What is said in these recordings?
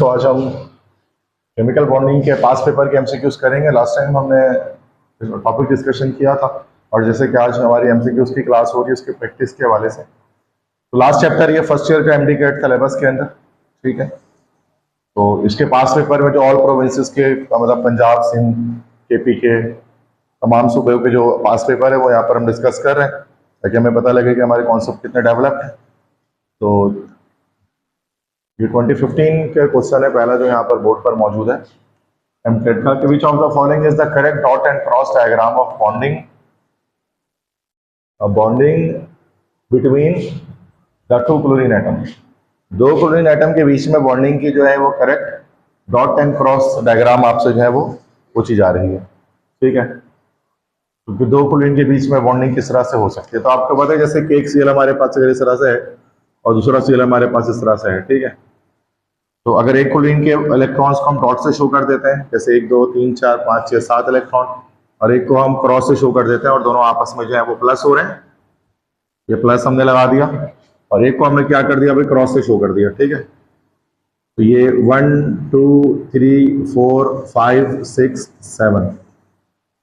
तो आज हम केमिकल बॉन्डिंग के पास पेपर के एमसीक्यूज करेंगे। लास्ट टाइम हमने टॉपिक डिस्कशन किया था और जैसे कि आज हमारी एमसीक्यूज की क्लास हो रही है उसकी प्रैक्टिस के हवाले से। तो लास्ट चैप्टर ये फर्स्ट ईयर का एमडी कैट सिलेबस के अंदर, ठीक है। तो इसके पास पेपर में जो ऑल प्रोविंसेस के मतलब पंजाब, सिंध, केपी के तमाम सूबे के जो पास पेपर है वो यहाँ पर हम डिस्कस कर रहे हैं ताकि हमें पता लगे कि हमारे कॉन्सेप्ट कितने डेवलप्ड हैं। तो ये 2015 के क्वेश्चन है पहला जो यहाँ पर बोर्ड पर मौजूद है एमटेट का। विच of the following is the correct dot and cross diagram of bonding between the two chlorine atom. दो क्लोरीन एटम के बीच में बॉन्डिंग की जो है वो correct dot and cross diagram आपसे जो है वो पूछी जा रही है, ठीक है। क्योंकि दो क्लोरीन के बीच में बॉन्डिंग किस तरह से हो सकती है। तो आपको पता है जैसे कि एक सीएल हमारे पास अगर इस तरह से है और दूसरा सीएल हमारे पास इस तरह से है, ठीक है। तो अगर एक क्लोरीन के इलेक्ट्रॉन्स को हम डॉट से शो कर देते हैं, जैसे 1 2 3 4 5 6 7 इलेक्ट्रॉन, और एक को हम क्रॉस से शो कर देते हैं और दोनों आपस में जो है वो प्लस हो रहे हैं, ये प्लस हमने लगा दिया, और एक को हमने क्या कर दिया भाई क्रॉस से शो कर दिया, ठीक है। तो ये 1 2 3 4 5 6 7,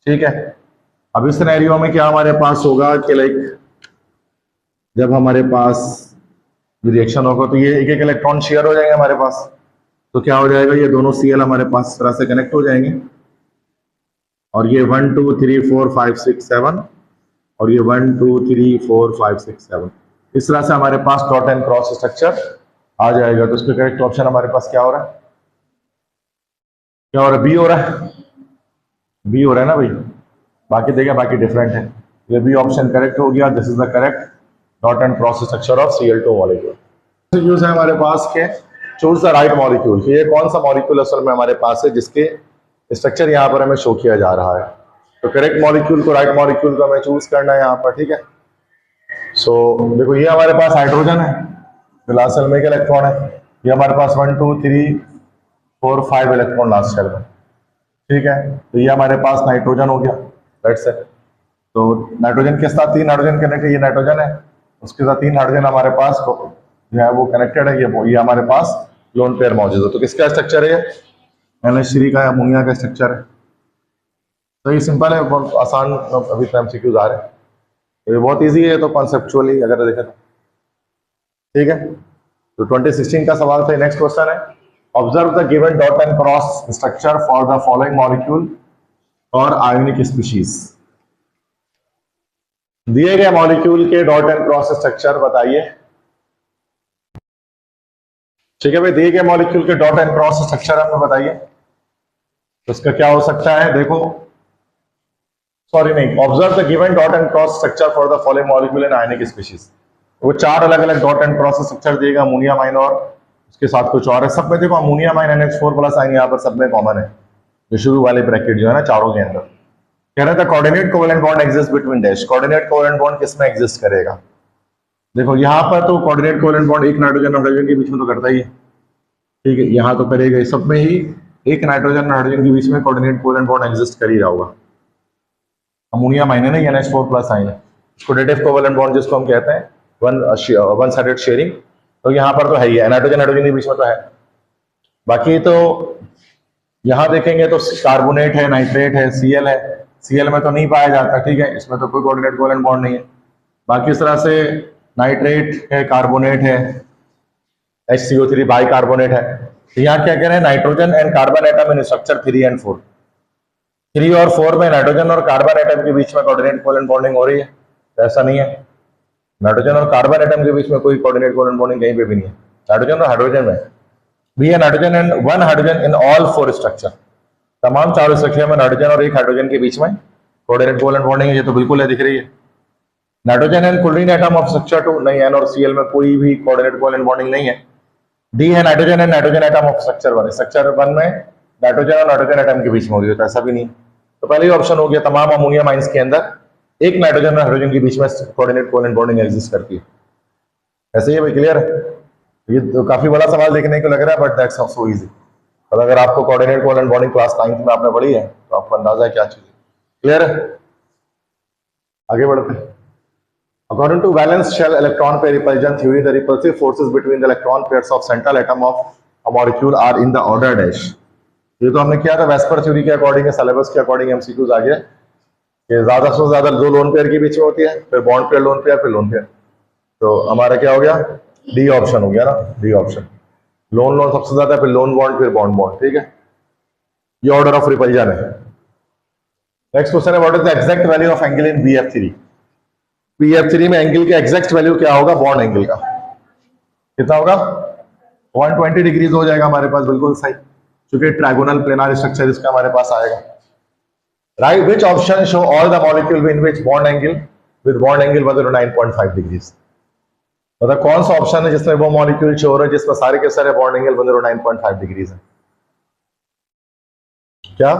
ठीक है। अब इस सिनेरियो में क्या हमारे पास होगा कि लाइक जब हमारे पास रिएक्शन होगा तो ये एक एक इलेक्ट्रॉन शेयर हो जाएंगे हमारे पास। तो क्या हो जाएगा, ये दोनों सीएल हमारे पास इस तरह से कनेक्ट हो जाएंगे और ये 1 2 3 4 5 6 7 और ये 1 2 3 4 5 6 7 इस तरह से हमारे पास डॉट एंड क्रॉस स्ट्रक्चर आ जाएगा। तो इसका करेक्ट ऑप्शन हमारे पास क्या हो रहा है, क्या हो रहा है, बी हो रहा है, बी हो रहा है ना भाई। बाकी देखिए बाकी डिफरेंट है, ये बी ऑप्शन करेक्ट हो गया। This is the correct dot and cross structure of Cl2 molecule. Use है हमारे पास के चूज द राइट मॉलिक्यूल। ये कौन सा मॉलिक्यूल असल में हमारे पास है जिसके स्ट्रक्चर यहाँ पर हमें शो किया जा रहा है। तो करेक्ट मॉलिक्यूल को, राइट मॉलिक्यूल को हमें चूज करना है यहाँ पर, ठीक है। सो देखो ये हमारे पास हाइड्रोजन है, जो लास्ट सेल में एक इलेक्ट्रॉन है। ये हमारे पास 1 2 3 4 5 इलेक्ट्रॉन लास्ट सेल में, ठीक है। तो ये हमारे पास नाइट्रोजन हो गया, दैट्स इट। तो नाइट्रोजन के साथ 3 हाइड्रोजन कनेक्ट है, ये नाइट्रोजन है, उसके साथ 3 हाइड्रोजन हमारे पास जो है वो कनेक्टेड है, ये हमारे पास लोन पेयर मौजूद है। तो किसका स्ट्रक्चर है, NH3 का, अमोनिया का स्ट्रक्चर है। तो ये सिंपल है, बहुत आसान अभी तो एमसीक्यूज आ रहे हैं, तो ये बहुत इजी है। तो कॉन्सेप्चुअली अगर देखें तो ठीक है। तो 2016 का सवाल था। नेक्स्ट क्वेश्चन है, observe the given dot and cross structure for the following molecule और आयोनिक स्पीशीज। दिए गए मॉलिक्यूल के डॉट एंड क्रॉस स्ट्रक्चर बताइए, ठीक है भाई। दिए गए मॉलिक्यूल के डॉट एंड क्रॉस स्ट्रक्चर हमें बताइए। तो इसका क्या हो सकता है, देखो सॉरी नहीं, observe the given dot and cross structure for the following molecule in ionic species. वो 4 अलग अलग डॉट एंड क्रॉस स्ट्रक्चर दिएगा, अमोनिया माइन और उसके साथ कुछ और है। सब में देखो अमोनिया माइन NH4+ आएंगे यहाँ पर, सब में कॉमन है। ये शुरू वाले ब्रैकेट जो है ना चारों के अंदर, कह रहे थे coordinate covalent bond exist between dash. Coordinate covalent bond किस में एग्जिस्ट करेगा, देखो यहाँ पर तो कोऑर्डिनेट कोवेलेंट बॉन्ड एक नाइट्रोजन और हाइड्रोजन के बीच में तो करता ही है, ठीक है। यहाँ तो करेगा, सब में ही एक नाइट्रोजन और हाइड्रोजन के बीच में कोऑर्डिनेट कोवेलेंट बॉन्ड एग्जिस्ट कर ही रहा होगा। अमोनिया माइन है ना, NH4+ आइन है, कोऑर्डिनेटिव कोवेलेंट बॉन्ड जिसको हम कहते हैं वन साइडेड शेयरिंग। तो यहाँ पर तो है ही, नाइट्रोजन हाइड्रोजन के बीच में तो है। बाकी तो यहाँ देखेंगे तो कार्बोनेट है, नाइट्रेट है, Cl है, Cl में तो नहीं पाया जाता, ठीक है, इसमें तो कोई कोऑर्डिनेट कोवेलेंट बॉन्ड नहीं है। बाकी इस तरह से नाइट्रेट है, कार्बोनेट है, HCO3 बाई कार्बोनेट है। तो यहाँ क्या कह रहे हैं, nitrogen and carbon atom in structure 3 और 4। 3 और 4 में नाइट्रोजन और कार्बन एटम के बीच में कोऑर्डिनेट कोवेलेंट बॉन्डिंग हो रही है। तो ऐसा नहीं है, नाइट्रोजन और कार्बन एटम के बीच में कोई कोऑर्डिनेट कोवेलेंट बॉन्डिंग कहीं पे भी नहीं है। नाइट्रोजन और हाइड्रोजन में भी है, nitrogen and 1 hydrogen in all 4 structure. तमाम 4 स्ट्रक्चर में नाइट्रोजन और 1 हाइड्रोजन के बीच में कोऑर्डिनेट कोवेलेंट बॉन्डिंग है, ये तो बिल्कुल है, दिख रही है। Nitrogen and chlorine atom of structure 2 नहीं, N और Cl में कोई भी कोऑर्डिनेट कोवेलेंट बॉन्डिंग नहीं है। डी है nitrogen and nitrogen atom of structure 1। Structure 1 में नाइट्रोजन और नाइट्रोजन एटम के बीच में हो रही है, तो ऐसा भी नहीं। तो पहले ही ऑप्शन हो गया, तमाम अमोनिया माइंस के अंदर एक नाइट्रोजन और हाइड्रोजन के बीच में कोऑर्डिनेट कोवेलेंट बॉन्डिंग एग्जिस्ट करती है। ऐसे ही भाई, क्लियर है। ये तो काफी बड़ा सवाल देखने को लग रहा है, बट दैट्स सो इजी। और अगर आपको coordinate covalent bonding class 9th में आपने पढ़ी है तो आपको अंदाजा है क्या चीज है, क्लियर है। आगे बढ़ते हैं। According to valence shell electron pair repulsion theory, the repulsive forces between the electron pairs of central atom of a molecule are in the order dash। ये तो हमने किया था वेस्पर थ्योरी के अकॉर्डिंग, सिलेबस के अकॉर्डिंग एमसीक्यूज आ गया कि ज्यादा से ज्यादा दो लोन पेयर के बीच में होती है, फिर बॉन्ड पेयर, लोन पेयर, फिर लोन पेयर। तो हमारा क्या हो गया, डी ऑप्शन हो गया ना, डी ऑप्शन। लोन लोन सबसे ज्यादा, फिर लोन बॉन्ड, फिर बॉन्ड बॉन्ड। ठीक है, ये ऑर्डर ऑफ रिपल्जन है। नेक्स्ट क्वेश्चन है, what is the exact value of angle in BF3। BF3 में एंगल का एग्जैक्ट वैल्यू क्या होगा, बॉन्ड एंगल का कितना होगा, 120 डिग्रीज हो जाएगा हमारे पास, बिल्कुल सही, क्योंकि ट्रायगोनल प्लेनार स्ट्रक्चर इसका हमारे पास आएगा। Right, which option show all the molecule in which bond angle with bond angle 109.5 degrees. मतलब कौन सा ऑप्शन है जिसमें वो मॉलिक्यूल शो हो रहा है जिसमें सारे के सारे बॉन्ड एंगल 109.5 डिग्रीज है। क्या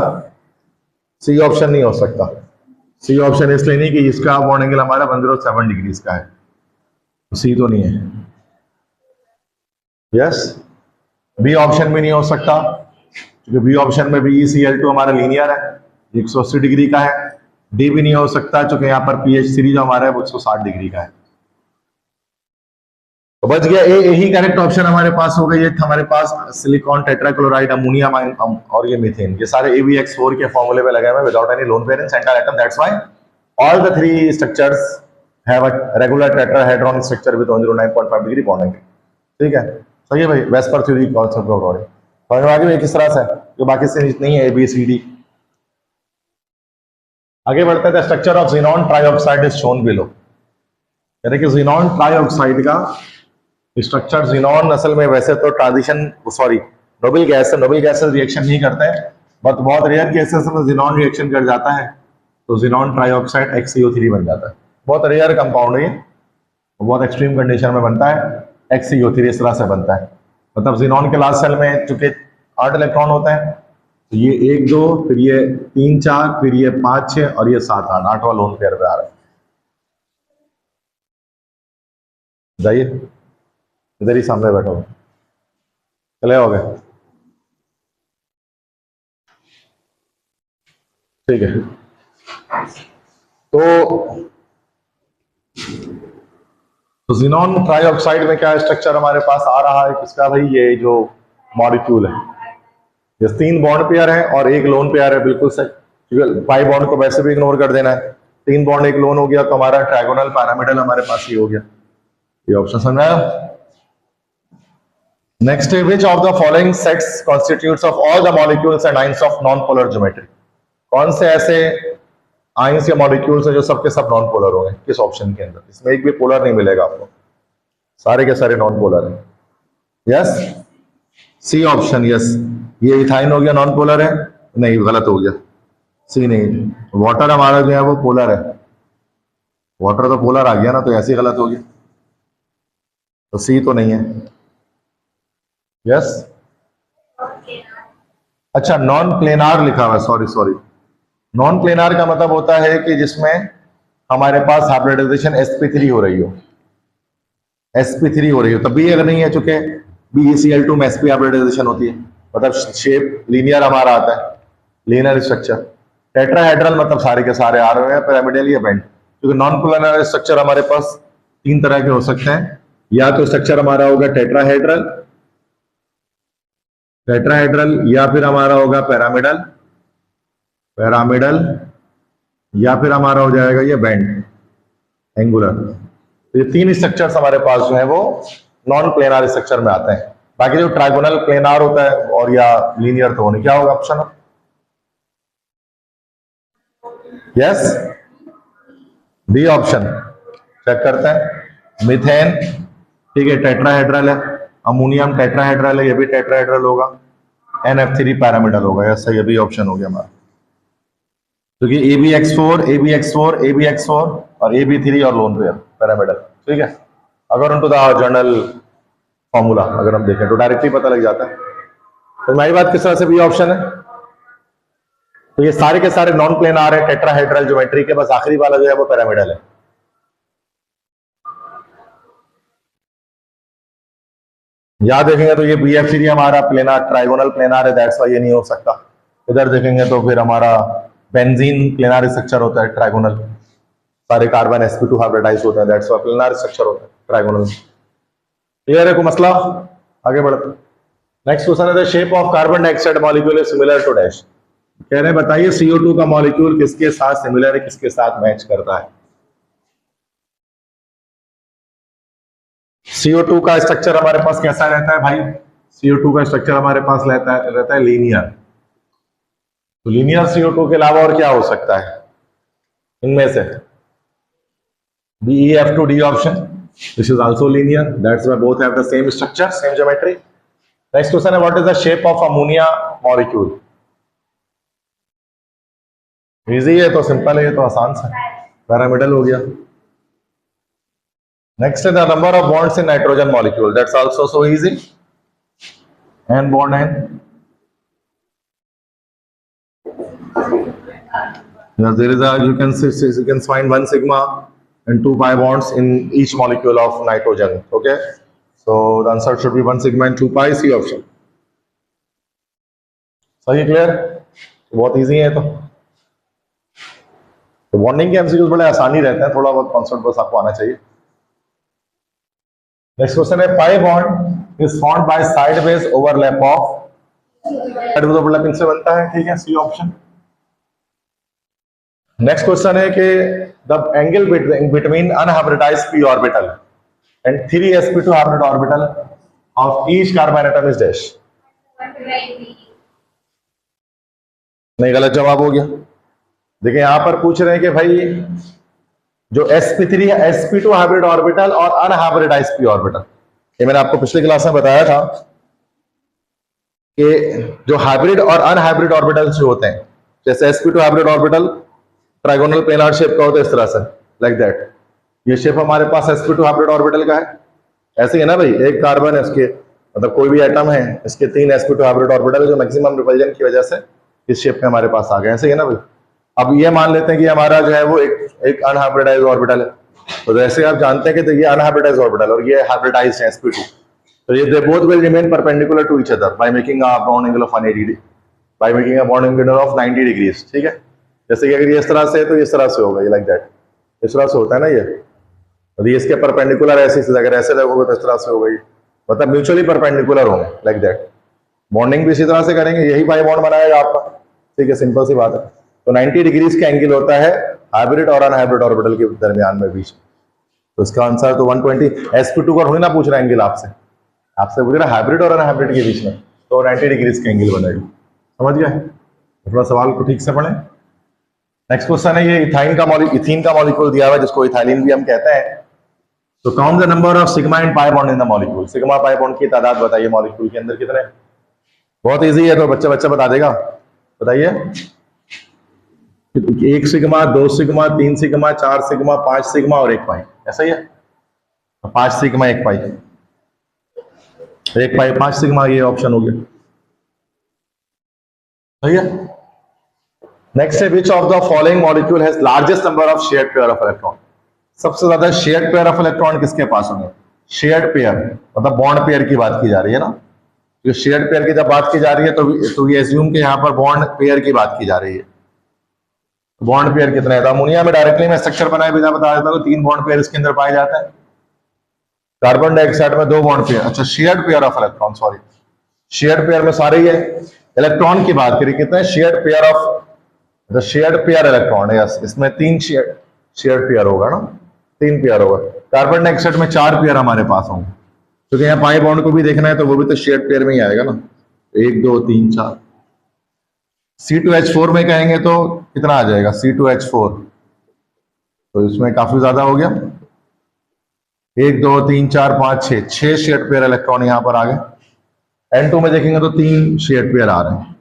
सी ऑप्शन नहीं हो सकता। सी ऑप्शन इसलिए नहीं कि इसका बॉन्ड एंगल हमारा 107 डिग्रीज का है, तो सी तो नहीं है। यस, बी ऑप्शन भी नहीं हो सकता क्योंकि बी ऑप्शन में BeCl2 हमारा लीनियर है, 180 डिग्री का है। डी भी नहीं हो सकता क्योंकि यहाँ पर PH3 जो हमारा है वो 160 डिग्री का है। तो बच गया ए, ही करेक्ट ऑप्शन हमारे पास हो गया। ये हमारे पास सिलिकॉन, टेट्राक्लोराइड, अमोनियम और ये मीथेन, ये सारे AbX4 के फॉर्मूले में लगे हुए without any lone pair in central atom. That's why all the three structures have a regular tetrahedron structure with 109.5 degree bond angle. ठीक है, सही है भाई, VSEPR theory concept of body समझ में आ गई किस तरह से, जो बाकी से नहीं है ABCD। आगे बढ़ते हैं, structure of xenon trioxide is shown below. यानी कि ज़ीनॉन ट्राइऑक्साइड का स्ट्रक्चर, ज़ीनॉन असल में वैसे तो ट्रांजिशन सॉरी नोबल गैस है, नोबल गैसेस रिएक्शन नहीं करते हैं, बट बहुत रेयर केसेस में ज़ीनॉन रिएक्शन कर जाता है तो ज़ीनॉन ट्राइऑक्साइड XCO3 बन जाता है। बहुत रेयर कंपाउंड है, बहुत एक्सट्रीम कंडीशन में बनता है, XCO3 इस तरह से बनता है। मतलब ज़ीनॉन के लास्ट सेल में चूंकि 8 इलेक्ट्रॉन होता है, तो ये 1 2 फिर ये 3 4 फिर ये 5 6 और ये 7 8, 8वां लोन पेयर पे आ रहा है। जाइए इधर ही सामने बैठा हो, चले हो गए, ठीक है। तो ज़ीनॉन ट्राइऑक्साइड में क्या स्ट्रक्चर हमारे पास आ रहा है किसका भाई, ये जो मॉलिक्यूल है, ये 3 बॉन्ड पेयर है और 1 लोन पेयर है, बिल्कुल सही, क्योंकि पाई बॉन्ड को वैसे भी इग्नोर कर देना है। 3 बॉन्ड 1 लोन हो गया तो हमारा ट्रायगोनल पैरामिडल हमारे पास ये हो गया, ये ऑप्शन समझ आया। नेक्स्ट है, which of the following sets constitutes of all the molecules and ions of non polar geometry. कौन से ऐसे आयंस या मॉलिक्यूल्स हैं जो सबके सब नॉन पोलर होंगे किस ऑप्शन के अंदर, इसमें एक भी पोलर नहीं मिलेगा आपको, सारे के सारे नॉन पोलर हैं। यस, सी ऑप्शन, यस, ये इथाइन हो गया नॉन पोलर है, नहीं गलत हो गया, सी नहीं, वाटर हमारा जो है वो पोलर है, वाटर तो पोलर आ गया ना, तो ऐसे ही गलत हो गया, तो सी तो नहीं है। यस, अच्छा नॉन प्लेनार लिखा हुआ है, सॉरी, नॉन प्लेनार का मतलब होता है कि जिसमें हमारे पास हाइब्रिडाइजेशन sp3 हो रही हो, sp3 हो रही हो, तब भी अगर नहीं है, चूंकि BeCl2 में sp हाइब्रिडाइजेशन होती है, मतलब शेप लीनियर हमारा आता है, लीनियर स्ट्रक्चर। टेट्राहेड्रल मतलब सारे के सारे आ रहे हैं, पिरामिडल या बेंड। क्योंकि नॉन प्लेनर स्ट्रक्चर हमारे पास 3 तरह के हो सकते हैं, या तो स्ट्रक्चर हमारा होगा टेट्राहेड्रल या फिर हमारा होगा पिरामिडल या फिर हमारा हो जाएगा ये बेंड एंगुलर। तो ये 3 स्ट्रक्चर्स हमारे पास जो है वो नॉन प्लेनार स्ट्रक्चर में आते हैं। बाकी जो ट्राइगोनल प्लेनार होता है और या लीनियर तो नहीं, क्या होगा option? Yes, B option. Check करते हैं, मीथेन ठीक है टेट्राहेड्रल है, अमोनियम टेट्राहेड्रल है, ये भी टेट्राहेड्रल होगा, NF3 पैरामिडल होगा। यस, सही, बी ऑप्शन हो गया हमारा, क्योंकि AbX4 और AB3 और लोन पेयर पैरामिडल। ठीक है, अगर टू द जर्नल फॉर्मूला अगर हम देखें तो डायरेक्टली पता लग जाता है। तो मेरी बात किस तरह से बी ऑप्शन है, तो ये सारे के सारे नॉन प्लेनार है टेट्राहेड्रल ज्योमेट्री के, बस आखिरी वाला जो है वो पैरामिडल है। यहां देखेंगे तो ये BF3 हमारा प्लेनार ट्राइगोनल प्लेनार है, दैट्स वाई ये नहीं हो सकता। इधर देखेंगे तो फिर हमारा बेंजीन प्लेनार स्ट्रक्चर होता है ट्राइगोनल, सारे कार्बन sp2 हाइब्रिडाइज होते हैं, दैट्स वाई प्लेनार स्ट्रक्चर होता है ट्राइगोनल। क्लियर है कोई मसला? आगे बढ़ते नेक्स्ट क्वेश्चन है the shape of carbon dioxide molecule is similar to dash. कह रहे हैं बताइए CO2 का मॉलिक्यूल किसके साथ सिमिलर है, किसके साथ मैच करता है। CO2 का स्ट्रक्चर हमारे पास कैसा रहता है भाई? CO2 का स्ट्रक्चर हमारे पास रहता है लीनियर। तो लीनियर CO2 के अलावा और क्या हो सकता है इनमें से? BeF2D option, this is also linear, that's why both have the same structure, same geometry. Next question है what is the shape of ammonia molecule. Easy है तो, सिंपल है, ये तो आसान सा पैरामिडल हो गया। नेक्स्ट है the number of bonds in nitrogen molecule, that's also so easy, n bond n. Yes, there is a, you can find 1 sigma and 2 pi bonds in each molecule of nitrogen. Okay, so the answer should be 1 sigma and 2 pi, C option. सही clear, बहुत easy है। तो bonding के MCQs बड़े आसानी रहते हैं, थोड़ा बहुत कॉन्सेप्ट बस आपको आना चाहिए। नेक्स्ट क्वेश्चन है pi bond is formed by sideways overlap of, sideways overlapping से बनता है, ठीक है, सी ऑप्शन। नेक्स्ट क्वेश्चन है कि the angle between unhybridised p orbital and 3 sp2 hybrid orbital of each carbon atom is dash. नहीं, गलत जवाब हो गया। देखिए यहां पर पूछ रहे हैं कि भाई जो sp3 sp2 हाइब्रिड ऑर्बिटल और अनहाइब्रिडाइज्ड p ऑर्बिटल, ये मैंने आपको पिछली क्लास में बताया था कि जो हाइब्रिड और अनहाइब्रिड ऑर्बिटल जो होते हैं, जैसे sp2 hybrid orbital trigonal planar shape का होता है, इस तरह से, लाइक दैट। ये शेप हमारे पास sp2 हाइब्रिड ऑर्बिटल का है। ऐसे ही है ना भाई, एक कार्बन है, उसके मतलब कोई भी एटम है, इसके 3 sp2 हाइब्रिड ऑर्बिटल है जो मैक्सिमम रिपल्जन की वजह से इस शेप में हमारे पास आ गए। ऐसे ही है ना भाई। अब ये मान लेते हैं कि हमारा जो है वो एक अनहाइब्रिडाइज्ड ऑर्बिटल है, तो जैसे आप जानते हैं कि तो ये अनहाइब्रिडाइज्ड ऑर्बिटल और ये हाइब्रिडाइज्ड है sp2, तो ये they both will remain perpendicular to each other by making a bond angle of 180 by making a bond angle of 90 degrees, ठीक है। जैसे कि अगर ये इस तरह से है तो इस तरह से होगा, ये लाइक दैट, इस तरह से होता है ना ये, और ये इसके परपेंडिकुलर ऐसे, अगर ऐसे लगोगे तो इस तरह से होगा, ये मतलब म्यूचुअली परपेंडिकुलर होंगे, लाइक दैट। बॉन्डिंग भी इसी तरह से करेंगे, यही पाई बॉन्ड बनाएगा आपका, ठीक है, सिंपल सी बात है। तो 90 डिग्रीज का एंगल होता है हाइब्रिड और अनहाइब्रिड ऑर्बिटल के दरमियान में, बीच। तो इसका आंसर तो 120, sp2 का थोड़ी ना पूछ रहा एंगल आपसे पूछ रहा हाइब्रिड और अनहाइब्रिड के बीच में, तो 90 डिग्रीज का एंगल बनेगा। समझ गए? थोड़ा सवाल को ठीक से पढ़ें। नेक्स्ट क्वेश्चन है ये इथाइन का मॉलिक्यूल दिया हुआ है, जिसको इथाइलिन भी हम कहते हैं। तो count the number of sigma and pi bond in the molecule. Sigma pi bond की तादाद बताइए मॉलिक्यूल के अंदर कितने। बहुत इजी है, तो बच्चा बता देगा। बताइए, 1 sigma, 2 sigma, 3 sigma, 4 sigma, 5 sigma और 1 पाई, ऐसा ही है। 5 सिग्मा 1 पाई, 1 पाई 5 सिग्मा, ये ऑप्शन हो गया, सही है। नेक्स्ट है which of the following molecule has largest number of shared pair of electron. सबसे ज्यादा शेयर्ड पेयर ऑफ इलेक्ट्रॉन किसके पास होंगे? शेयर्ड पेयर मतलब बॉन्ड पेयर की बात की जा रही है ना। जो शेयर्ड पेयर की जब बात की जा रही है तो ये एज्यूम के यहाँ पर बॉन्ड पेयर की बात की जा रही है। बॉन्ड पेयर कितने हैं? अमोनिया में डायरेक्टली मैं स्ट्रक्चर बनाए बिना बता देता हूँ, 3 बॉन्ड पेयर इसके अंदर पाए जाते हैं। कार्बन डाइऑक्साइड में 2 बॉन्ड पेयर, अच्छा shared pair of electron, sorry shared pair में सारे ही है। इलेक्ट्रॉन की बात करें कितने shared pair of the shared pair electron, yes, इसमें 3 शेयर्ड पेयर होगा ना, 3 पेयर होगा। कार्बन डाइऑक्साइड में 4 पेयर हमारे पास होंगे, क्योंकि यहाँ पाई बॉन्ड को भी देखना है तो वो भी तो शेयर्ड पेयर में ही आएगा ना, 1 2 3 4। C2H4 में कहेंगे तो कितना आ जाएगा? C2H4, तो इसमें काफी ज्यादा हो गया, 1 2 3 4 5 6 शेयर्ड पेयर इलेक्ट्रॉन यहां पर आ गए। N2 में देखेंगे तो 3 शेयर्ड पेयर आ रहे हैं,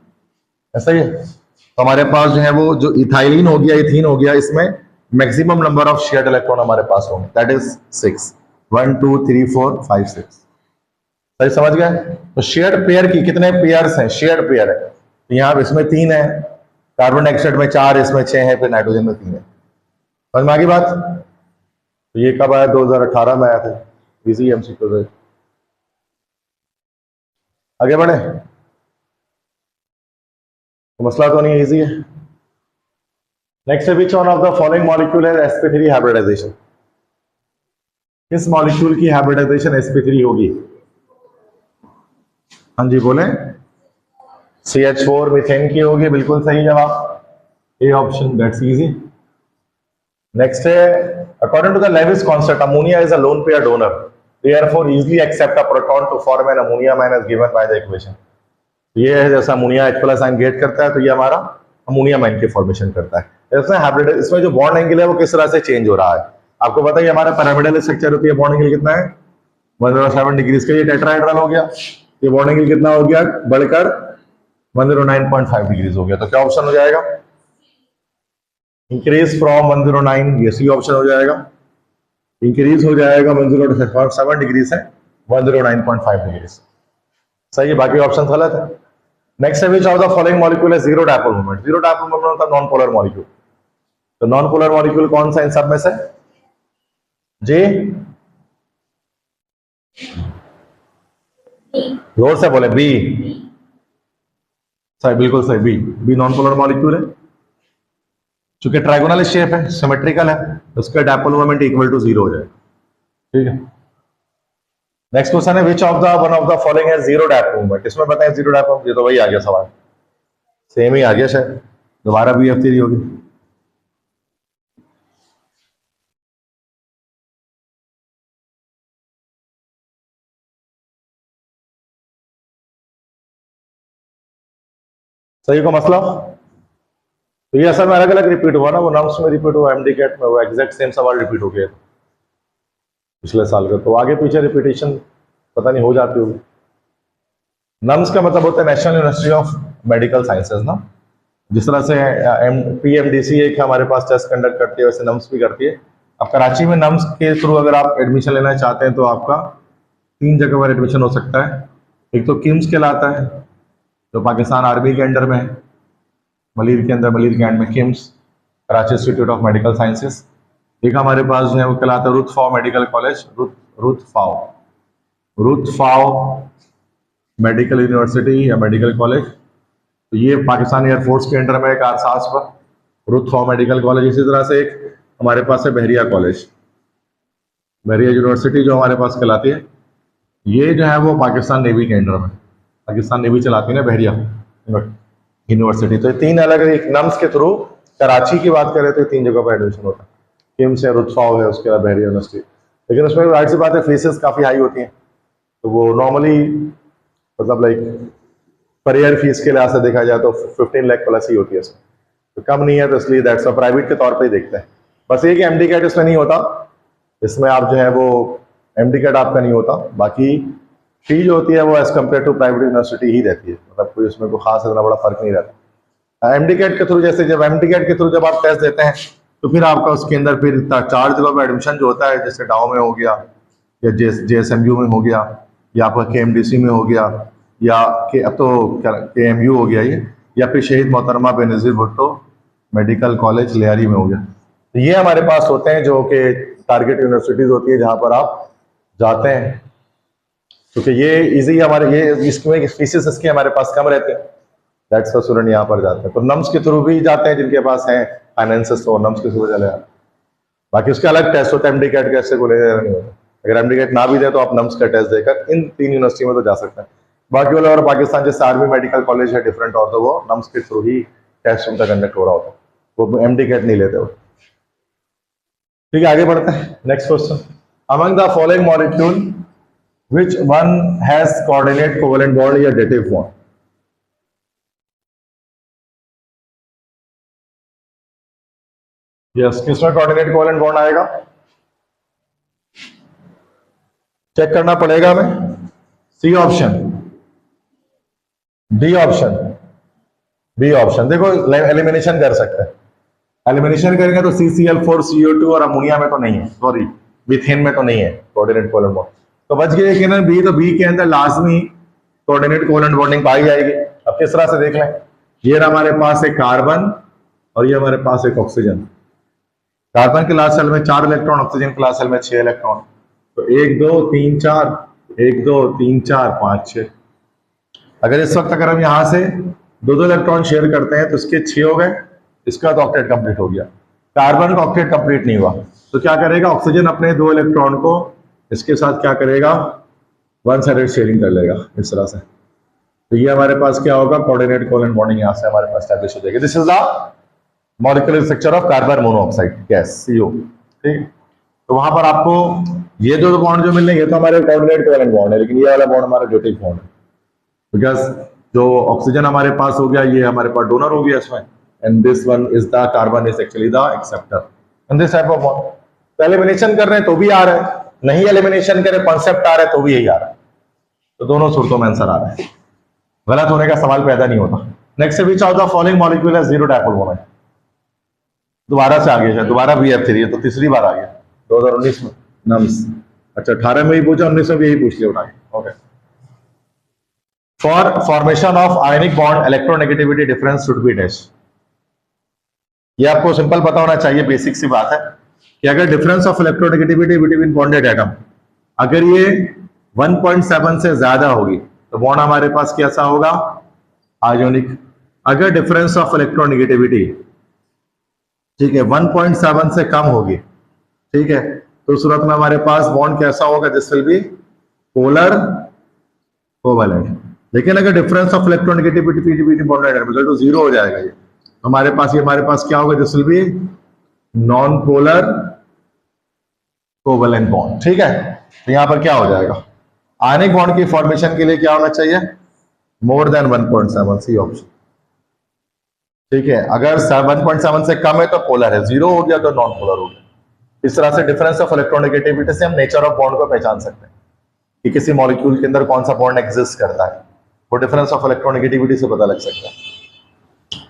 ऐसा ही है। तो हमारे पास जो है वो जो इथाइलिन हो गया, इथीन हो गया, इसमें maximum number of shared electron हमारे पास होंगे, दैट इज 6, 1 2 3 4 5 6। सही समझ गए? तो शेयर्ड पेयर की कितने पेयर्स हैं? शेयर्ड पेयर है तो यहाँ इसमें 3 है, कार्बन डाइऑक्साइड में 4, इसमें 6 है, फिर नाइट्रोजन में 3 है। समझ में आ गई बात? तो ये कब आया? 2018 में आया था, इजी एमसीक्यू। आगे बढ़े, तो मसला तो नहीं, इजी है। नेक्स्ट है which one of the following molecule है sp3 हाइब्रिडाइजेशन। किस मॉलिक्यूल की हाइब्रिडाइजेशन sp3 होगी? हाँ जी बोले। CH4 मीथेन की होगी, बिल्कुल सही जवाब, A option, that's easy. Next है, according to the Lewis constant ammonia is a lone pair donor, therefore easily accept a proton to form an ammonium ion as given by the equation. ये है जैसा ammonia H+ ion gate करता है तो ये हमारा ammonia mine की formation करता है। इसमें हाइब्रिड, इसमें जो बॉन्ड एंगल है वो किस तरह से चेंज हो रहा है आपको पता है। हमारा पिरामिडल स्ट्रक्चर होती है, बॉन्ड एंगल कितना है 107 डिग्री का, ये टेट्राहेड्रल हो गया, ये बॉन्ड एंगल कितना हो गया बढ़कर 109.5 डिग्री हो गया। तो क्या ऑप्शन हो जाएगा, इंक्रीज फ्रॉम 109, ये सी ऑप्शन हो जाएगा, इंक्रीज हो जाएगा 107 डिग्री से 109.5 डिग्री से, सही है, बाकी ऑप्शन गलत है। नेक्स्ट है, which of the following molecule है zero dipole moment. Zero dipole moment होता है नॉन पोलर मॉलिक्यूल, तो नॉन पोलर मॉलिक्यूल कौन सा इन सब में से, जी जोर से बोले, बी, सही, बिल्कुल सही, B, B non polar molecule है, चूंकि ट्राइगोनल शेप है, सिमेट्रिकल है, उसका डायपोल मोमेंट इक्वल टू 0 हो जाएगा, ठीक है। नेक्स्ट क्वेश्चन है, which of the one of the following है जीरो डायपोल मोमेंट। इसमें बताएं जीरो डायपोल, ये तो वही आ गया सवाल, सेम ही आ गया शायद, दोबारा BF थ्योरी होगी। सही को मसला, तो ये असल में अलग अलग रिपीट हुआ ना, वो नम्स में रिपीट हुआ, MD कैट में वो एग्जैक्ट सेम सवाल रिपीट हो गया पिछले साल का, तो आगे पीछे रिपीटेशन पता नहीं हो जाती होगी। नम्स का मतलब होता है national university of medical sciences ना, जिस तरह से PMDC एक हमारे पास टेस्ट कंडक्ट करती है, वैसे नम्स भी करती है। अब कराची में नम्स के थ्रू अगर आप एडमिशन लेना चाहते हैं तो आपका 3 जगह पर एडमिशन हो सकता है। एक तो किम्स कहलाता है, जो पाकिस्तान आर्मी के अंडर में है, मलिर के अंदर, मलिर के एंड में KIMS, Karachi institute of medical sciences. एक हमारे पास जो है वो कहलाता है Ruth Pfau medical college, Ruth Pfau medical university या मेडिकल कॉलेज, तो ये पाकिस्तान एयरफोर्स के अंडर में एक आरसास पर रुथ फाओ मेडिकल कॉलेज। इसी तरह से एक हमारे पास है बहरिया कॉलेज, बहरिया यूनिवर्सिटी जो हमारे पास कहलाती है, ये जो है वो पाकिस्तान नेवी के अंडर में, पाकिस्तान नेवी चलाती है ना बहरिया यूनिवर्सिटी। तो ये 3 अलग अलग नम्स के थ्रू, कराची की बात करें तो 3 जगह पर एडमिशन होता है, किम्स है, रुथ फाओ है, उसके बाद बहरिया यूनिवर्सिटी। लेकिन उसमें राइट सी बात है, फीसेस काफ़ी हाई होती हैं, तो वो नॉर्मली मतलब लाइक पर ईयर फीस के लिहाज से देखा जाए तो 15 लाख प्लस ही होती है इसमें, तो कम नहीं है, तो इसलिए दैट्स प्राइवेट के तौर पे ही देखते हैं। बस ये कि MD कैट इसमें नहीं होता, इसमें आप जो है वो MD कैट आपका नहीं होता, बाकी फी जो होती है वो as compare to private university ही रहती है, मतलब कोई उसमें कोई खास इतना बड़ा फर्क नहीं रहता। MD कैट के थ्रू, जैसे जब MD कैट के थ्रू जब आप टेस्ट देते हैं तो फिर आपका उसके अंदर फिर 4 जगह पर एडमिशन जो होता है, जैसे डाओ में हो गया, या JSMU में हो गया, या आपका KMDC में हो गया, या अब तो KMU हो गया ये, या फिर शहीद मोहतरमा बेनज़ीर भुट्टो मेडिकल कॉलेज लियारी में हो गया। तो ये हमारे पास होते हैं जो कि टारगेट यूनिवर्सिटीज़ होती है जहाँ पर आप जाते हैं, क्योंकि ये इजी हमारे, ये इसमें फीसेस इसके हमारे पास कम रहते हैं, दैट्स द स्टूडेंट यहाँ पर जाते हैं। तो नम्स के थ्रू भी जाते हैं जिनके पास है फाइनेंसेस, तो नम्स के थ्रू चले जाते हैं। बाकी उसका अलग टेस्ट होता है, MD कैट कैसे को ले नहीं होता, अगर MD कैट ना भी दे तो आप नम्स का टेस्ट देकर इन 3 यूनिवर्सिटी में तो जा सकते हैं। बाकी वाला और पाकिस्तान जैसे आर्मी मेडिकल कॉलेज है डिफरेंट, और तो वो नम्स के थ्रू ही टेस्ट उनका कंडक्ट हो रहा होता है, वो MD कैट नहीं लेते वो। ठीक है, आगे बढ़ते हैं। Next question, among the following molecule which one has coordinate covalent bond या dative bond? यस, किसमें कोऑर्डिनेट कोवेलेंट बॉन्ड आएगा, चेक करना पड़ेगा हमें। C option, D option, B option. देखो एलिमिनेशन कर सकते हैं, एलिमिनेशन करेंगे तो CCl4 CO2 और अमोनिया में तो नहीं है, सॉरी मीथेन में तो नहीं है कोऑर्डिनेट कोवेलेंट बॉन्ड, तो बच गया कि ना बी, तो बी के अंदर लाजमी कोऑर्डिनेट कोवेलेंट बॉन्डिंग पाई जाएगी। अब किस तरह से देख लें, ये हमारे पास एक कार्बन और ये हमारे पास एक ऑक्सीजन, कार्बन के लास्ट सेल में 4 इलेक्ट्रॉन, ऑक्सीजन के लास्ट सेल में 6 इलेक्ट्रॉन, तो 1 2 3 4, 1 2 3 4 5 6। अगर इस वक्त अगर हम यहाँ से 2 इलेक्ट्रॉन शेयर करते हैं तो इसके 6 हो गए, इसका तो ऑक्टेट कंप्लीट हो गया। कार्बन का ऑक्टेट कंप्लीट नहीं हुआ, तो क्या करेगा, ऑक्सीजन अपने 2 इलेक्ट्रॉन को इसके साथ क्या करेगा, 1 साइडेड शेयरिंग कर लेगा इस तरह से। तो ये हमारे पास क्या होगा, कोऑर्डिनेट कोवेलेंट बॉन्डिंग यहां से हमारे पास एस्टैब्लिश हो जाएगी। This is the molecular structure of carbon monoxide gas CO। ठीक, तो वहां पर आपको ये जो बॉन्ड जो मिल रहे हैं ये तो हमारे कोऑर्डिनेट कोवेलेंट बॉन्ड है, लेकिन ये वाला बॉन्ड हमारा ज्योटिक बॉन्ड है, बिकॉज जो ऑक्सीजन हमारे पास हो गया ये हमारे पास डोनर हो गया इसमें, and this one is the carbon is actually the acceptor in this type of bond. तो एलिमिनेशन कर रहे हैं तो भी आ रहा है, नहीं एलिमिनेशन करे कॉन्सेप्ट आ रहा है तो भी यही आ रहा है, तो दोनों सूरतों में आंसर आ रहा है, गलत होने का सवाल पैदा नहीं होता। Next which of the following molecule has zero dipole moment. दोबारा से आ गया, दोबारा BF3 है तो तीसरी बार आ गया 2019 में नम्स। अच्छा 18 में ही पूछा, 19 में भी यही पूछ लिया उठा के। Okay, for formation of ionic bond electronegativity difference should be dash. ये आपको सिंपल पता होना चाहिए, बेसिक सी बात है कि अगर difference of electronegativity between bonded atom अगर ये 1.7 से ज्यादा होगी तो बॉन्ड हमारे पास कैसा होगा, आयोनिक। अगर डिफरेंस ऑफ इलेक्ट्रोनेगेटिविटी ठीक है 1.7 से कम होगी, ठीक है, तो सूरत में हमारे पास बॉन्ड कैसा होगा, this will be polar covalent. लेकिन अगर difference of electronegativity between bonded atom equal to 0 हो जाएगा ये, तो हमारे पास क्या होगा, this will be non polar covalent bond. ठीक है, तो यहां पर क्या हो जाएगा, आयनिक बॉन्ड की फॉर्मेशन के लिए क्या होना चाहिए, मोर देन 1.7, सी ऑप्शन। ठीक है, अगर 1.7 से कम है तो पोलर है, 0 हो गया तो नॉन पोलर हो गया। इस तरह से डिफरेंस ऑफ इलेक्ट्रोनेगेटिविटी से हम नेचर ऑफ बॉन्ड को पहचान सकते हैं कि किसी मॉलिक्यूल के अंदर कौन सा बॉन्ड एग्जिस्ट करता है, वो डिफरेंस ऑफ इलेक्ट्रोनेगेटिविटी से पता लग सकता है।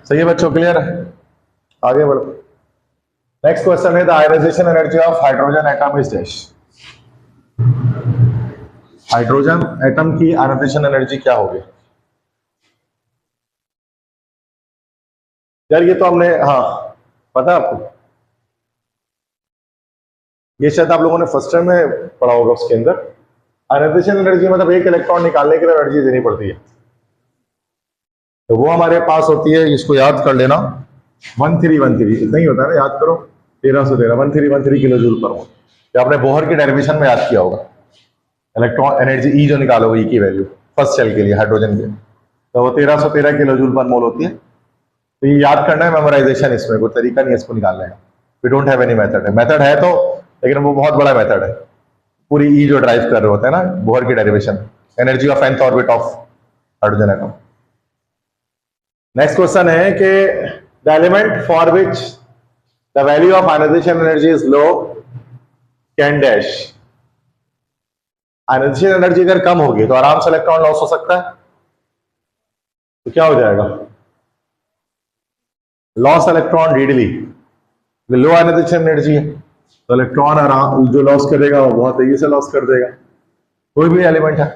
सही है बच्चों, क्लियर है, आगे बढ़ो। नेक्स्ट क्वेश्चन है the ionization energy of hydrogen atom is dash. Hydrogen atom की आयनाइजेशन एनर्जी क्या होगी यार, ये तो हमने, हाँ पता है आपको, ये शायद आप लोगों ने फर्स्ट टाइम में पढ़ा होगा। उसके अंदर आयनाइजेशन एनर्जी मतलब एक इलेक्ट्रॉन निकालने के लिए एनर्जी देनी पड़ती है, तो वो हमारे पास होती है, इसको याद कर लेना, 1313 इतना ही होता है ना, याद करो, 1313 किलो जूल पर मोल। ये आपने बोहर की डेरिवेशन में याद किया होगा, इलेक्ट्रॉन एनर्जी ई जो निकालोगे, ई की वैल्यू फर्स्ट शेल के लिए हाइड्रोजन के, तो वो 1313 किलो जूल पर मोल होती है। तो ये याद करना है, मेमोराइजेशन, इसमें कोई तरीका नहीं है इसको निकालने का, we don't have any method है, मेथड है तो, लेकिन वो बहुत बड़ा मेथड है, पूरी ई जो ड्राइव कर रहे होते हैं ना बोहर की derivation, energy of nth orbit of hydrogen atom. Next question है कि the element for which the value of ionization energy is low can dash. Ionization energy अगर कम होगी तो आराम से इलेक्ट्रॉन लॉस हो सकता है, तो क्या हो जाएगा, लॉस इलेक्ट्रॉन रीडली, लो आयनाइजेशन एनर्जी है तो इलेक्ट्रॉन आराम जो लॉस करेगा वो बहुत तेजी से लॉस कर देगा, कोई भी एलिमेंट है।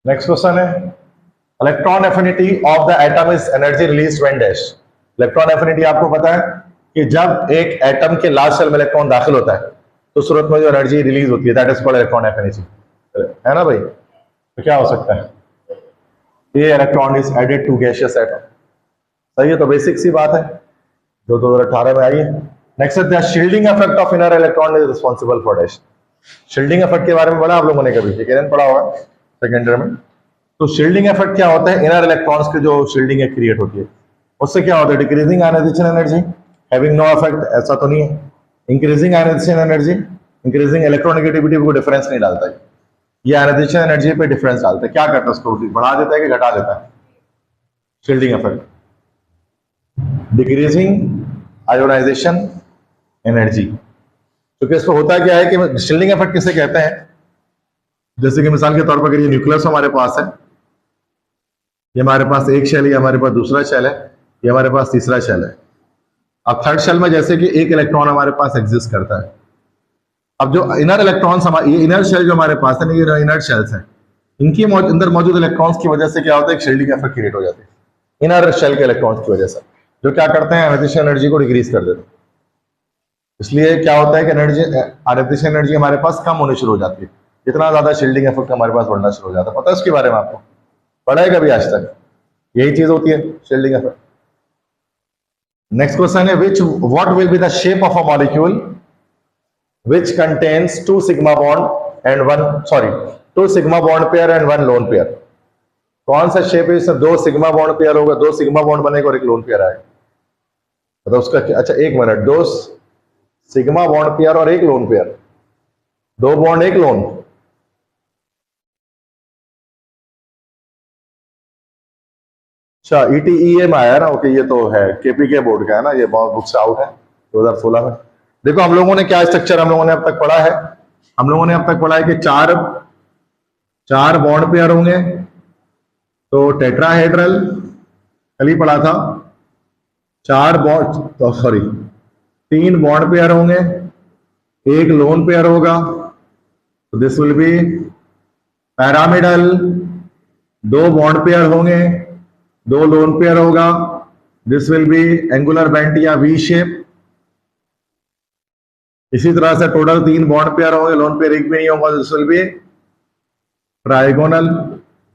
नेक्स्ट क्वेश्चन है electron affinity of the atom is energy release when dash. Electron affinity आपको पता है कि जब एक एटम के लास्ट शेल में इलेक्ट्रॉन दाखिल होता है तो सूरत में जो एनर्जी रिलीज होती है that is called electron affinity, है ना भाई। तो क्या हो सकता है, ये electron is added to gaseous atom, सही है, तो बेसिक सी बात है जो 2018 में आई है। नेक्स्ट है shielding effect of inner electron is responsible for dash. Shielding effect के बारे में पढ़ा आप लोगों ने कभी, सेकेंड पढ़ा होगा सेकेंड ईयर में। तो शील्डिंग इफेक्ट क्या होता है, इनर इलेक्ट्रॉन्स की जो शील्डिंग क्रिएट होती है उससे क्या होता है, decreasing ionization energy, having no effect, ऐसा तो नहीं है, increasing ionization energy, increasing electronegativity को डिफरेंस नहीं डालता है, ये आयनाइजेशन एनर्जी पे डिफरेंस डालता है। क्या करता है, उसको बढ़ा देता है कि घटा देता है, shielding effect, decreasing ionization energy. क्योंकि इसको होता क्या है कि शील्डिंग इफेक्ट किसे कहते हैं, जैसे कि मिसाल के तौर पर अगर ये न्यूक्लियस हमारे पास है, ये हमारे पास एक शेल है, ये हमारे पास दूसरा शेल है, ये हमारे पास तीसरा शेल है। अब थर्ड शेल में जैसे कि एक इलेक्ट्रॉन हमारे पास एग्जिस्ट करता है, अब जो इनर इलेक्ट्रॉन्स हमारे, ये इनर शेल जो हमारे पास है ना, ये इनर शेल्स हैं, इनके अंदर मौजूद इलेक्ट्रॉन्स की वजह से क्या होता है, एक शील्डिंग इफेक्ट क्रिएट हो जाती है इनर शेल के इलेक्ट्रॉन्स की वजह से, जो क्या करते हैं, आयनाइजेशन एनर्जी को डिक्रीज कर देते हैं। इसलिए क्या होता है कि आयनाइजेशन एनर्जी हमारे पास कम होनी शुरू हो जाती है, जितना ज्यादा शील्डिंग इफेक्ट हमारे पास बढ़ना शुरू हो जाता है। पता है उसके बारे में आपको, पढ़ा है कभी आज तक, यही चीज होती है शील्डिंग इफेक्ट। नेक्स्ट क्वेश्चन है what will be the shape of a molecule which contains 2 sigma bond and 1 sorry 2 sigma bond pair and 1 lone pair. कौन सा शेप है जिसमें 2 सिग्मा बॉन्ड पेयर होगा, 2 सिग्मा बॉन्ड बनेगा और 1 लोन पेयर आएगा? मतलब उसका अच्छा 1 मिनट, 2 सिग्मा बॉन्ड पेयर और 1 लोन पेयर, 2 बॉन्ड 1 लोन। अच्छा ETEM आया ना, ओके, ये तो है KPK बोर्ड का है ना, ये बहुत बुक से आउट है 2016 में। देखो हम लोगों ने क्या स्ट्रक्चर हम लोगों ने अब तक पढ़ा है, हम लोगों ने अब तक पढ़ा है कि चार बॉन्ड पेयर होंगे, तो टेट्राहेड्रल कल ही पढ़ा था। 3 बॉन्ड पेयर होंगे, 1 लोन पेयर होगा, तो this will B pyramidal. 2 bond pair होंगे, 2 लोन पेयर होगा, this will B angular bent या वी शेप। इसी तरह से टोटल 3 बॉन्ड पेयर होंगे, लोन पेयर 1 भी नहीं होगा, this will B trigonal.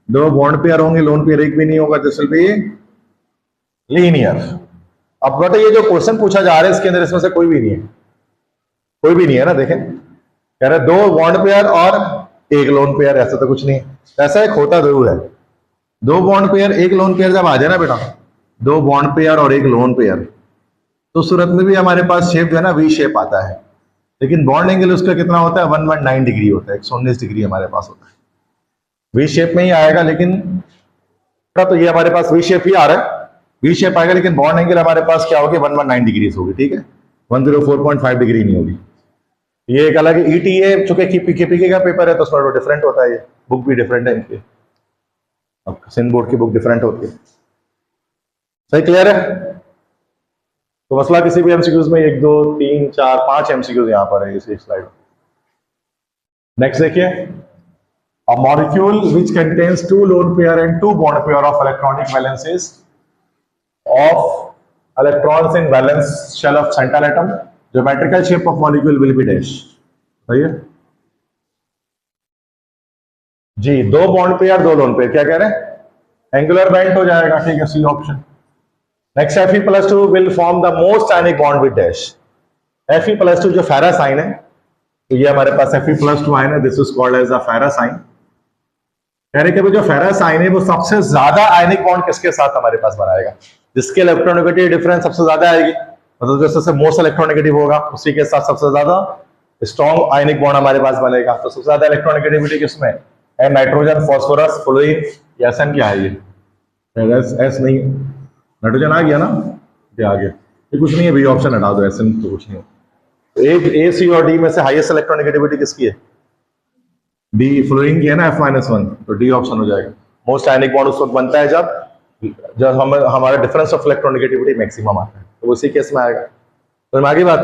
2 bond pair होंगे, लोन पेयर 1 भी नहीं होगा, दिस विल बी लीनियर। अब बेटा ये जो क्वेश्चन पूछा जा रहा है इसके अंदर इसमें से कोई भी नहीं है, कोई भी नहीं है ना। देखें कह रहे 2 बॉन्ड पेयर और 1 लोन पेयर, ऐसा तो कुछ नहीं है। ऐसा एक होता जरूर है, 2 बॉन्ड पेयर 1 लोन पेयर जब आ जाए ना बेटा, 2 बॉन्ड पेयर और 1 लोन पेयर, तो सूरत में भी हमारे पास शेप जो है ना वी शेप आता है, लेकिन बॉन्ड एंगल उसका कितना होता है 119 डिग्री होता है, 119 डिग्री हमारे पास होता है। वी शेप में ही आएगा, लेकिन तो ये हमारे पास वी शेप ही आ रहा है, वी शेप आएगा, लेकिन बॉन्ड एंगल हमारे पास क्या होगी 119 डिग्री होगी, ठीक है, 104.5 डिग्री नहीं होगी। ये एक अलग है। ETA चूंकि KPK का पेपर है तो थोड़ा डिफरेंट होता है, ये बुक भी डिफरेंट है इनकी, सिंध बोर्ड की बुक डिफरेंट होती है। सही क्लियर है? तो मसला किसी भी MCQs में 1 2 3 4 5 MCQs यहां पर है इस एक स्लाइड में। नेक्स्ट देखिए, a molecule which contains 2 lone pair and 2 bond pair of electronic valences of electrons in valence shell of central atom, geometrical shape of molecule will be dash। सही है जी, 2 बॉन्ड पेयर 2 लोन पेयर, क्या कह रहे हैं, angular bent हो जाएगा, ठीक है, C option. Next Fe+2 will form the most ionic bond with dash। Fe+2 जो फेरस आइन है, तो ये हमारे पास Fe+2 आइन है, this is called as the ferrous ion. कह रहे कि जो फेरस आइन है वो सबसे ज्यादा आयनिक बॉन्ड किसके साथ हमारे पास बनाएगा, जिसके इलेक्ट्रोनेगेटिव डिफरेंस सबसे ज्यादा आएगी, मतलब जैसे मोस्ट इलेक्ट्रोनेगेटिव होगा उसी के साथ सबसे ज्यादा स्ट्रॉन्ग आयनिक बॉन्ड हमारे पास बनेगा। तो सबसे ज्यादा इलेक्ट्रोनेगेटिविटी किसमें है, नाइट्रोजन, फास्फोरस, फ्लोरीन, SN क्या है ये, एस नहीं, नाइट्रोजन आ गया ना, ये आ गया, ये कुछ नहीं है, बी ऑप्शन हटा दो, SN तो कुछ नहीं है। तो एक A, C और D में से हाईएस्ट इलेक्ट्रोनेगेटिविटी किसकी है, डी, फ्लोरीन की है ना, F-1, तो डी ऑप्शन हो जाएगा। मोस्ट आयनिक बॉन्ड उस वक्त बनता है जब हमारा डिफरेंस ऑफ इलेक्ट्रोनेगेटिविटी मैक्सिमम आता है, तो उसी केस में आएगा। तो आगे बात,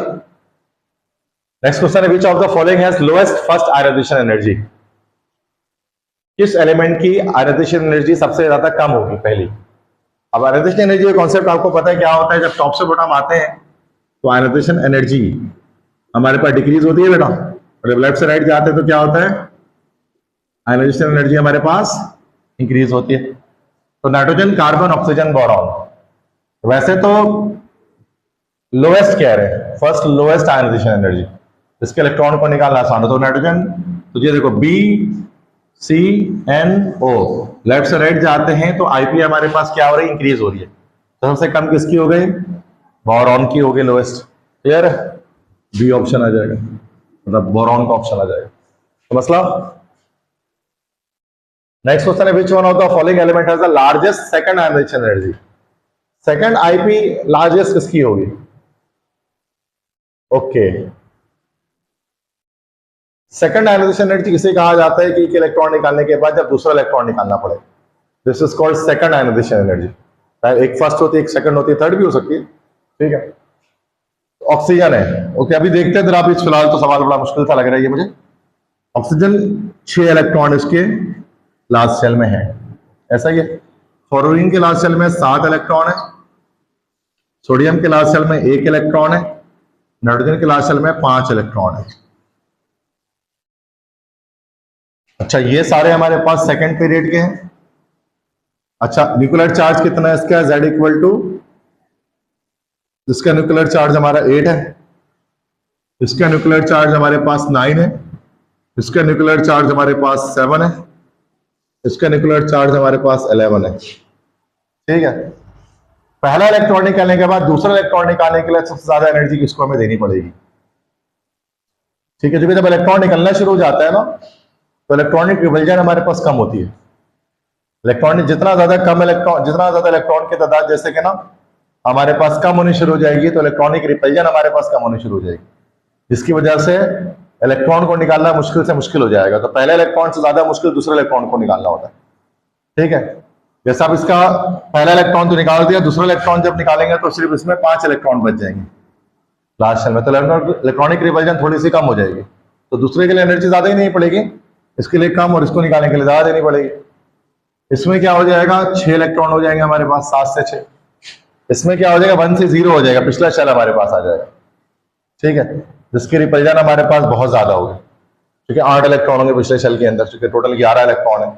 नेक्स्ट क्वेश्चन है, which of the following has lowest first ionization energy. किस एलिमेंट की आयनाइजेशन एनर्जी सबसे ज्यादा कम होगी पहली। अब आयनाइजेशन एनर्जी का कॉन्सेप्ट आपको पता है क्या होता है, जब टॉप से बॉटम आते हैं तो आयनाइजेशन एनर्जी हमारे पास डिक्रीज होती है बेटा, और जब लेफ्ट से राइट जाते हैं तो क्या होता है, आयनाइजेशन एनर्जी हमारे पास इंक्रीज होती है। तो नाइट्रोजन, कार्बन, ऑक्सीजन, बोरॉन, वैसे तो लोएस्ट कह रहे हैं, फर्स्ट लोएस्ट आयनाइजेशन एनर्जी, इसके इलेक्ट्रॉन को निकालना आसान है। तो नाइट्रोजन, तो ये देखो BCNO, लेफ्ट से राइट जाते हैं तो आईपी हमारे पास क्या हो रही है, इंक्रीज हो रही है। तो सबसे कम किसकी हो गई, बोरॉन की हो गई लोएस्ट। क्लियर है, बी ऑप्शन आ जाएगा, मतलब बोरॉन का ऑप्शन आ जाएगा। तो मसला, नेक्स्ट क्वेश्चन है, which one of the following element has the largest second ionization energy. Second IP largest किसकी होगी, ओके। सेकंड आयनाइजेशन एनर्जी किसे कहा जाता है कि एक इलेक्ट्रॉन निकालने के बाद जब दूसरा इलेक्ट्रॉन निकालना पड़े, this is called second ionization energy. एक फर्स्ट होती है, एक सेकंड होती है, थर्ड भी हो सकती है, ठीक है। ऑक्सीजन है, ओके, अभी देखते हैं जरा, अभी फिलहाल तो सवाल बड़ा मुश्किल सा लग रहा है ये मुझे। ऑक्सीजन 6 इलेक्ट्रॉन इसके लास्ट शेल में है, ऐसा ही है। फ्लोरीन के लास्ट शेल में 7 इलेक्ट्रॉन है, सोडियम के लास्ट शेल में 1 इलेक्ट्रॉन है, नाइट्रोजन के लास्ट शेल में 5 इलेक्ट्रॉन है। अच्छा, ये सारे हमारे पास सेकंड पीरियड के हैं। अच्छा, न्यूक्लियर चार्ज कितना है इसका, Z इक्वल टू, इसका न्यूक्लियर चार्ज हमारा 8 है, इसका न्यूक्लियर चार्ज हमारे पास 9 है, इसका न्यूक्लियर चार्ज हमारे पास 7 है, इसका न्यूक्लियर चार्ज हमारे पास 11 है। ठीक है, पहला इलेक्ट्रॉन निकालने के बाद दूसरा इलेक्ट्रॉन निकालने के लिए सबसे ज्यादा एनर्जी किसको हमें देनी पड़ेगी। ठीक है, क्योंकि जब इलेक्ट्रॉन निकलना शुरू हो जाता है ना, तो इलेक्ट्रॉनिक रिपल्जन हमारे पास कम होती है। इलेक्ट्रॉनिक जितना ज्यादा इलेक्ट्रॉन की तादाद जैसे कि ना हमारे पास कम होनी शुरू हो जाएगी, तो इलेक्ट्रॉनिक रिपल्जन हमारे पास कम होनी शुरू हो जाएगी, जिसकी वजह से इलेक्ट्रॉन को निकालना मुश्किल से मुश्किल हो जाएगा। तो पहले इलेक्ट्रॉन से ज्यादा मुश्किल दूसरे इलेक्ट्रॉन को निकालना होता है। ठीक है, जैसा अब इसका पहला इलेक्ट्रॉन तो निकाल दिया, दूसरा इलेक्ट्रॉन जब निकालेंगे तो सिर्फ इसमें 5 इलेक्ट्रॉन बच जाएंगे लास्ट शेल में, तो इलेक्ट्रॉनिक रिपल्जन थोड़ी सी कम हो जाएगी। तो दूसरे के लिए एनर्जी ज्यादा ही नहीं पड़ेगी, इसके लिए कम, और इसको निकालने के लिए ज्यादा देनी पड़ेगी। इसमें क्या हो जाएगा, 6 इलेक्ट्रॉन हो जाएंगे हमारे पास, 7 से 6। इसमें क्या हो जाएगा, 1 से 0 हो जाएगा, पिछला शेल हमारे पास आ जाएगा। ठीक है, जिसकी रिपल्जन हमारे पास बहुत ज्यादा होगी, क्योंकि 8 इलेक्ट्रॉन होंगे पिछले शेल के अंदर, क्योंकि टोटल 11 इलेक्ट्रॉन है।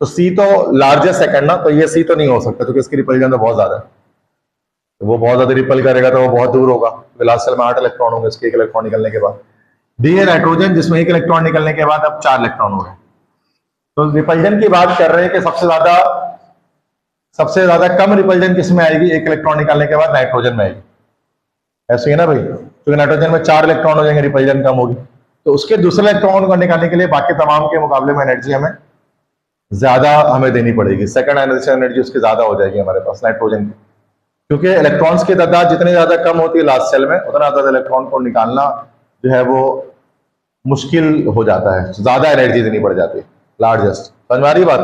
तो सी तो लार्जेस्ट सेकंड ना, तो ये सी तो नहीं हो सकता, क्योंकि इसकी रिपल्जन तो बहुत ज्यादा है, तो वो बहुत ज्यादा रिपल करेगा, तो वो बहुत दूर होगा। लास्ट सेल में 8 इलेक्ट्रॉन होंगे, इसके 1 इलेक्ट्रॉन निकलने के बाद। डी है नाइट्रोजन, जिसमें 1 इलेक्ट्रॉन निकलने के बाद अब 4 इलेक्ट्रॉन हो गए। तो रिपल्जन की बात कर रहे हैं कि सबसे ज्यादा कम रिपल्जन किसमें आएगी, 1 इलेक्ट्रॉन निकालने के बाद नाइट्रोजन में आएगी। ऐसे ही ना भाई, क्योंकि नाइट्रोजन में 4 इलेक्ट्रॉन हो जाएंगे, रिपल्जन कम होगी, तो उसके दूसरे इलेक्ट्रॉन को निकालने के लिए बाकी तमाम के मुकाबले में एनर्जी हमें ज्यादा देनी पड़ेगी। सेकंड आयनाइजेशन एनर्जी उसकी ज्यादा हो जाएगी हमारे पास नाइट्रोजन की, क्योंकि इलेक्ट्रॉन्स की तादाद जितनी ज्यादा कम होती है लास्ट सेल में, उतना ज्यादा इलेक्ट्रॉन को निकालना जो है वो मुश्किल हो जाता है, ज्यादा एनर्जी देनी पड़ जाती है लार्जेस्ट। समझ आ रही बात,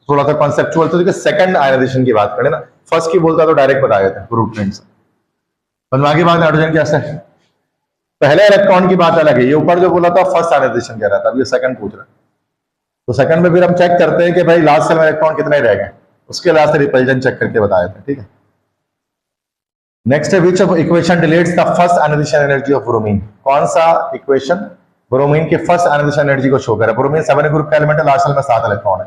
थोड़ा सा कॉन्सेप्चुअल। तो सेकंड आयनाइजेशन की बात करें ना, फर्स्ट की बोलता तो डायरेक्ट बता देते ग्रुप ट्रेंड से। समझ की बात, नाइट्रोजन कैसे है, पहले इलेक्ट्रॉन की बात अलग है, ये ऊपर जो बोला था फर्स्ट आयनाइजेशन कह रहा था, अब ये सेकंड पूछ रहा है। तो सेकंड में फिर हम चेक करते हैं कि भाई लास्ट सेल में इलेक्ट्रॉन कितने रह गए, उसके लास्ट से रिपल्जन चेक करके बताया था। ठीक है, नेक्स्ट है which of equation deletes the first ionization energy of bromine. कौन सा इक्वेशन ब्रोमीन की फर्स्ट आयनाइजेशन एनर्जी को शो कर रहा है। ब्रोमीन 7 ग्रुप का एलिमेंट है, लास्ट सेल में 7 इलेक्ट्रॉन है,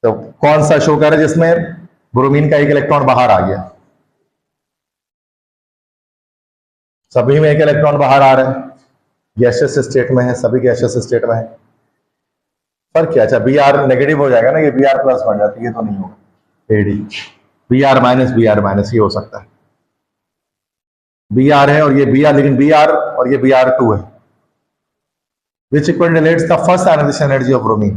तो कौन सा शो कर रहा है जिसमें ब्रोमीन का 1 इलेक्ट्रॉन बाहर आ गया। सभी में 1 इलेक्ट्रॉन बाहर आ रहा है, गैसियस स्टेट में है, सभी गैसियस स्टेट में है। फर्क क्या, अच्छा बी आर नेगेटिव हो जाएगा ना, ये बी आर प्लस बन जाती है, ये तो नहीं होगा। एडी बी आर माइनस ये हो सकता है, बी आर है और ये बी आर, लेकिन बी आर और ये बी आर 2 है। Which equation relates the first ionization energy of bromine.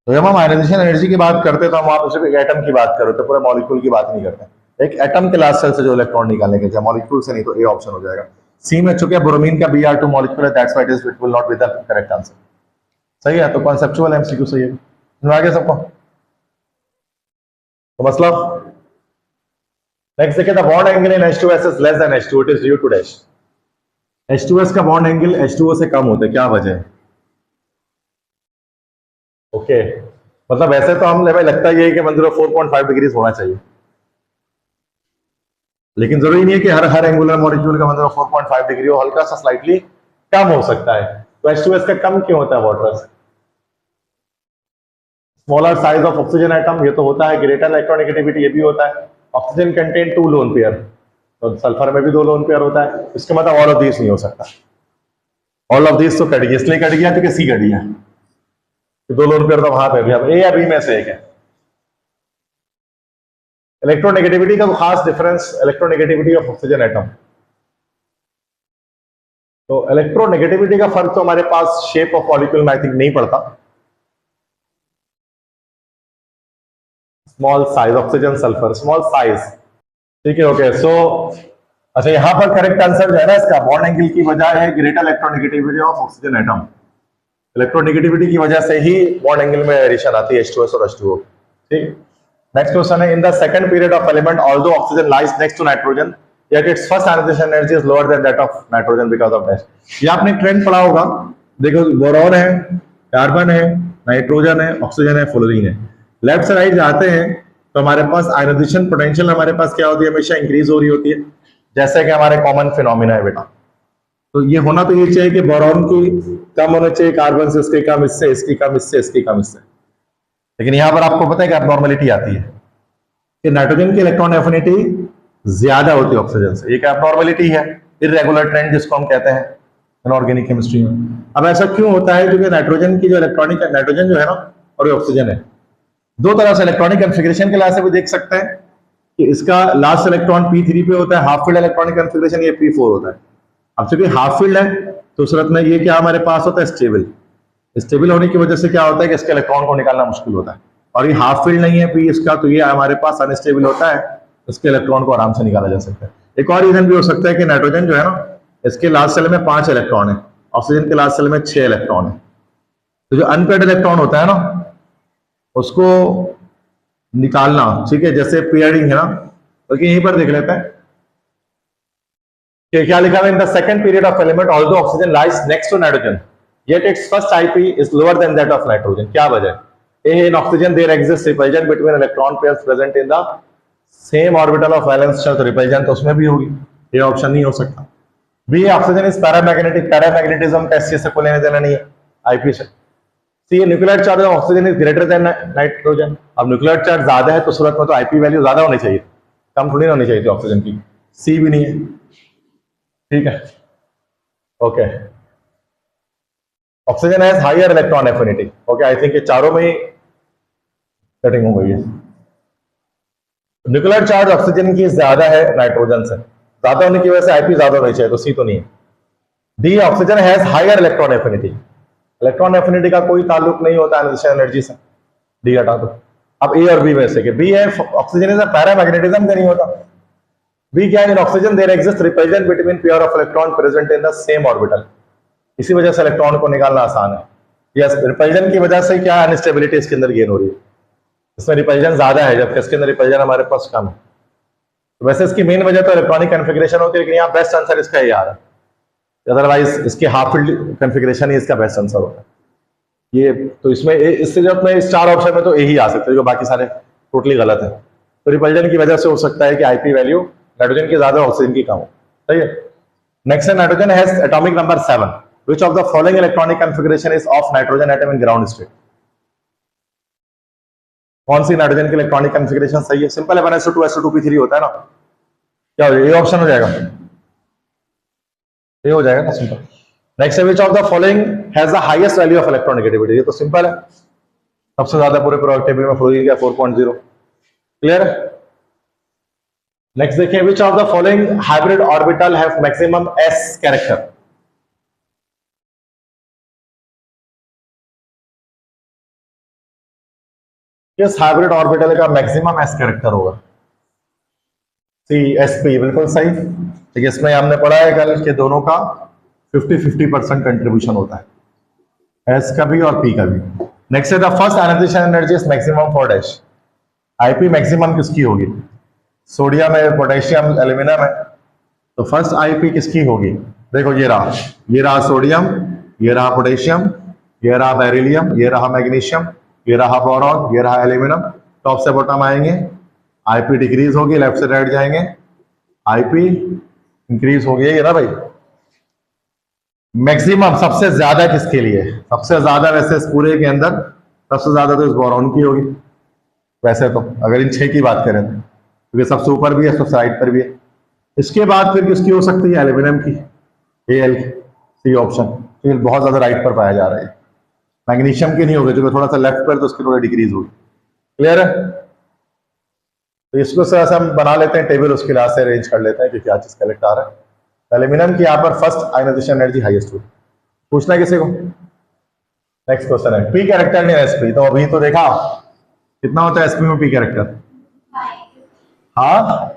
तो जब हम आयनाइजेशन एनर्जी की बात करते हैं तो हम आप सिर्फ एक एटम की बात करो, तो पूरा मॉलिक्यूल की बात नहीं करते, एक एटम के लास्ट सेल से जो इलेक्ट्रॉन निकालने के, मॉलिक्यूल से नहीं, तो ए ऑप्शन हो जाएगा। सी में चुके ब्रोमीन का Br2 मॉलिक्यूल है, that's why it will not be the correct answer. सही है, तो कॉन्सेप्चुअल एमसीक्यू सही है, आगे सबको तो मतलब। नेक्स्ट देखिए, the bond angle in H2S is less than H2, it is due to dash. H2S का बॉन्ड एंगल H2O से कम होता है, क्या वजह है। ओके, मतलब वैसे तो हमें लगता ही है कि 4.5 डिग्री होना चाहिए, लेकिन जरूरी नहीं है कि हर एंगुलर मॉलिक्यूल का 4.5 डिग्री हो, हल्का सा स्लाइटली कम हो सकता है। तो H2S का कम क्यों होता है वाटर से। Smaller size of oxygen atom, ये तो होता है, ग्रेटर इलेक्ट्रोनेगेटिविटी, ये भी होता है। ऑक्सीजन कंटेन 2 लोन पेयर, तो सल्फर में भी 2 लोन पेयर होता है, इसका मतलब ऑल ऑफ दिस नहीं हो सकता। ऑल ऑफ दिस तो कट गया, इसलिए कट गया क्योंकि सी कट गया, तो 2 लोन पेयर तो वहां पे भी, अब ए या बी में से एक है। इलेक्ट्रोनेगेटिविटी का खास difference, electronegativity of oxygen atom, तो इलेक्ट्रोनेगेटिविटी का फर्क तो हमारे पास शेप ऑफ मॉलिक्यूल में आई थिंक नहीं पड़ता। Small size, oxygen sulphur small size, ठीक है, ओके। सो अच्छा, यहां पर करेक्ट आंसर जो है ना इसका, बॉन्ड एंगल की वजह है greater electronegativity of oxygen atom. Electronegativity की वजह से ही बॉन्ड एंगल में वेरिएशन आती है H2S और H2O। ठीक, नेक्स्ट क्वेश्चन है, in the second period of element although oxygen lies next to nitrogen yet its first ionization energy is lower than that of nitrogen because of dash। ये आपने trend पढ़ा होगा, देखो boron है, carbon है, nitrogen है, oxygen है, fluorine है। लेफ्ट से राइट जाते हैं तो हमारे पास आयनाइजेशन पोटेंशियल हमारे पास क्या होती है, हमेशा इंक्रीज हो रही होती है, जैसे कि हमारे कॉमन फिनोमिना है बेटा। तो ये होना तो ये चाहिए कि बोरॉन की कम होना चाहिए, कार्बन से इसकी कम, इससे इसकी कम, इससे इसकी कम, इससे। लेकिन यहाँ पर आपको पता है कि एब्नॉर्मलिटी आती है कि नाइट्रोजन की इलेक्ट्रॉन एफिनिटी ज्यादा होती है ऑक्सीजन से, एक एब्नॉर्मलिटी है, इर्रेगुलर ट्रेंड जिसको हम कहते हैं। इनऑर्गेनिक केमिस्ट्री में। अब ऐसा क्यों होता है? क्योंकि नाइट्रोजन की जो इलेक्ट्रॉनिक, नाइट्रोजन जो है ना और ऑक्सीजन है, दो तरह से इलेक्ट्रॉनिक कॉन्फ़िगरेशन के लिहाज से भी देख सकते हैं कि इसका लास्ट इलेक्ट्रॉन p3 पे होता है, हाफ फील्ड इलेक्ट्रॉनिक कॉन्फ़िगरेशन, ये p4 होता है। अब चूंकि हाफ फील्ड है तो उस सूरत में ये क्या हमारे पास होता है? स्टेबल। स्टेबल होने की वजह से क्या होता है कि इसके इलेक्ट्रॉन को निकालना मुश्किल होता है, और ये हाफ फील्ड नहीं है p इसका, तो ये हमारे पास अनस्टेबल होता है, इसके इलेक्ट्रॉन को आराम से निकाला जा सकता है। एक और रीजन भी हो सकता है कि नाइट्रोजन जो है ना, इसके लास्ट सेल में 5 इलेक्ट्रॉन है, ऑक्सीजन के लास्ट सेल में 6 इलेक्ट्रॉन है। तो जो अनपेड इलेक्ट्रॉन होता है ना, उसको निकालना, ठीक है, जैसे पेयरिंग है ना, बल्कि यहीं पर देख लेते हैं कि क्या लिखा है, in the second period of element although oxygen lies next to nitrogen yet its first IP is lower than that of nitrogen. क्या वजह? A in oxygen there exist repulsion between electron pairs present in the same orbital of valence shell, तो repulsion तो उसमें भी होगी, ये option नहीं हो सकता। B oxygen is paramagnetic, paramagnetism का इससे कोई लेने देना नहीं है आईपी से। सी nuclear charge of oxygen is greater than nitrogen, अब न्यूक्लियर चार्ज ज्यादा है तो सूरत में तो आईपी वैल्यू ज्यादा होनी चाहिए, कम थोड़ी होनी चाहिए थी ऑक्सीजन की। सी भी नहीं है, ठीक है, okay. Oxygen has higher electron affinity, okay, I think ये चारों में ही कटिंग हो गई है। न्यूक्लियर चार्ज ऑक्सीजन की ज्यादा है नाइट्रोजन से, ज्यादा होने की वजह से आईपी ज्यादा होनी चाहिए, तो सी तो नहीं है। D oxygen has higher electron affinity, electron affinity का कोई ताल्लुक नहीं होता आयनाइजेशन एनर्जी से, डी हटा दो। अब ए और बी में से कि बी है ऑक्सीजन इज पैरामैग्नेटिज्म का नहीं होता। बी क्या है? In oxygen there exist repulsion between pair of electron present in the same orbital, इसी वजह से इलेक्ट्रॉन को निकालना आसान है। यस, रिपल्जन की वजह से क्या अनस्टेबिलिटी इसके अंदर गेन हो रही है, इसमें रिपल्जन ज्यादा है जबकि इसके अंदर रिपल्जन हमारे पास कम है। तो वैसे इसकी मेन वजह तो इलेक्ट्रॉनिक कॉन्फ़िगरेशन होती है, लेकिन यहाँ बेस्ट आंसर इसका ये आ रहा है, अदरवाइज इसके हाफ फील्ड कॉन्फ़िगरेशन ही इसका बेस्ट आंसर होता है ये। तो इसमें इससे जब मैं इस 4 ऑप्शन में तो यही आ सकते हैं, जो बाकी सारे टोटली गलत है। तो रिपल्जन की वजह से हो सकता है कि आईपी वैल्यू नाइट्रोजन की ज्यादा, ऑक्सीजन की कम हो, सही है। नेक्स्ट है nitrogen has atomic number 7, which of the following electronic configuration is of nitrogen atom in ground state. कौन सी नाइट्रोजन की इलेक्ट्रॉनिक कॉन्फ़िगरेशन सही है? सिंपल है, 1s2 2s2 p3 होता है ना, क्या हो जाएगा? ये ऑप्शन हो जाएगा, ये हो जाएगा ना, सिंपल। नेक्स्ट है which of the following has the highest value of electronegativity, ये तो सिंपल है, सबसे ज्यादा पूरे प्रोडक्ट टेबल में फ्लोरीन का 4.0, क्लियर है। नेक्स्ट देखिए, which of the following hybrid orbital have maximum s character. किस हाइब्रिड ऑर्बिटल का मैक्सिमम s कैरेक्टर होगा? सी, sp, बिल्कुल सही। ठीक है, इसमें हमने पढ़ा है कल कि दोनों का 50-50% कंट्रीब्यूशन होता है, s का भी और p का भी। नेक्स्ट है the first ionization energy is maximum for dash, IP maximum किसकी होगी? सोडियम है, पोटेशियम, एल्यूमिनियम है, तो फर्स्ट आईपी किसकी होगी? देखो ये रहा सोडियम, ये रहा पोटेशियम, ये रहा बेरिलियम, ये रहा मैग्नीशियम, ये रहा बोरॉन, ये रहा एल्यूमिनियम, टॉप से बॉटम आएंगे, आईपी डिक्रीज होगी, लेफ्ट से राइट जाएंगे, आईपी इंक्रीज होगी, ये ना भाई। मैक्सिमम सबसे ज्यादा किसके लिए? सबसे ज्यादा वैसे इस पूरे के अंदर सबसे ज्यादा तो इस बोरॉन की होगी वैसे तो, अगर इन 6 की बात करें तो, क्योंकि सबसे ऊपर भी है, सबसे राइट पर भी है। इसके बाद फिर किसकी हो सकती है? एल्यूमिनियम की, Al, सी ऑप्शन, फिर बहुत ज्यादा राइट पर पाया जा रहा है। मैग्नीशियम की नहीं होगी, जो थोड़ा सा लेफ्ट पर, तो उसकी थोड़ी डिक्रीज होगी, क्लियर है। तो इसको सर हम बना लेते हैं टेबल, उसके लिहाज से अरेंज कर लेते हैं कि क्या चीज कलेक्ट आ रहा है। एल्यूमिनियम की यहाँ पर फर्स्ट आयनाइजेशन एनर्जी हाईएस्ट होगी, पूछना है किसी को? नेक्स्ट क्वेश्चन है पी कैरेक्टर नहीं एसपी, तो अभी तो देखा कितना होता है एसपी में पी कैरेक्टर? हाँ,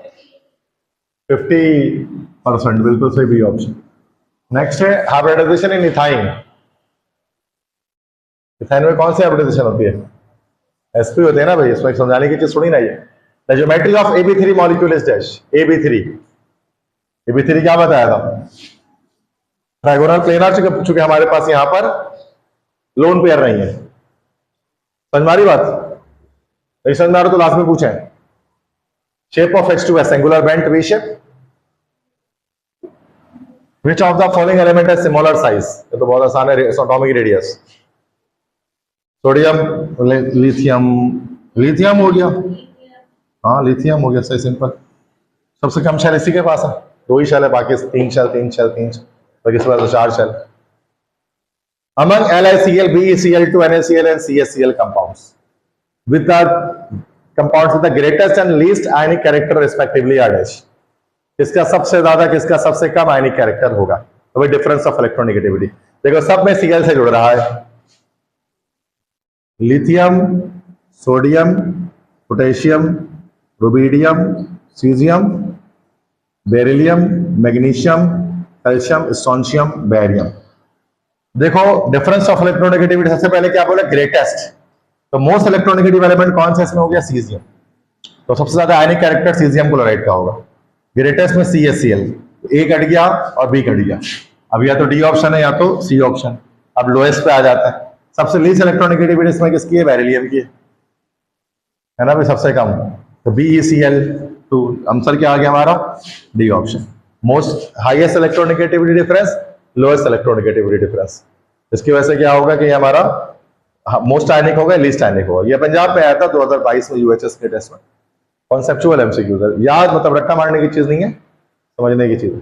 50%, बिल्कुल सही बी ऑप्शन। नेक्स्ट है हाइब्रिडाइजेशन इन इथाइन। इथाइन में कौन सी हाइब्रिडाइजेशन होती है? एसपी होते हैं ना भाई, इसमें समझाने की चीज थोड़ी ना ये। The geometry of AB3 molecule is dash. AB3 क्या बताया था? ट्राइगोनल प्लेनर, चूंकि हमारे पास यहां पर लोन पेयर नहीं है, समझ मारी बात? नहीं समझ में आ रहा तो लास्ट में पूछे। Shape of H2S angular bent V shape. Which of the following element has smaller size? ये तो बहुत आसान है, एटॉमिक रेडियस। सोडियम, लिथियम हो गया, हाँ लिथियम हो गया, सही सिंपल। सबसे कम शेल इसी के पास है, 2 ही शेल है, बाकी 3 शेल। तो किस वजह से चार shell. Among LiCl, BeCl2, NaCl and CaCl compounds with the compounds with the greatest and least ionic character respectively are dash। किसका सबसे ज्यादा किसका सबसे कम आयनिक कैरेक्टर होगा, तो वही डिफरेंस ऑफ इलेक्ट्रोनेगेटिविटी। देखो सब में Cl से जुड़ रहा है, lithium, sodium, potassium, rubidium, caesium, beryllium, magnesium, calcium, strontium, barium. देखो डिफरेंस ऑफ इलेक्ट्रोनेगेटिविटी, सबसे पहले क्या बोला, ग्रेटेस्ट। तो मोस्ट इलेक्ट्रोनेगेटिव एलिमेंट कौन सा इसमें हो गया, सीजियम। तो सबसे ज्यादा आयनिक कैरेक्टर सीजियम क्लोराइड का होगा। ग्रेटेस्ट में CaCl, ए कट गया और बी कट गया। अब या तो डी ऑप्शन है या तो सी ऑप्शन। अब लोएस्ट पे आ जाता है। सबसे लीस्ट इलेक्ट्रोनेगेटिविटी इसमें किसकी है, बेरिलियम की है ना भाई, सबसे कम। तो BeCl2 आंसर क्या आ गया हमारा, D option. Most highest electronegativity difference, lowest electronegativity difference. इसकी वजह से क्या होगा कि हमारा मोस्ट आयनिक होगा, लीस्ट आयनिक होगा। ये पंजाब में आया था 2022 में यूएचएस के टेस्ट में। कॉन्सेप्चुअल एमसीक्यू है, याद मतलब रट्टा मारने की चीज नहीं है, समझने की चीज है।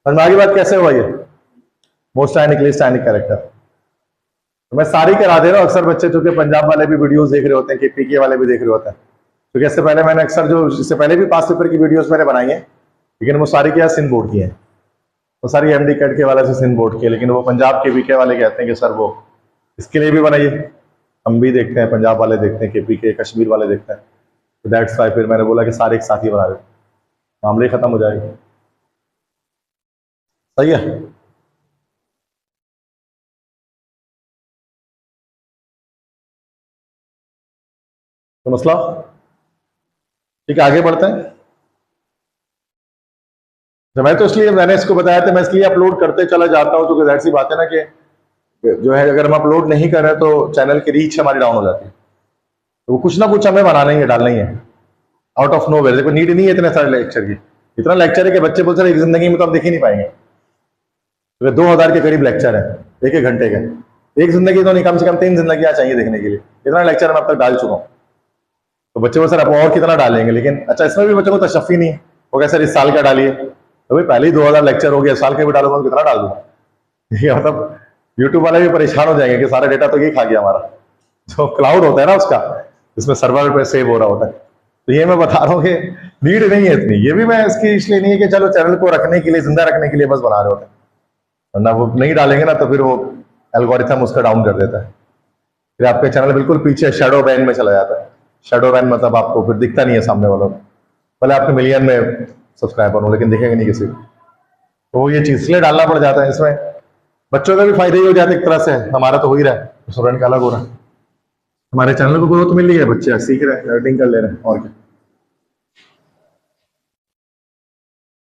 और आगे बात कैसे हुआ ये मोस्ट आयनिक लीस्ट आयनिक कैरेक्टर, तो मैं सारी करा दे रहा हूँ। अक्सर बच्चे चूंकि पंजाब वाले भी वीडियोस देख रहे होते हैं, केपीके वाले भी देख रहे होते हैं, क्योंकि इससे पहले मैंने अक्सर जो इससे पहले भी पास पेपर की वीडियोस मैंने बनाई है, लेकिन वो सारी क्या सिंध बोर्ड की है, वो सारी एमडी कैट के वाले से सिंध बोर्ड की है। लेकिन वो पंजाब के बीके वाले कहते हैं कि सर वो इसके लिए भी बनाइए। हम भी देखते हैं, पंजाब वाले देखते हैं, केपीके कश्मीर वाले देखते हैं, तो दैट्स वाई फिर मैंने बोला कि सारे एक साथ ही बना देते, मामले खत्म हो जाएगा। सही है। तो मसला ठीक है, आगे बढ़ते हैं। तो मैं तो इसलिए मैंने इसको बताया था, मैं इसलिए अपलोड करते चला जाता हूं, क्योंकि जाहिर सी बात है ना कि जो है अगर हम अपलोड नहीं कर रहे तो चैनल की रीच हमारी डाउन हो जाती है। तो कुछ ना कुछ हमें बनाना ही है, डालना ही है आउट ऑफ नोवेयर। देखो नीड नहीं है इतने सारे लेक्चर की, इतना लेक्चर है कि बच्चे बोलते हैं एक जिंदगी में तो हम देख ही नहीं पाएंगे। तो 2000 के करीब लेक्चर है एक एक घंटे के, एक जिंदगी तो नहीं, कम से कम 3 जिंदगियां चाहिए देखने के लिए। इतना लेक्चर मैं अब तक डाल चुका हूँ। तो बच्चे को सर अब और कितना डालेंगे, लेकिन अच्छा इसमें भी बच्चों को तशफ़ी नहीं है, वो कैसे इस साल का डालिए, तो भाई पहले ही 2000 लेक्चर हो गया, साल के भी डालूंगा तो कितना डाल दूंगा। मतलब यूट्यूब वाले भी परेशान हो जाएंगे कि सारा डेटा तो ये खा गया हमारा, जो क्लाउड होता है ना उसका, इसमें सर्वर पे सेव हो रहा होता है। तो ये मैं बता रहा हूँ कि नीड नहीं है इतनी। ये भी मैं इसकी इसलिए नहीं है कि चलो चैनल को रखने के लिए, जिंदा रखने के लिए बस बना रहे होते हैं, वरना वो नहीं डालेंगे ना तो फिर वो एल्गोरिथम उसका डाउन कर देता है, फिर आपके चैनल बिल्कुल पीछे शैडो बैन में चला जाता है। शैडो बैन मतलब आपको फिर दिखता नहीं है सामने वालों को, भले आपके मिलियन में सब्सक्राइबर हो लेकिन दिखेगा नहीं किसी को। तो ये चीज इसलिए डालना पड़ जाता है। इसमें बच्चों का भी फायदा ही हो जाता है एक तरह से, हमारा तो हो ही रहा है, स्टूडेंट का अलग हो रहा है। हमारे चैनल को ग्रोथ मिल रही है, बच्चे सीख रहे हैं, लर्निंग कर ले रहे हैं, और क्या।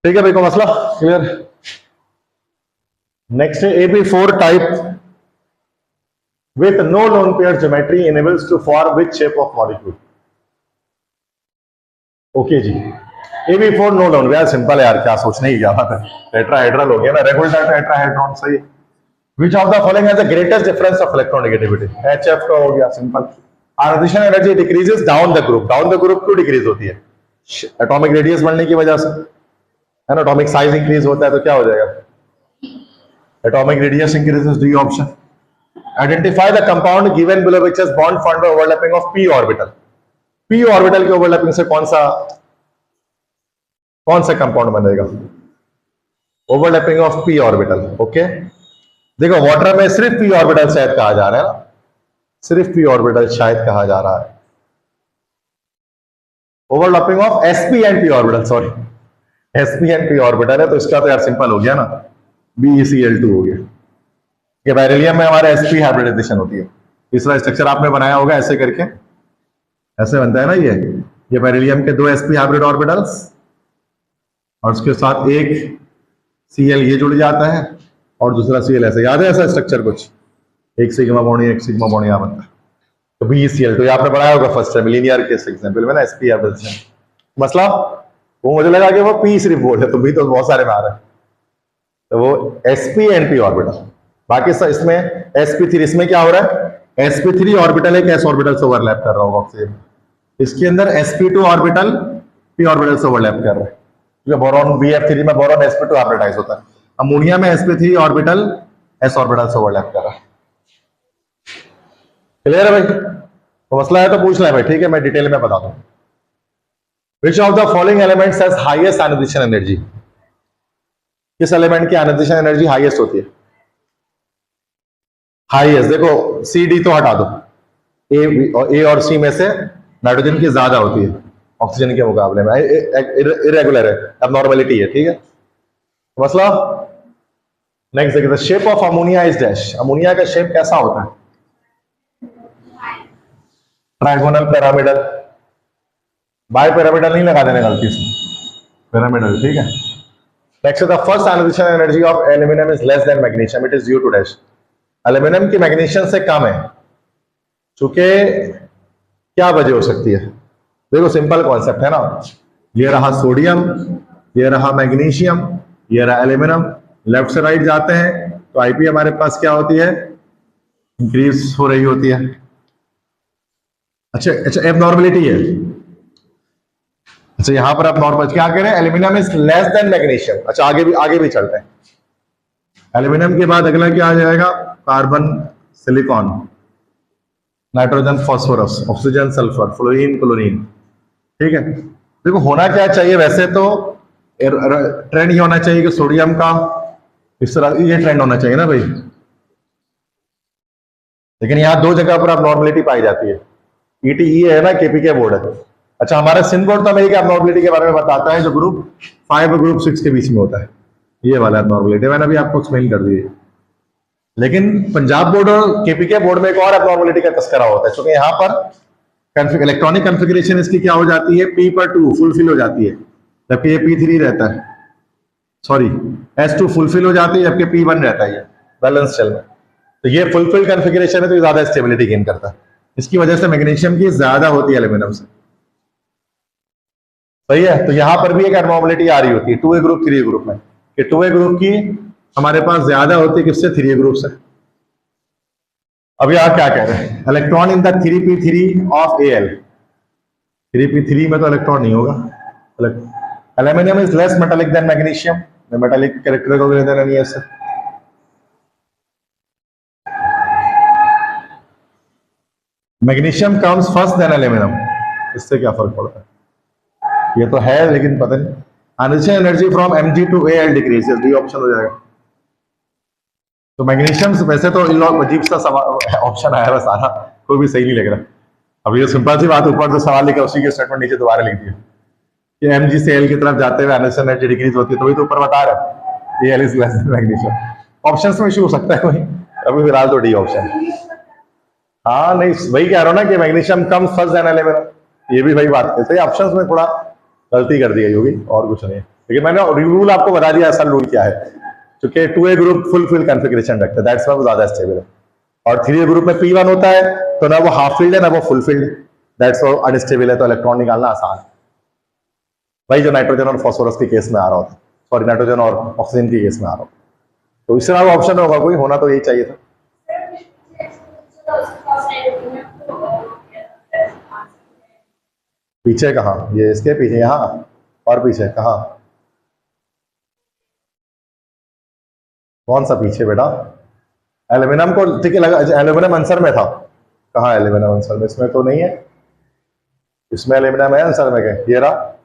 ठीक है भाई, को मसला क्लियर। नेक्स्ट है AB4 type with no lone pair geometry enables to form which shape of molecule। Okay जी, AB4 नो लोन, यार सिंपल है यार, क्या सोचने की क्या बात है, टेट्राहेड्रल हो गया ना, रेगुलर टेट्राहेड्रॉन। सही। Which of the following has the greatest difference of electronegativity, HF का हो गया simple. Ionization energy decreases down the group, down the group क्यों डिक्रीज होती है, एटॉमिक रेडियस बढ़ने की वजह से है ना, एटॉमिक साइज इंक्रीज होता है तो क्या हो जाएगा, atomic radius increases, D option. Identify the compound given below which has bond formed by overlapping of p orbital। p orbital के ओवरलैपिंग से कौन सा कंपाउंड बनेगा, overlapping of p orbital. Okay, देखो वाटर में सिर्फ p ऑर्बिटल शायद कहा जा रहा है ना, सिर्फ p ऑर्बिटल शायद कहा जा रहा है। Overlapping of sp and p orbital, sorry sp and p orbital है, तो इसका तो यार सिंपल हो गया ना, BeCl2 हो गया। ये बेरिलियम में हमारे sp हाइब्रिडाइजेशन होती है। तीसरा स्ट्रक्चर आपने बनाया होगा ऐसे करके, ऐसे बनता है ना ये बेरिलियम के 2 sp हाइब्रिड ऑर्बिटल्स और उसके साथ एक Cl ये जुड़ जाता है और दूसरा Cl ऐसे, याद है ऐसा स्ट्रक्चर कुछ, एक सिग्मा बॉन्ड एक सिग्मा बॉन्ड यहाँ बनता है। तो BeCl2 आपने बनाया होगा first time linear case example में ना, sp हाइब्रिडाइजेशन। मसला वो मुझे लगा कि वो p सिर्फ बोल है, तो b तो बहुत सारे में आ रहा है, तो वो sp एंड p ऑर्बिटल। बाकी इसमें sp3, इसमें क्या हो रहा है, sp3 ऑर्बिटल एक s ऑर्बिटल से ओवरलैप कर रहा होगा ऑक्सीजन, इसके अंदर sp2 ऑर्बिटल p ऑर्बिटल से ओवरलैप कर रहा है, क्योंकि बोरॉन BF3 में बोरॉन sp2 हाइब्रिडाइज होता है। अमोनिया में sp3 ऑर्बिटल s ऑर्बिटल से ओवरलैप कर रहा है। क्लियर है भाई? तो मसला है तो पूछ ले भाई, ठीक है, मैं डिटेल में बता दूं। Which of the following elements has highest ionization energy? किस एलिमेंट की आयोनाइजेशन एनर्जी हाईएस्ट होती है? हाईएस्ट देखो सी डी तो हटा दो, ए और सी में से नाइट्रोजन की ज्यादा होती है ऑक्सीजन के मुकाबले में, इरेगुलर है, अबनॉर्मलिटी है, ठीक है। तो मसला नेक्स्ट देखिए, the shape of ammonia is dash. Ammonia का शेप कैसा होता है? ट्राइगोनल, पिरामिडल, बाय पिरामिडल नहीं लगा देने गलती से, पिरामिडल, ठीक है। Next, the first ionization energy of aluminium is less than magnesium, it is due to dash. Aluminium की मैग्नीशियम से कम है, चूंकि क्या वजह हो सकती है? देखो सिंपल कॉन्सेप्ट है ना, ये रहा सोडियम, ये रहा मैग्नीशियम, ये रहा एल्यूमिनियम, लेफ्ट से राइट जाते हैं तो आईपी हमारे पास क्या होती है? इंक्रीज हो रही होती है। अच्छा, एबनॉर्मलिटी है। अच्छा, यहां पर आप नॉर्मल क्या कह रहे हैं? Aluminium is less than magnesium. अच्छा, आगे भी चलते हैं। एल्यूमिनियम के बाद अगला क्या आ जाएगा? Carbon, silicon, nitrogen, phosphorus, oxygen, sulphur, fluorine, chlorine, ठीक है। देखो होना क्या चाहिए वैसे तो ट्रेंड ये होना चाहिए कि सोडियम का इस तरह ये ट्रेंड होना चाहिए ना भाई, लेकिन यहां दो जगह पर अब नॉर्मलिटी पाई जाती है। ईटीई है ना, केपीके बोर्ड है। अच्छा, हमारा सिंध बोर्ड तो अमेरिका नॉर्मलिटी के बारे में बताता है जो ग्रुप 5 और ग्रुप 6 के बीच में होता है, ये वाला नॉर्मलिटी मैंने अभी आपको एक्सप्लेन कर दी है। लेकिन पंजाब बोर्ड और केपीके बोर्ड में एक और एबनॉर्मलिटी का तस्करा होता है, क्योंकि यहाँ पर इलेक्ट्रॉनिक कॉन्फ़िगरेशन इसकी क्या हो जाती है? P पर 2 फुलफिल हो जाती है, जबकि ये P3 रहता है, सॉरी S2 फुलफिल हो जाती है जबकि P1 रहता है, बैलेंस शेल में। तो ये फुलफिल कॉन्फ़िगरेशन है तो ज्यादा स्टेबिलिटी गेन करता है, इसकी वजह से मैग्नीशियम की ज्यादा होती है एल्यूमिनियम से, सही है। तो यहां पर भी एक एबनॉर्मलिटी आ रही होती है 2A ग्रुप 3A ग्रुप में, कि 2A ग्रुप की हमारे पास ज्यादा होती है किससे? 3A ग्रुप से। अब यहां क्या कह रहे हैं? Electron in the 3p3 of Al, 3p3 में तो इलेक्ट्रॉन नहीं होगा। Aluminium is less metallic than magnesium, metallic character को लेना नहीं है इससे। Magnesium comes first then aluminium, इससे क्या फर्क पड़ता है? ये तो है लेकिन पता नहीं। Ionization energy from Mg to Al decreases, D option हो जाएगा। तो मैग्नीशियम वैसे तो अजीब सा ऑप्शन आया है सारा, कोई भी सही नहीं लग रहा। अब ये सिंपल सी बात, ऊपर जो सवाल लिखा उसी के स्टेटमेंट नीचे दोबारा लिख दिया कि Mg से Al की तरफ जाते हुए आयोनाइजेशन एनर्जी डिक्रीज होती है, तो वही तो ऊपर बता रहा है Al is less than magnesium. Options में इशू हो सकता है कोई, अभी फिलहाल तो डी ऑप्शन। हाँ नहीं, वही कह रहा हूं ना कि magnesium come first then aluminium, ये भी वही बात है। ऑप्शंस में थोड़ा गलती कर दी गई होगी और कुछ नहीं है, लेकिन मैंने रूल आपको बता दिया असल रूल क्या है। क्योंकि 2A ग्रुप फुल कॉन्फ़िगरेशन रखता है, दैट्स व्हाई वो ज्यादा स्टेबल है, और 3A ग्रुप में P1 होता है तो ना वो हाफ फील्ड है ना वो full field, that's why unstable है, तो इलेक्ट्रॉन निकालना आसान है। वही जो नाइट्रोजन और फास्फोरस के केस में आ रहा होता, सॉरी नाइट्रोजन और ऑक्सीजन के केस में आ रहा होता, तो इससे अलावा ऑप्शन होगा कोई, होना तो यही चाहिए था। पीछे कहाँ? ये इसके पीछे, यहाँ और पीछे कहाँ? कौन सा पीछे बेटा? एल्यूमिनियम को ठीक है लगा, एल्यूमिनियम आंसर में था, कहाँ एल्यूमिनियम आंसर में? इसमें तो नहीं है, इसमें एल्यूमिनियम है आंसर में, क्या ये रहा,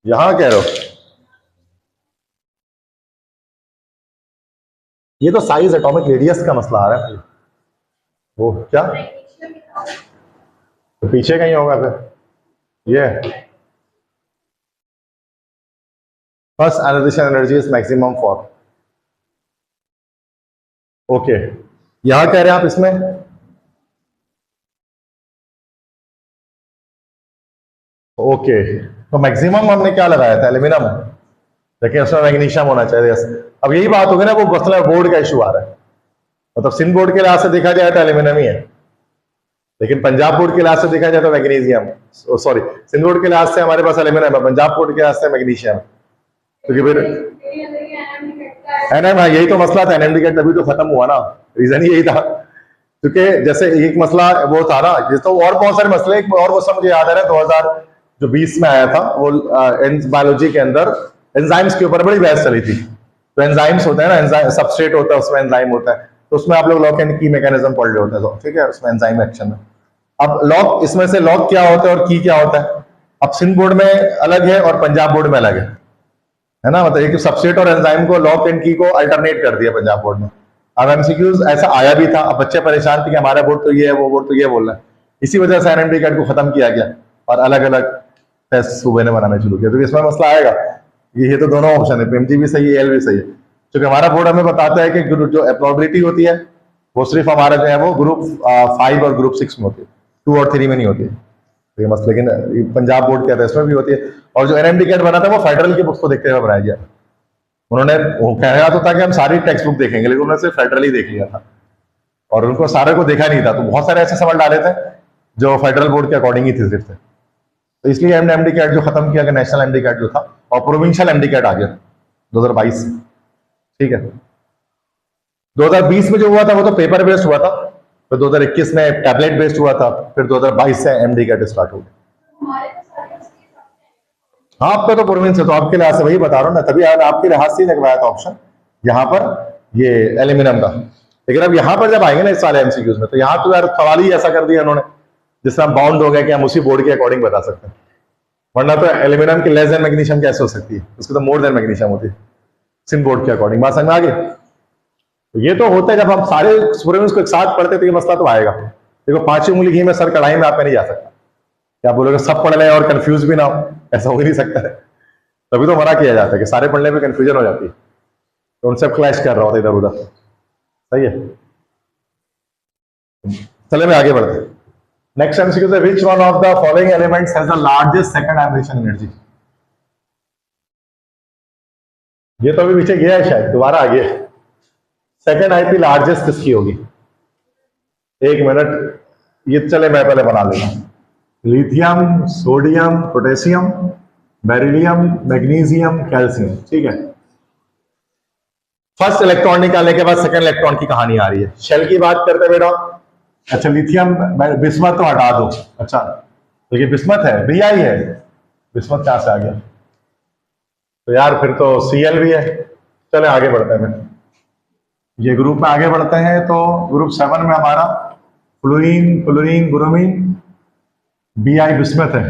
यहां कह रहे हो? ये तो साइज एटॉमिक रेडियस का मसला आ रहा है। वो क्या तो पीछे कहीं होगा फिर। ये first ionization energy is maximum for, okay यहां कह रहे हैं आप इसमें, ओके तो मैक्सिमम हमने क्या लगाया था? एल्यूमिनियम, लेकिन उसमें मैग्नीशियम होना चाहिए। अब यही बात होगी ना, वो मसला बोर्ड का इशू आ रहा है, मतलब सिंध बोर्ड के लिहाज से देखा जाए तो एल्यूमिनियम ही है, लेकिन पंजाब बोर्ड के लिहाज से देखा जाए तो मैग्नीशियम, सॉरी सिंध बोर्ड के लिहाज से हमारे पास एल्यूमिनियम है, पंजाब बोर्ड के लिहाज से मैग्नीशियम, क्योंकि फिर एनएम है, यही तो मसला था। एनएम डिकेट तभी तो खत्म हुआ ना, रीजन यही था, क्योंकि जैसे एक मसला वो था ना, जिस तो और बहुत सारे मसले, एक और मसला मुझे याद आ रहा है 2020 में आया था, वो बायोलॉजी के अंदर एंजाइम्स के ऊपर बड़ी बहस चली थी। तो एंजाइम्स होता है ना, एंजाइम सबस्ट्रेट होता है, उसमें एंजाइम होता है, तो उसमें आप लोग लॉक एंड की मैकेनिज्म पढ़ रहे होते हैं, ठीक है, उसमें एंजाइम एक्शन में। अब लॉक, इसमें से लॉक क्या होता है और की क्या होता है, अब सिंध बोर्ड में अलग है और पंजाब बोर्ड में अलग है ना, मतलब एक सबस्ट्रेट और एंजाइम को, लॉक एंड की को अल्टरनेट कर दिया पंजाब बोर्ड में। अब एमसीक्यूज ऐसा आया भी था, अब बच्चे परेशान थे कि हमारा बोर्ड तो ये है, वो बोर्ड तो ये बोल रहा है, इसी वजह से एनएमडी कैट को खत्म किया गया और अलग अलग टेस्ट सूबे ने बनाने शुरू किया। तो इसमें मसला आएगा, ये तो दोनों ऑप्शन है, पीएमजी भी सही है, एल भी सही है, क्योंकि हमारा बोर्ड हमें बताता है कि जो प्रोबेबिलिटी होती है वो सिर्फ हमारा जो है वो ग्रुप 5 और ग्रुप 6 में होती है, 2 और 3 में नहीं होती है। तो ये मसला, लेकिन पंजाब बोर्ड कहता है इसमें भी होती है। और जो एनएमडी कैट बना था वो फेडरल की बुक्स को देखते हुए बनाया गया, उन्होंने वो कह रहा तो था कि हम सारी टेक्स्ट बुक देखेंगे, लेकिन उन्होंने सिर्फ फेडरल ही देख लिया था और उनको सारे को देखा नहीं था, तो बहुत सारे ऐसे सवाल डाले थे जो फेडरल बोर्ड के अकॉर्डिंग ही थे सिर्फ थे। तो इसलिए हमने एमडी कैट जो खत्म किया, नेशनल एमडी कैट जो था और प्रोविंशियल एमडी कैट आ गया 2022, ठीक है। 2020 में जो हुआ था वो तो पेपर बेस्ड हुआ था, फिर 2021 में टैबलेट बेस्ड हुआ था, फिर 2022 से एमडी कैट स्टार्ट हो गया। हाँ, आपका तो प्रोविंस है, तो आपके लिहाज से वही बता रहा हूँ ना, तभी आपके लिहाज से लगवाया था ऑप्शन यहाँ पर ये एल्यूमिनियम का। लेकिन अब यहाँ पर जब आएंगे ना इस सारे एमसीक्यूज में, तो यहाँ तो यार सवाल ही ऐसा कर दिया उन्होंने जिससे हम बाउंड हो गए कि हम उसी बोर्ड के अकॉर्डिंग बता सकते हैं, वरना तो एल्यूमिनियम की लेस देन मैग्नीशियम कैसे हो सकती है, उसकी तो मोर देन मैग्नीशियम होती है सिंध बोर्ड के अकॉर्डिंग। बात समझ में आ गई? तो ये तो होता है जब हम सारे प्रोविंस को एक साथ पढ़ते तो ये मसला तो आएगा। देखो 5 उंगली घी में सर कढ़ाई में आप नहीं जा सकता, क्या बोलोगे सब पढ़ लें और कंफ्यूज भी ना हो, ऐसा हो ही नहीं सकता है। तभी तो मना किया जाता है कि सारे पढ़ने में कंफ्यूजन हो जाती है, तो उनसे क्लैश कर रहा होता इधर उधर, सही है। चले मैं आगे बढ़ते हैं। नेक्स्ट एमसीक्यू है, which one of the following elements has the largest second ionization energy. ये तो अभी पीछे गया है, शायद दोबारा आ गया। सेकंड आईपी लार्जेस्ट किसकी होगी? एक मिनट, ये चले मैं पहले बना लेता हूं। Lithium, sodium, potassium, beryllium, magnesium, calcium, ठीक है। फर्स्ट इलेक्ट्रॉन निकालने के बाद सेकंड इलेक्ट्रॉन की कहानी आ रही है। शेल की बात करते हैं बेटा। अच्छा, लिथियम, बिस्मथ तो हटा दो। अच्छा, तो ये बिस्मथ है, बीआई है, बिस्मथ कहां से आ गया? तो यार फिर तो सीएल भी है। चले आगे बढ़ते हैं, ये ग्रुप में आगे बढ़ते हैं। तो ग्रुप 7 में हमारा fluorine, chlorine, bromine, BI bismuth है।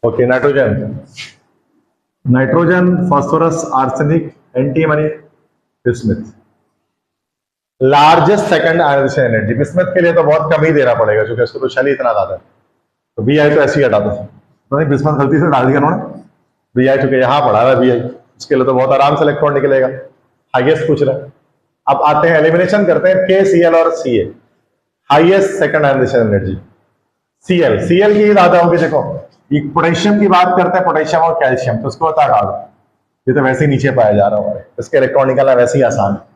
Okay, nitrogen, nitrogen, phosphorus, arsenic, antimony, bismuth. Largest second ionization energy bismuth के लिए तो बहुत कम ही देना पड़ेगा, क्योंकि इसको तो शैल इतना ज्यादा है। तो बीआई तो ऐसे ही हटा दो, तो नहीं बिस्मथ गलती से डाल दिया उन्होंने, बीआई चूंकि यहाँ पढ़ा हुआ है बीआई, उसके लिए तो बहुत आराम से इलेक्ट्रॉन निकलेगा। हाईएस्ट पूछ रहे हैं। अब आते हैं एलिमिनेशन करते हैं, के, सीएल और Ca. Highest second ionization energy Cl, Cl की ज्यादा होगी। देखो ये पोटेशियम की बात करते हैं, पोटेशियम और कैल्शियम, तो उसको हटा दो, ये तो वैसे ही नीचे पाया जा रहा है, इसके इलेक्ट्रॉन निकालना वैसे ही आसान है।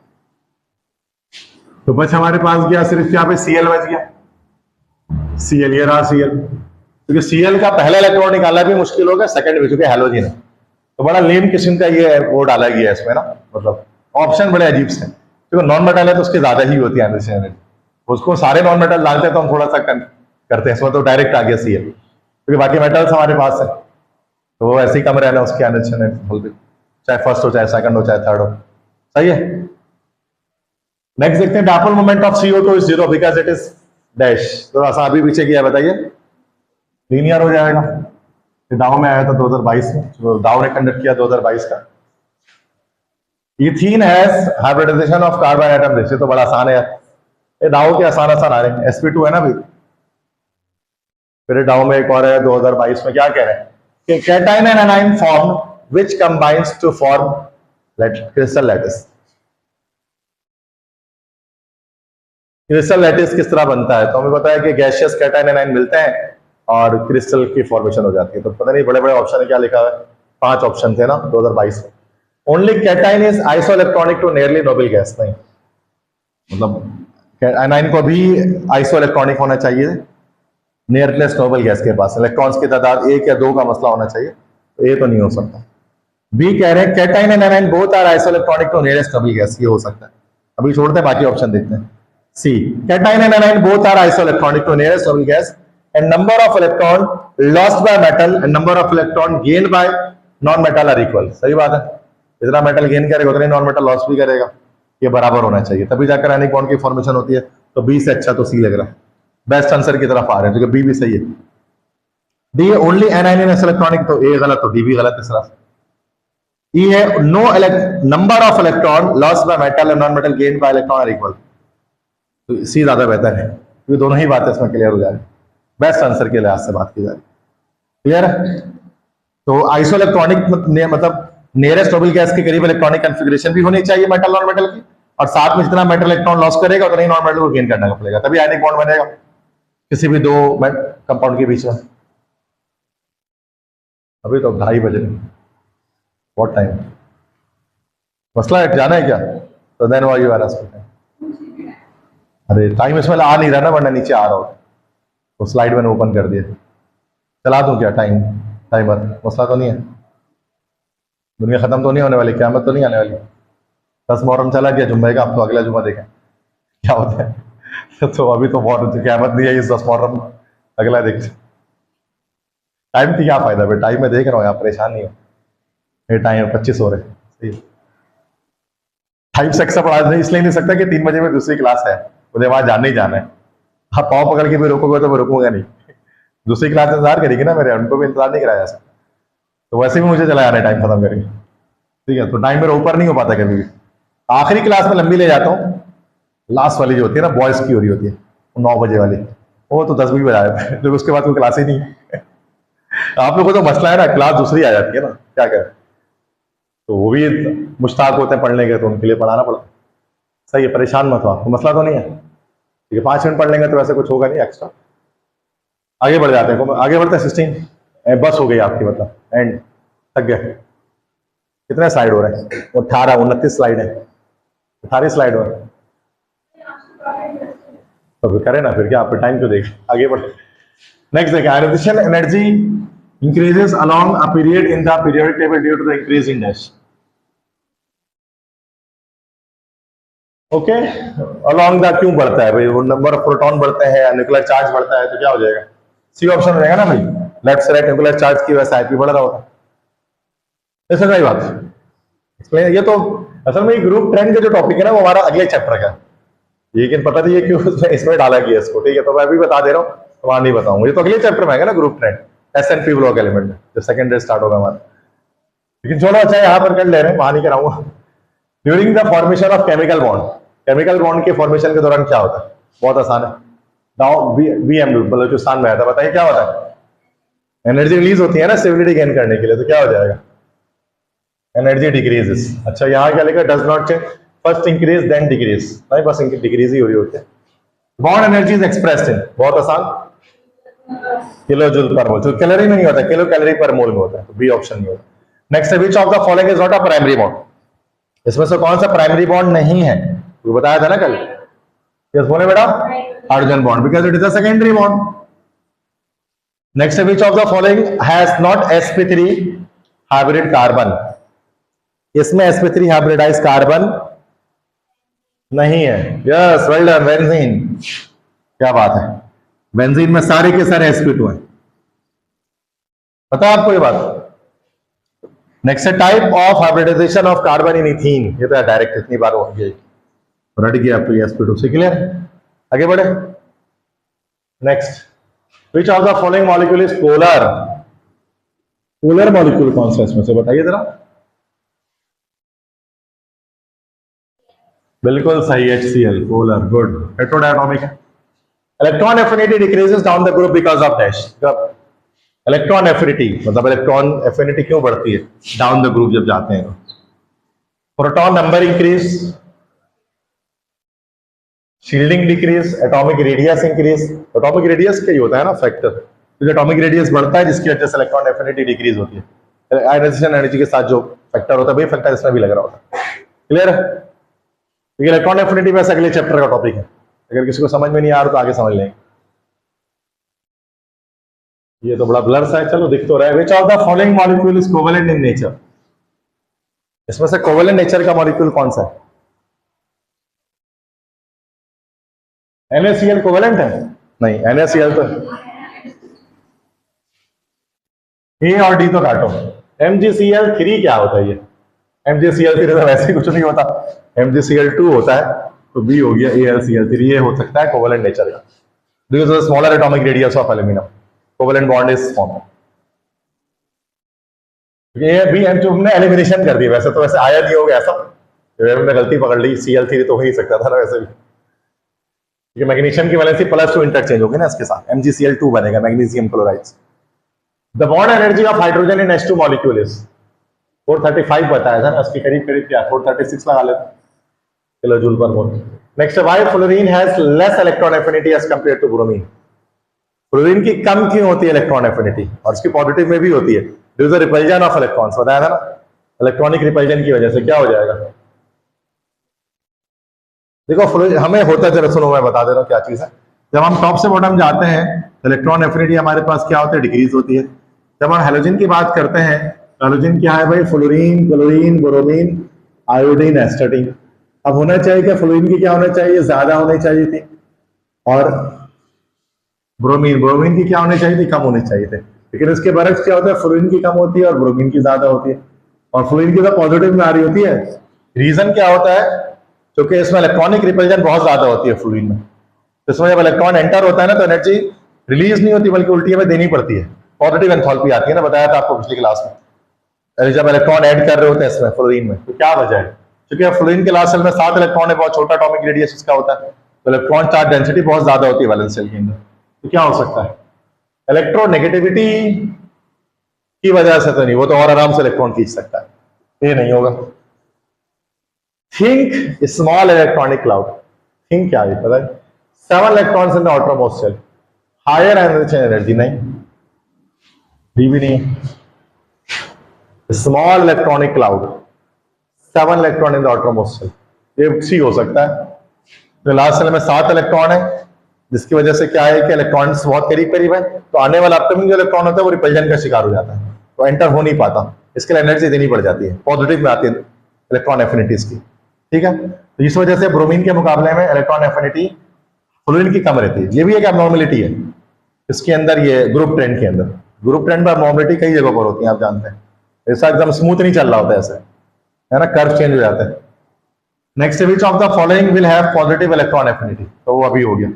तो बस हमारे पास गया सिर्फ यहाँ पे सीएल बच गया, सीएल, ये रहा सीएल। क्योंकि सीएल का पहला इलेक्ट्रॉन निकालना भी मुश्किल होगा, सेकंड भी, चूंकि हैलोजन है, तो बड़ा लेम किस्म का ये वो डाला गया है इसमें ना, मतलब ऑप्शन बड़े अजीब से। क्योंकि नॉन मेटल है तो उसकी ज्यादा ही होती है, उसको सारे नॉन मेटल डालते हैं तो हम थोड़ा सा करते हैं, इसमें तो डायरेक्ट आ गया सीएल, क्योंकि बाकी मेटल्स हमारे पास है तो वो ऐसे ही कम रहना उसके आयनाइजेशन, चाहे फर्स्ट हो, चाहे सेकंड हो, चाहे थर्ड हो, सही है। नेक्स्ट देखते हैं, dipole moment of CO2 is 0 because it is dash. तो ऐसा अभी पीछे किया, बताइए, लीनियर हो जाएगा। दाव में आया था 2022 में, तो दाव ने कंडक्ट किया 2022 का। Ethene has hybridization of carbon atom, देखिए तो बड़ा आसान है यार, ये दाव के आसान आसान आ रहे हैं। sp2 है ना भाई। फिर दाव में एक और है 2022 में, क्या कह रहे हैं कि cation and anion form which combines to form crystal lattice. Crystal lattice किस तरह बनता है? तो हमें पता है कि गैसियस कैटाइन एनाइन मिलते हैं और क्रिस्टल की फॉर्मेशन हो जाती है। तो पता नहीं बड़े बड़े ऑप्शन है, क्या लिखा है, 5 ऑप्शन थे ना 2022 में। Only cation is isoelectronic to nearly noble gas, नहीं मतलब एनाइन को भी आइसोइलेक्ट्रॉनिक होना चाहिए नियरलेस नोबल गैस के पास, इलेक्ट्रॉन्स की तादाद 1 या 2 का मसला होना चाहिए, तो ये तो नहीं हो सकता। बी कह रहे हैं cation and anion both are isoelectronic to nearest noble gas, ये हो सकता है। अभी छोड़ते हैं, बाकी ऑप्शन देखते हैं। C, cation and anion both are isoelectronic to nearest noble gas and number of electron lost by metal and number of electron gained by non metal are equal। सही बात है, जितना मेटल गेन करेगा उतना ही non metal loss भी करेगा, ये बराबर होना चाहिए, तभी जाकर एनिक बॉन्ड की फॉर्मेशन होती है। तो बी से अच्छा तो सी लग रहा है, बेस्ट आंसर की तरफ आ रहे हैं, क्योंकि बी भी सही है। डी ओनली एनायन इलेक्ट्रॉनिक, तो ए गलत, तो डी भी गलत है सर। ई है no number of electron lost by metal and non metal gained by electron are equal, तो सी ज्यादा बेहतर है, क्योंकि दोनों ही बातें इसमें क्लियर हो जा रही, बेस्ट आंसर के लिहाज से बात की जा रही, क्लियर है। तो आइसो इलेक्ट्रॉनिक मतलब नियरेस्ट नोबल गैस के करीब इलेक्ट्रॉनिक कॉन्फ़िगरेशन भी होनी चाहिए मेटल नॉन मेटल की, और साथ में जितना मेटल इलेक्ट्रॉन लॉस करेगा उतना ही नॉन मेटल को गेन करना पड़ेगा, तभी आयनिक बॉन्ड बनेगा किसी भी दो कंपाउंड के बीच में। अभी तो 2:30 बजे, व्हाट टाइम, मसला है जाना है क्या? तो then why you are asking, अरे टाइम इसमें आ नहीं रहा ना, वरना नीचे आ रहा हो तो स्लाइड मैंने ओपन कर दिया, चला दूं क्या टाइमर? मसला तो नहीं है, दुनिया खत्म तो नहीं होने वाली, क़यामत तो नहीं आने वाली। 10 मुहर्रम चला गया, जुम्मे का, अब तो अगला जुम्मा देखें क्या होता है। तो अभी तो बहुत क़यामत नहीं है, इस 10 मुहर्रम अगला देखते। टाइम की क्या फायदा भाई, टाइम में देख रहा हूँ, यहाँ परेशान नहीं हो, ये टाइम 25 हो रहे, टाइम से एक्स्ट्रा पढ़ा इसलिए नहीं सकता कि 3 बजे में दूसरी क्लास है, मुझे वहां जाना ही जाना है। आप पाँव पकड़ के भी रोकोगे तो मैं रुकूंगा नहीं, दूसरी क्लास इंतजार करेगी ना मेरे, उनको भी इंतजार नहीं कराया जा सकता, तो वैसे भी मुझे चला जाना है टाइम खत्म करके, ठीक है। तो टाइम मेरा ऊपर नहीं हो पाता कभी भी, आखिरी क्लास में लंबी ले जाता हूँ, लास्ट वाली जो होती है ना बॉयज की हो रही होती है 9 बजे वाली, वो तो 10 भी बजा देता है, लेकिन उसके बाद कोई क्लास ही नहीं है। आप लोगों को तो मसला है ना, क्लास दूसरी आ जाती है ना, क्या करें, तो वो भी मुश्ताक होते हैं पढ़ने के, तो उनके लिए पढ़ाना पड़ा, सही है, परेशान मत हो, आपको मसला तो नहीं है, ठीक है। 5 मिनट पढ़ लेंगे तो वैसे कुछ होगा नहीं एक्स्ट्रा। आगे बढ़ जाते हैं, आगे बढ़ते हैं। 16 बस हो गई आपकी, मतलब एंड थक गए। कितने स्लाइड हो रहे हैं? 18 29 स्लाइड है, 18 स्लाइड हो रहे हैं, तो फिर करें ना, फिर क्या आप टाइम क्यों देखें, आगे बढ़े। नेक्स्ट देखिए, ionization energy increases along a period in the periodic table due to the increase in dash. Okay, along the क्यों बढ़ता है भाई? वो नंबर ऑफ प्रोटॉन बढ़ते हैं, न्यूक्लियर चार्ज बढ़ता है, तो क्या हो जाएगा? सी ऑप्शन हो जाएगा ना भाई, लेफ्ट से राइट न्यूक्लियर चार्ज की वजह से आईपी बढ़ रहा होता है, ऐसा सही बात। ये तो असल में ग्रुप ट्रेंड के जो टॉपिक है ना, वो हमारा अगले चैप्टर का, लेकिन पता नहीं है क्यों इसमें डाला गया इसको, ठीक है, तो मैं अभी बता दे रहा हूँ, तो वहां नहीं बताऊंगा, ये तो अगले चैप्टर में आएगा ना, group trend S&P block element में, जब सेकंड डे स्टार्ट होगा हमारा। लेकिन छोड़ो, अच्छा यहाँ पर कर ले रहे हैं, वहां नहीं कराऊंगा। During the formation of chemical bond, chemical bond के फॉर्मेशन के दौरान क्या होता है? बहुत आसान है, बलूचिस्तान में आया था, बताइए क्या होता है? एनर्जी रिलीज होती है ना स्टेबिलिटी गेन करने के लिए, तो क्या हो जाएगा? Energy decreases. अच्छा, यहाँ क्या लिखा? Does not change, first increase then decrease, नहीं बस इनकी डिक्रीज ही हो रही होती है। Bond energy is expressed in, बहुत आसान, किलो जूल पर मोल, जो कैलोरी में नहीं होता, किलो कैलोरी पर मोल में होता है, तो बी ऑप्शन में होता है। नेक्स्ट है, which of the following is not a primary bond, इसमें से कौन सा प्राइमरी बॉन्ड नहीं है? वो बताया था ना कल, यस बोले बेटा, hydrogen bond, because it is a secondary bond. Next है, which of the following has not sp3 hybrid carbon, इसमें sp3 हाइब्रिडाइज कार्बन नहीं है, यस वेल डन, बेंजीन, क्या बात है, बेंजीन में सारे के सारे sp2 हैं, पता है आपको ये बात? नेक्स्ट है, type of hybridization of carbon in ethene, ये तो डायरेक्ट इतनी बार हो गई, रट गया आपको ये sp2 से, क्लियर? आगे बढ़े। Next, which of the following molecule is polar, polar molecule कौन सा इसमें से बताइए जरा? बिल्कुल सही, HCl, पोलर, गुड, हेटेरोडायटोमिक है। Electron affinity decreases down the group because of dash, electron affinity मतलब इलेक्ट्रॉन एफिनिटी क्यों बढ़ती है डाउन द ग्रुप जब जाते हैं? Proton number increase, shielding decrease, atomic radius increase, atomic radius का ही होता है ना फैक्टर, क्योंकि एटॉमिक रेडियस बढ़ता है जिसकी वजह से इलेक्ट्रॉन एफिनिटी डिक्रीज होती है। आयनाइजेशन एनर्जी के साथ जो फैक्टर होता है वही फैक्टर इसमें भी लग रहा होता है, क्लियर है? क्योंकि इलेक्ट्रॉन एफिनिटी वैसे अगले चैप्टर का टॉपिक है, अगर किसी को समझ में नहीं आ रहा तो आगे समझ लेंगे। ये तो बड़ा ब्लर सा है, चलो दिख तो रहा है। Which of the following molecule is covalent in nature, इसमें से कोवेलेंट नेचर का मॉलिक्यूल कौन सा है? NaCl कोवेलेंट है? नहीं, NaCl तो ए और डी तो काटो। MgCl3 क्या होता है ये? MgCl3 तो वैसे कुछ नहीं होता, MgCl2 होता है, तो बी हो गया AlCl3। ये हो सकता है कोवेलेंट नेचर का, because of the smaller atomic radius of aluminum, covalent bond is formed। ये भी हमने एलिमिनेशन कर दिया, वैसे तो वैसे आया नहीं होगा ऐसा, हमने गलती पकड़ ली, Cl3 तो हो ही सकता था ना वैसे भी, क्योंकि मैग्नीशियम की वैलेंसी +2 इंटरचेंज होगी ना इसके साथ, MgCl2 बनेगा, magnesium chloride. The bond energy of hydrogen in H2 molecule is 435 बताया था ना, इसके करीब करीब क्या 436 लगा लेते kilo joule per mole. Next, why fluorine has less electron affinity as compare to bromine? Fluorine की कम क्यों होती है इलेक्ट्रॉन एफिनिटी, और इसकी पॉजिटिव में भी होती है, due to the repulsion of electrons, बताया था ना, इलेक्ट्रॉनिक रिपल्जन की वजह से क्या हो जाएगा। देखो फ्लोरीन हमें होता है, चलो सुनो मैं बता दे रहा हूँ क्या चीज है। जब हम टॉप से बॉटम जाते हैं, इलेक्ट्रॉन एफिनिटी हमारे पास क्या होता है, डिक्रीज होती है। जब हम हैलोजन की बात करते हैं, हैलोजन क्या है भाई, fluorine, chlorine, bromine, iodine, astatine. अब होना चाहिए क्या, फ्लोरीन की क्या होना चाहिए, ज्यादा होनी चाहिए थी, और ब्रोमीन की क्या होनी चाहिए थी, कम होनी चाहिए थे। लेकिन इसके बरक्स क्या होता है, फ्लोरीन की कम होती है और ब्रोमीन की ज्यादा होती है, और फ्लोरीन की तो पॉजिटिव में आ रही होती है। रीजन क्या होता है, क्योंकि इसमें इलेक्ट्रॉनिक रिपल्जन बहुत ज्यादा होती है फ्लोरीन में, तो इसमें जब इलेक्ट्रॉन एंटर होता है ना, तो एनर्जी रिलीज नहीं होती बल्कि उल्टी में देनी पड़ती है, पॉजिटिव एंथैल्पी आती है ना, बताया था आपको पिछली क्लास में। जब इलेक्ट्रॉन ऐड कर रहे होते हैं इसमें फ्लोरीन में, तो क्या वजह है, क्योंकि फ्लोरीन के लास्ट सेल में 7 इलेक्ट्रॉन है, बहुत छोटा एटॉमिक रेडियस इसका होता है, तो इलेक्ट्रॉन चार्ज डेंसिटी बहुत ज्यादा होती है वैलेंस सेल के अंदर। तो क्या हो सकता है, इलेक्ट्रोनेगेटिविटी की वजह से तो नहीं, वो तो और आराम से इलेक्ट्रॉन खींच सकता है, ये नहीं होगा। Think small electronic cloud, think क्या है पता है, 7 electrons in the outermost shell, higher energy नहीं, डी भी नहीं, small electronic cloud, 7 electron in the outermost shell, ये सी हो सकता है। तो लास्ट सेल में 7 इलेक्ट्रॉन है, जिसकी वजह से क्या है कि इलेक्ट्रॉन्स बहुत करीब करीब है, तो आने वाला अपकमिंग जो इलेक्ट्रॉन होता है वो रिपल्जन का शिकार हो जाता है, तो एंटर हो नहीं पाता, इसके लिए एनर्जी देनी पड़ जाती है, पॉजिटिव में आती है इलेक्ट्रॉन एफिनिटीज की, ठीक है। तो इस वजह से ब्रोमीन के मुकाबले में इलेक्ट्रॉन एफिनिटी फ्लोरीन की कम रहती है। ये भी एक एब्नॉर्मलिटी है इसके अंदर, ये ग्रुप ट्रेंड के अंदर, ग्रुप ट्रेंड में एब्नॉर्मलिटी कई जगह पर होती है, आप जानते हैं, ऐसा एकदम स्मूथ नहीं चल रहा होता ऐसे, है ना, कर्व चेंज हो जाता है। Next, which of the following will have positive electron affinity, तो वो अभी हो गया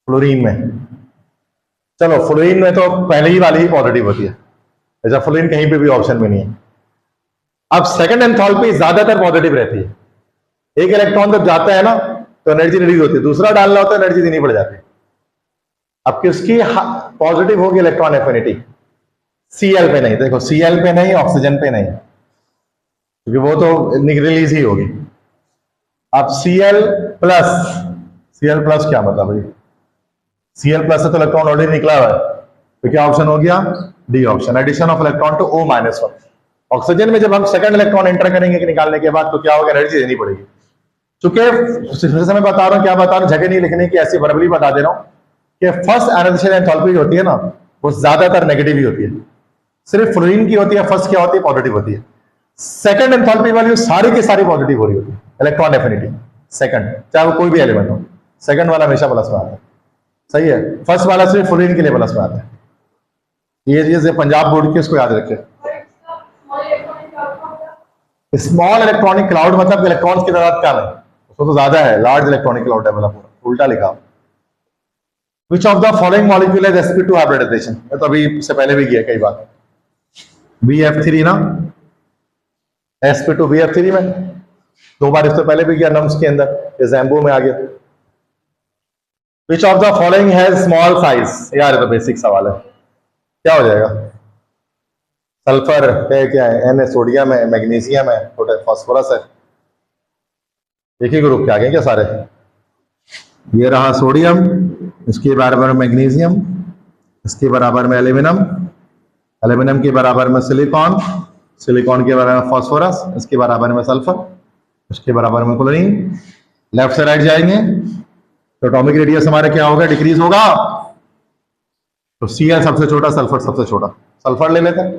फ्लोरीन में। चलो फ्लोरीन में तो पहले ही वाली ही पॉजिटिव होती है, ऐसा फ्लोरीन कहीं पे भी ऑप्शन में नहीं है। अब सेकंड एंथैल्पी ज्यादातर पॉजिटिव रहती है, एक इलेक्ट्रॉन जब जाता है ना तो एनर्जी रिलीज होती है, दूसरा डालना होता है एनर्जी देनी पड़ जाती है। अब किसकी पॉजिटिव होगी इलेक्ट्रॉन एफिनिटी, Cl पे नहीं, देखो Cl पे नहीं, ऑक्सीजन पे नहीं, क्योंकि वो तो रिलीज ही होगी। अब Cl प्लस क्या मतलब भाई, Cl प्लस से तो इलेक्ट्रॉन ऑलरेडी निकला हुआ है, तो क्या ऑप्शन हो गया, D option, addition of electron to O-1। Oxygen में जब हम सेकंड इलेक्ट्रॉन एंटर करेंगे कि निकालने के बाद, तो क्या होगा, एनर्जी देनी पड़ेगी। चूंकि मैं बता रहा हूं, क्या बता रहा हूं, जगह नहीं लिखने की, ऐसी वर्बली बता दे रहा हूं कि फर्स्ट एनालिसिस एंथैल्पी होती है ना, वो ज्यादातर नेगेटिव ही होती है, सिर्फ फ्लोरीन की होती है, फर्स्ट क्या होती है, पॉजिटिव होती है। सेकंड एंथैल्पी वैल्यू सारी की सारी पॉजिटिव हो रही होती है, इलेक्ट्रॉन एफिनिटी सेकंड, चाहे वो कोई भी एलिमेंट हो, सेकंड वाला हमेशा प्लस में आता है, सही है, फर्स्ट वाला सिर्फ फ्लोरीन के लिए प्लस में आता है। ये चीज पंजाब बोर्ड की, इसको याद रखें। स्मॉल इलेक्ट्रॉनिक क्लाउड मतलब इलेक्ट्रॉन्स की तादाद कम है, उसको तो ज्यादा है, लार्ज इलेक्ट्रॉनिक क्लाउड है, मतलब उल्टा लिखा। Which of the following molecule has sp2 hybridization, मैं तो अभी से पहले भी किया कई बार, BF3 ना, sp2 BF3 में 2 बार इससे पहले भी किया नम्स के अंदर, ये जैम्बो में आ गया। Which of the following has small size, यार ये तो बेसिक सवाल है, क्या हो जाएगा, सल्फर है, क्या है, Na सोडियम है, मैग्नीशियम है, फास्फोरस है, एक ही ग्रुप के आ गए क्या सारे, ये रहा सोडियम, इसके बराबर में मैग्नीशियम, इसके बराबर में एल्यूमिनियम, एल्यूमिनियम के बराबर में सिलिकॉन, सिलिकॉन के बराबर में फास्फोरस, इसके बराबर में सल्फर, इसके बराबर में क्लोरीन। लेफ्ट से राइट जाएंगे तो एटॉमिक रेडियस हमारे क्या होगा, डिक्रीज होगा, तो Cl सबसे छोटा, सल्फर सबसे छोटा, सल्फर ले लेते हैं,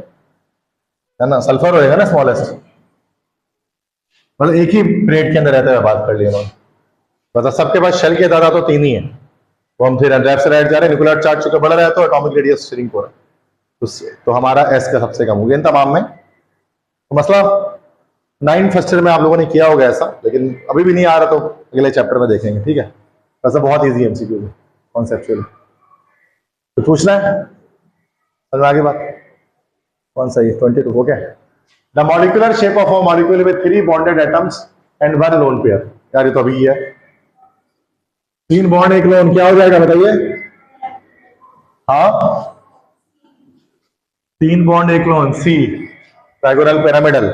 है ना, सल्फर होएगा ना स्मॉलेस्ट, मतलब एक ही प्लेट के अंदर रहते हुए बात कर ली उन्होंने, मतलब सबके पास शेल के दादा तो 3 ही है, वो हम फिर लेफ्ट से राइट जा रहे हैं, न्यूक्लियर चार्ज चूंकि बढ़ रहा है तो एटॉमिक रेडियस श्रिंक हो रहा है, तो हमारा एस का सबसे कम हो गया इन तमाम में। तो मसला 9 फर्स्ट ईयर में आप लोगों ने किया होगा ऐसा, लेकिन अभी भी नहीं आ रहा तो अगले चैप्टर में देखेंगे, ठीक है। वैसे बहुत ईजी एमसीक्यू है कॉन्सेप्चुअल। तो पूछना है आगे बात कौन सा है? 22 हो गया। The molecular shape of a molecule with 3 bonded atoms and 1 lone pair. यार ये तो अभी है 3 बॉन्ड 1 लोन, क्या हो जाएगा बताइए? हाँ 3 bond 1 lone, C trigonal pyramidal.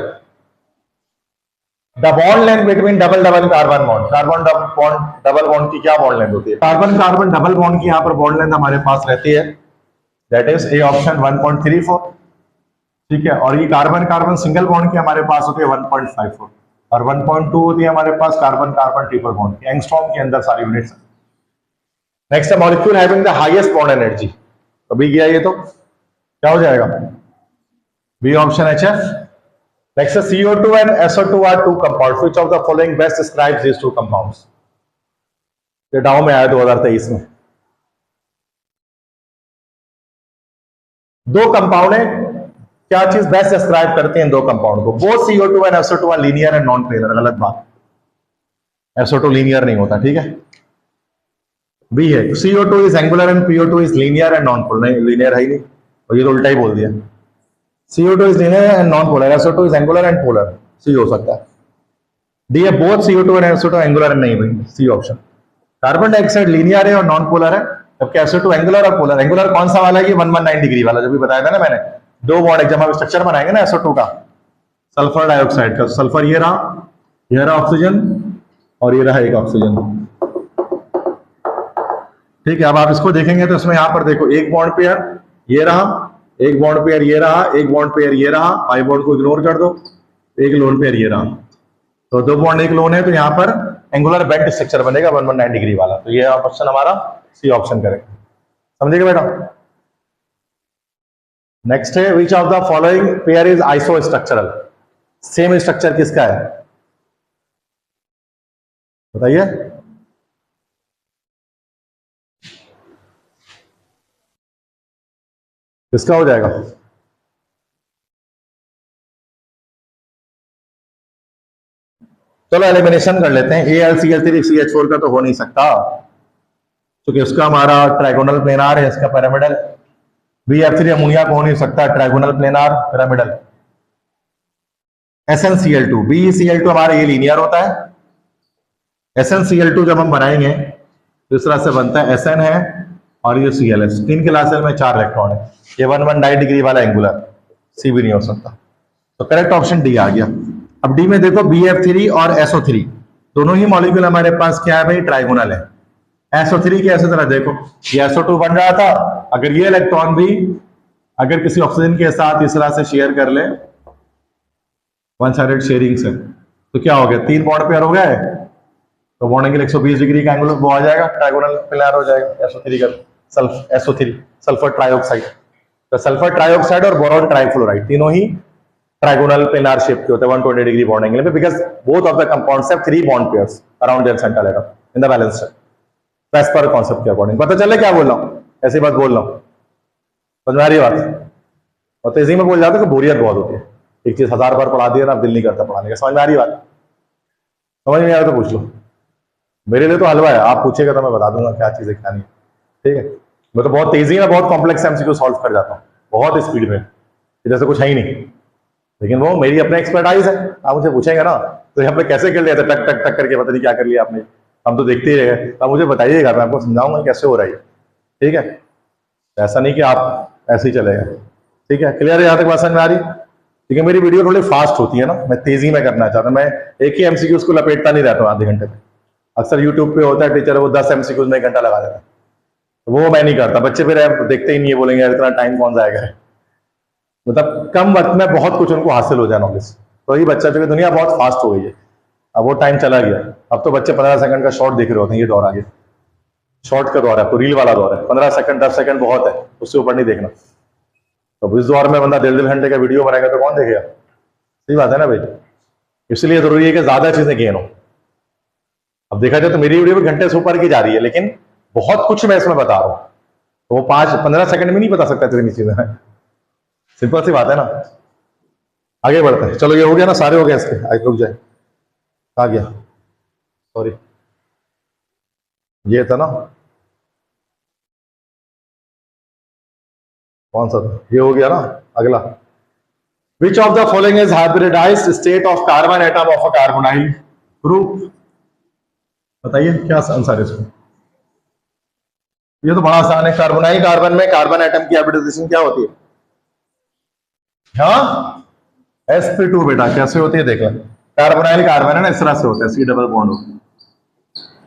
The bond length between double double carbon bond, carbon bond double bond की क्या बॉन्ड लेंथ होती है? कार्बन कार्बन डबल बॉन्ड की यहाँ पर बॉन्ड लेंथ हमारे पास रहती है, दैट इज ए ऑप्शन 1.34, ठीक है। और ये कार्बन कार्बन सिंगल बॉन्ड की हमारे पास होती है 1.54 और 1.2 होती है हमारे पास कार्बन कार्बन ट्रिपल बॉन्ड की, एंगस्ट्रॉम के अंदर सारी यूनिट्स। नेक्स्ट है molecule having the highest bond energy, तो भी गया ये, तो क्या हो जाएगा? B option HF। Next is CO2 and SO2 are 2 compounds. Which of the following best describes these 2 compounds? ये डाउ में आया 2023 में। 2 कंपाउंड है, क्या चीज बेस्ट डिस्क्राइब करते हैं 2 कंपाउंड को? Both CO2 and SO2 are linear and non planar। गलत बात, SO2 लीनियर नहीं होता, ठीक है। बी है CO2 is angular and PO2 is linear and non polar। नहीं लीनियर है ही नहीं, और ये तो उल्टा ही बोल दिया। CO2 is linear and non-polar, SO2 is angular and polar। C हो सकता है। D है both CO2 and SO2 angular and नहीं भाई, C option. Carbon dioxide linear है और नॉन पोलर है, जबकि SO2 एंगुलर और पोलर। एंगुलर कौन सा वाला है? ये 119 डिग्री वाला, जो भी बताया था ना मैंने। 2 बॉन्ड जब हम स्ट्रक्चर बनाएंगे ना SO2 का, सल्फर डाइऑक्साइड का, सल्फर ये रहा ऑक्सीजन और ये रहा एक ऑक्सीजन, ठीक है। अब आप इसको देखेंगे तो इसमें यहाँ पर देखो एक बॉन्ड पेयर ये रहा, एक बॉन्ड पेयर ये रहा, एक बॉन्ड पेयर ये रहा, 5 बॉन्ड को इग्नोर कर दो, एक लोन पेयर ये रहा, तो 2 बॉन्ड 1 लोन है, तो यहाँ पर एंगुलर बेंट स्ट्रक्चर बनेगा 119 डिग्री वाला। तो ये ऑप्शन हमारा सी ऑप्शन करेगा, समझिएगा बेटा। नेक्स्ट है which of the following pair is iso structural. Same structure किसका है बताइए? किसका हो जाएगा? चलो एलिमिनेशन कर लेते हैं। AlCl3CH4 का तो हो नहीं सकता, क्योंकि उसका हमारा ट्राइगोनल प्लेनार है, इसका पिरामिडल। BF3 अमोनिया को हो नहीं सकता, trigonal planar pyramidal. SnCl2, BeCl2 हमारा ये लीनियर होता है। SnCl2 जब हम बनाएंगे तो इस तरह से बनता है, Sn है और ये ClS, 3 क्लास में 4 इलेक्ट्रॉन है। ये 119 डिग्री वाला एंगुलर, सी भी नहीं हो सकता। तो करेक्ट ऑप्शन डी आ गया। अब डी में देखो BF3 और SO3 दोनों ही मॉलिक्यूल हमारे पास क्या है भाई? ट्राइगोनल है। SO3 की ऐसे तरह देखो, ये SO2 बन रहा था, अगर ये इलेक्ट्रॉन भी अगर किसी ऑक्सीजन के साथ इस तरह से शेयर कर ले, वन साइडेड शेयरिंग से, तो क्या हो गया? 3 बॉन्ड पेयर हो गए, तो बॉन्ड एंगल 120 डिग्री का एंगुलर वो आ जाएगा, ट्राइगोनल प्लेनार हो जाएगा SO3 का। SO3 सल्फर ट्राइऑक्साइड, तो सल्फर ट्राइऑक्साइड और बोरॉन ट्राइफ्लोराइड तीनों ही ट्राइगोनल प्लेनार शेप के होते हैं 120 डिग्री बॉन्ड एंगल पे, because both of the compounds have 3 bond pairs around their central atom in the valence shape. As per concept के according पता चले क्या बोल रहा हूं? ऐसी बात बोल रहा हूं, समझ में आ रही है बात? और तेजी में बोल जाते हैं कि बोरियत बहुत होती है, एक चीज 1000 बार पढ़ा दिया ना, दिल नहीं करता पढ़ाने का। समझ में आ रही बात? समझ में आ रहा तो पूछ लो, मेरे लिए तो हलवा है, आप पूछेगा तो मैं बता दूंगा क्या चीज है क्या नहीं, ठीक है। मैं तो बहुत तेजी में बहुत कॉम्प्लेक्स एमसीक्यू सॉल्व कर जाता हूँ, बहुत स्पीड में, जैसे कुछ है ही नहीं, लेकिन वो मेरी अपना एक्सपर्टाइज है। आप मुझे पूछेंगे ना तो यहाँ पे कैसे कर लिया था, टक टक टक करके, पता नहीं क्या कर लिया आपने, हम तो देखते ही रहे। आप मुझे बताइएगा, मैं आपको समझाऊंगा कैसे हो रहा है, ठीक है। ऐसा नहीं कि आप ऐसे ही चलेगा, ठीक है। क्लियर है यहाँ तक बात समझ में आ रही? ठीक है। मेरी वीडियो थोड़ी फास्ट होती है ना, मैं तेजी में करना चाहता हूँ, मैं एक ही एमसीक्यूज को लपेटता नहीं रहता हूँ आधे घंटे में। अक्सर यूट्यूब पे होता है टीचर वो 10 एमसीक्यूज में 1 घंटा लगा देता है, वो मैं नहीं करता। बच्चे फिर देखते ही नहीं है, बोलेंगे इतना टाइम कौन जाएगा। मतलब कम वक्त में बहुत कुछ उनको हासिल हो जाए नॉलेज, तो ये बच्चा, जो दुनिया बहुत फास्ट हो गई है, अब वो टाइम चला गया। अब तो बच्चे 15 सेकंड का शॉर्ट देख रहे होते हैं, ये दौर आ गया, शॉर्ट का दौर है, तो रील वाला दौर है। 15 सेकंड 10 सेकंड बहुत है, उससे ऊपर नहीं देखना। तो इस दौर में बंदा 1.5 घंटे का वीडियो बनाएगा तो कौन देखेगा? सही बात है ना भाई। इसलिए जरूरी है कि ज्यादा चीजें गेन हो। अब देखा जाए तो मेरी वीडियो भी घंटे से ऊपर की जा रही है, लेकिन बहुत कुछ मैं इसमें बता रहा हूँ, तो वो 5-15 सेकंड में नहीं बता सकता इतनी चीजें, सिंपल सी बात है ना। आगे बढ़ते हैं, चलो ये हो गया ना, सारे हो गए इसके, आज रुक जाए, आ गया, सॉरी ये था ना, कौन सा था, ये हो गया ना। अगला, which of the following is hybridized state of carbon atom of a carbonyl group, बताइए क्या आंसर है इसको। ये तो बड़ा आसान है, कार्बोनाइल कार्बन में कार्बन एटम की हाइब्रिडाइजेशन क्या होती है, हाँ sp2 बेटा, कैसे होती है देखो, कार्बोनाइल कार्बन है ना, इस तरह से होता है, सी डबल बॉन्ड होता है,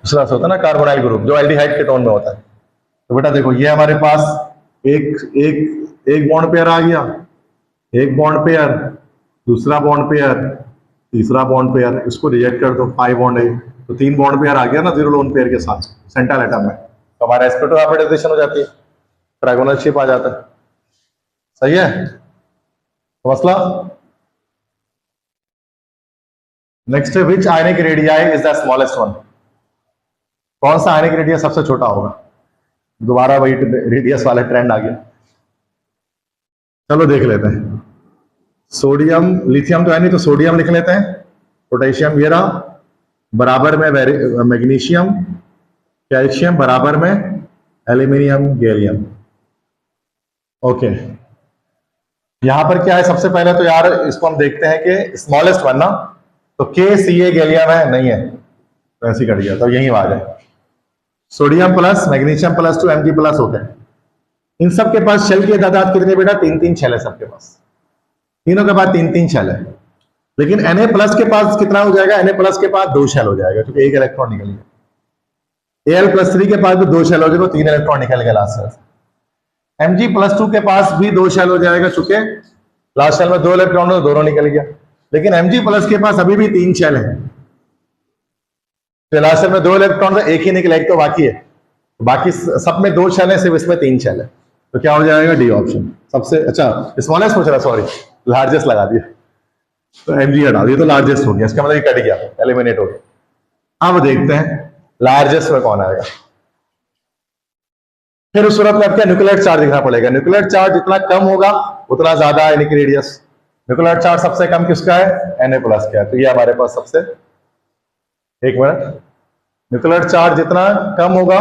इस तरह से होता है ना कार्बोनाइल ग्रुप, जो एल्डिहाइड कीटोन में होता है। तो बेटा देखो, ये हमारे पास एक एक एक बॉन्ड पेयर आ गया, एक बॉन्ड पेयर, दूसरा बॉन्ड पेयर, तीसरा बॉन्ड पेयर, इसको रिजेक्ट कर दो, 5 बॉन्ड है, तो 3 बॉन्ड पेयर आ गया ना 0 लोन पेयर के साथ सेंट्रल एटम में, तो हमारा sp2 हाइब्रिडाइजेशन हो जाती है, ट्राइगोनल शेप आ जाता है। सही है, तो मसला। नेक्स्ट है, which ionic radii is the smallest one, कौन सा आयनिक रेडियस सबसे छोटा होगा, दोबारा वही रेडियस वाला ट्रेंड आ गया। चलो देख लेते हैं, सोडियम, लिथियम तो है नहीं, तो सोडियम लिख लेते हैं, पोटेशियम ये रहा, बराबर में मैग्नीशियम, कैल्शियम बराबर में एल्यूमिनियम, गैलियम। ओके, यहां पर क्या है, सबसे पहले तो यार इसको हम देखते हैं कि स्मॉलेस्ट वन ना, तो के सी ए गैलियम है, नहीं है, तो ऐसे कट गया, तो यही आ जाए, sodium plus magnesium plus 2 Mg plus होते हैं। इन सब के पास शेल की तादाद कितनी बेटा, 3-3 शेल है सबके पास, तीनों के पास 3-3 शेल है। लेकिन Na प्लस के पास कितना हो जाएगा, Na प्लस के पास 2 शेल हो जाएगा, क्योंकि एक इलेक्ट्रॉन निकल गया। Al+3 के पास भी 2 शेल हो जाएगा, 3 इलेक्ट्रॉन निकल गया लास्ट शेल। Mg+2 के पास भी 2 शेल हो जाएगा, चूंकि लास्ट शेल में 2 इलेक्ट्रॉन तो दोनों निकल गया। लेकिन Mg+ के पास अभी भी 3 शेल है, तो लास्ट शेल में 2 इलेक्ट्रॉन तो एक ही निकला, एक तो बाकी है, बाकी सब में 2 शेल है, सिर्फ इसमें 3 शेल है, तो क्या हो जाएगा, डी ऑप्शन सबसे। अच्छा स्मॉलेस्ट पूछ रहा, सॉरी लार्जेस्ट लगा दिया, तो Mg हटा दिया, तो लार्जेस्ट हो गया, इसका मतलब ये कट गया, एलिमिनेट हो गया। अब देखते हैं लार्जेस्ट में कौन आएगा। फिर उस सूरत में आपका न्यूक्लियर चार्ज दिखना पड़ेगा, न्यूक्लियर चार्ज जितना कम होगा उतना ज्यादा आयनिक रेडियस। न्यूक्लियर चार्ज सबसे कम किसका है, Na+ का है, तो ये हमारे पास सबसे, एक मिनट, न्यूक्लियर चार्ज जितना कम होगा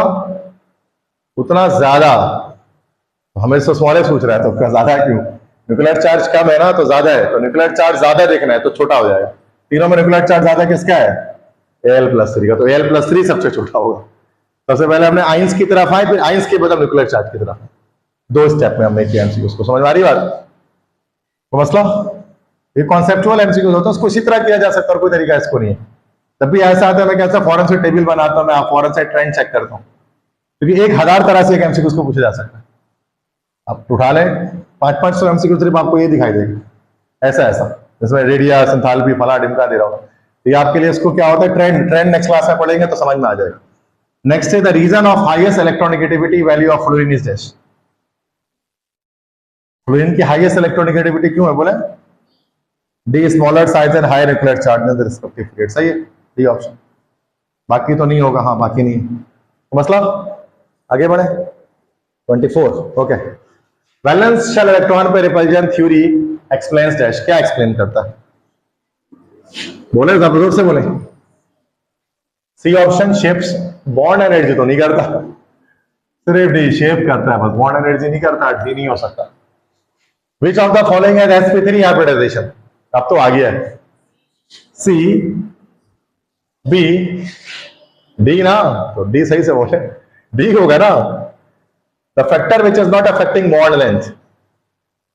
उतना ज्यादा, हमें तो स्मॉलेस्ट पूछ रहा है, तो ज्यादा क्यों, न्यूक्लियर चार्ज कम है ना तो ज्यादा है, तो न्यूक्लियर चार्ज ज्यादा देखना है तो छोटा हो जाएगा। तीनों में न्यूक्लियर चार्ज ज्यादा किसका है, Al+3 का, तो Al+3 सबसे छोटा होगा। सबसे पहले हमने आइंस की तरफ आए, फिर आइंस के बाद हम न्यूक्लियर चार्ज की तरफ, 2 स्टेप में हमने किया एमसीक्यू, उसको समझ आ रही बात, तो मसला ये कॉन्सेप्चुअल एमसीक्यू होता है, उसको इसी तरह किया जा सकता है, कोई तरीका इसको नहीं है। तब भी ऐसा आता है, मैं कैसा फौरन से टेबल बनाता हूं, मैं फौरन से ट्रेंड चेक करता हूं, क्योंकि 1000 तरह से एक एमसीक्यू को पूछा जा सकता है। आप उठा लें 500-500 एमसीक्यू, सिर्फ आपको ये दिखाई देगा, ऐसा ऐसा, जिसमें रेडियस, एंथैल्पी, फला डिमका दे रहा हूं, तो ये आपके लिए इसको क्या होता है, ट्रेंड नेक्स्ट क्लास में पढ़ेंगे तो समझ में आ जाएगा। नेक्स्ट है, the reason of highest electronegativity value of fluorine is dash, fluorine की हाईएस्ट इलेक्ट्रोनेगेटिविटी क्यों है, बोले D smaller size and higher nuclear charge in the respective period, सही है, डी ऑप्शन, बाकी तो नहीं होगा, हाँ बाकी नहीं, तो मसला आगे बढ़े 24। Okay, valence shell electron pair repulsion theory explains dash, क्या एक्सप्लेन करता है, बोले जरूर से बोले, C option shapes, bond energy तो नहीं करता, सिर्फ डी शेप करता है बस, बॉन्ड एनर्जी नहीं करता, डी नहीं हो सकता। Which of the following has sp3 hybridization, अब तो आ गया है, सी, बी, डी ना, तो डी सही से बोले, डी होगा ना। The factor which is not affecting bond length,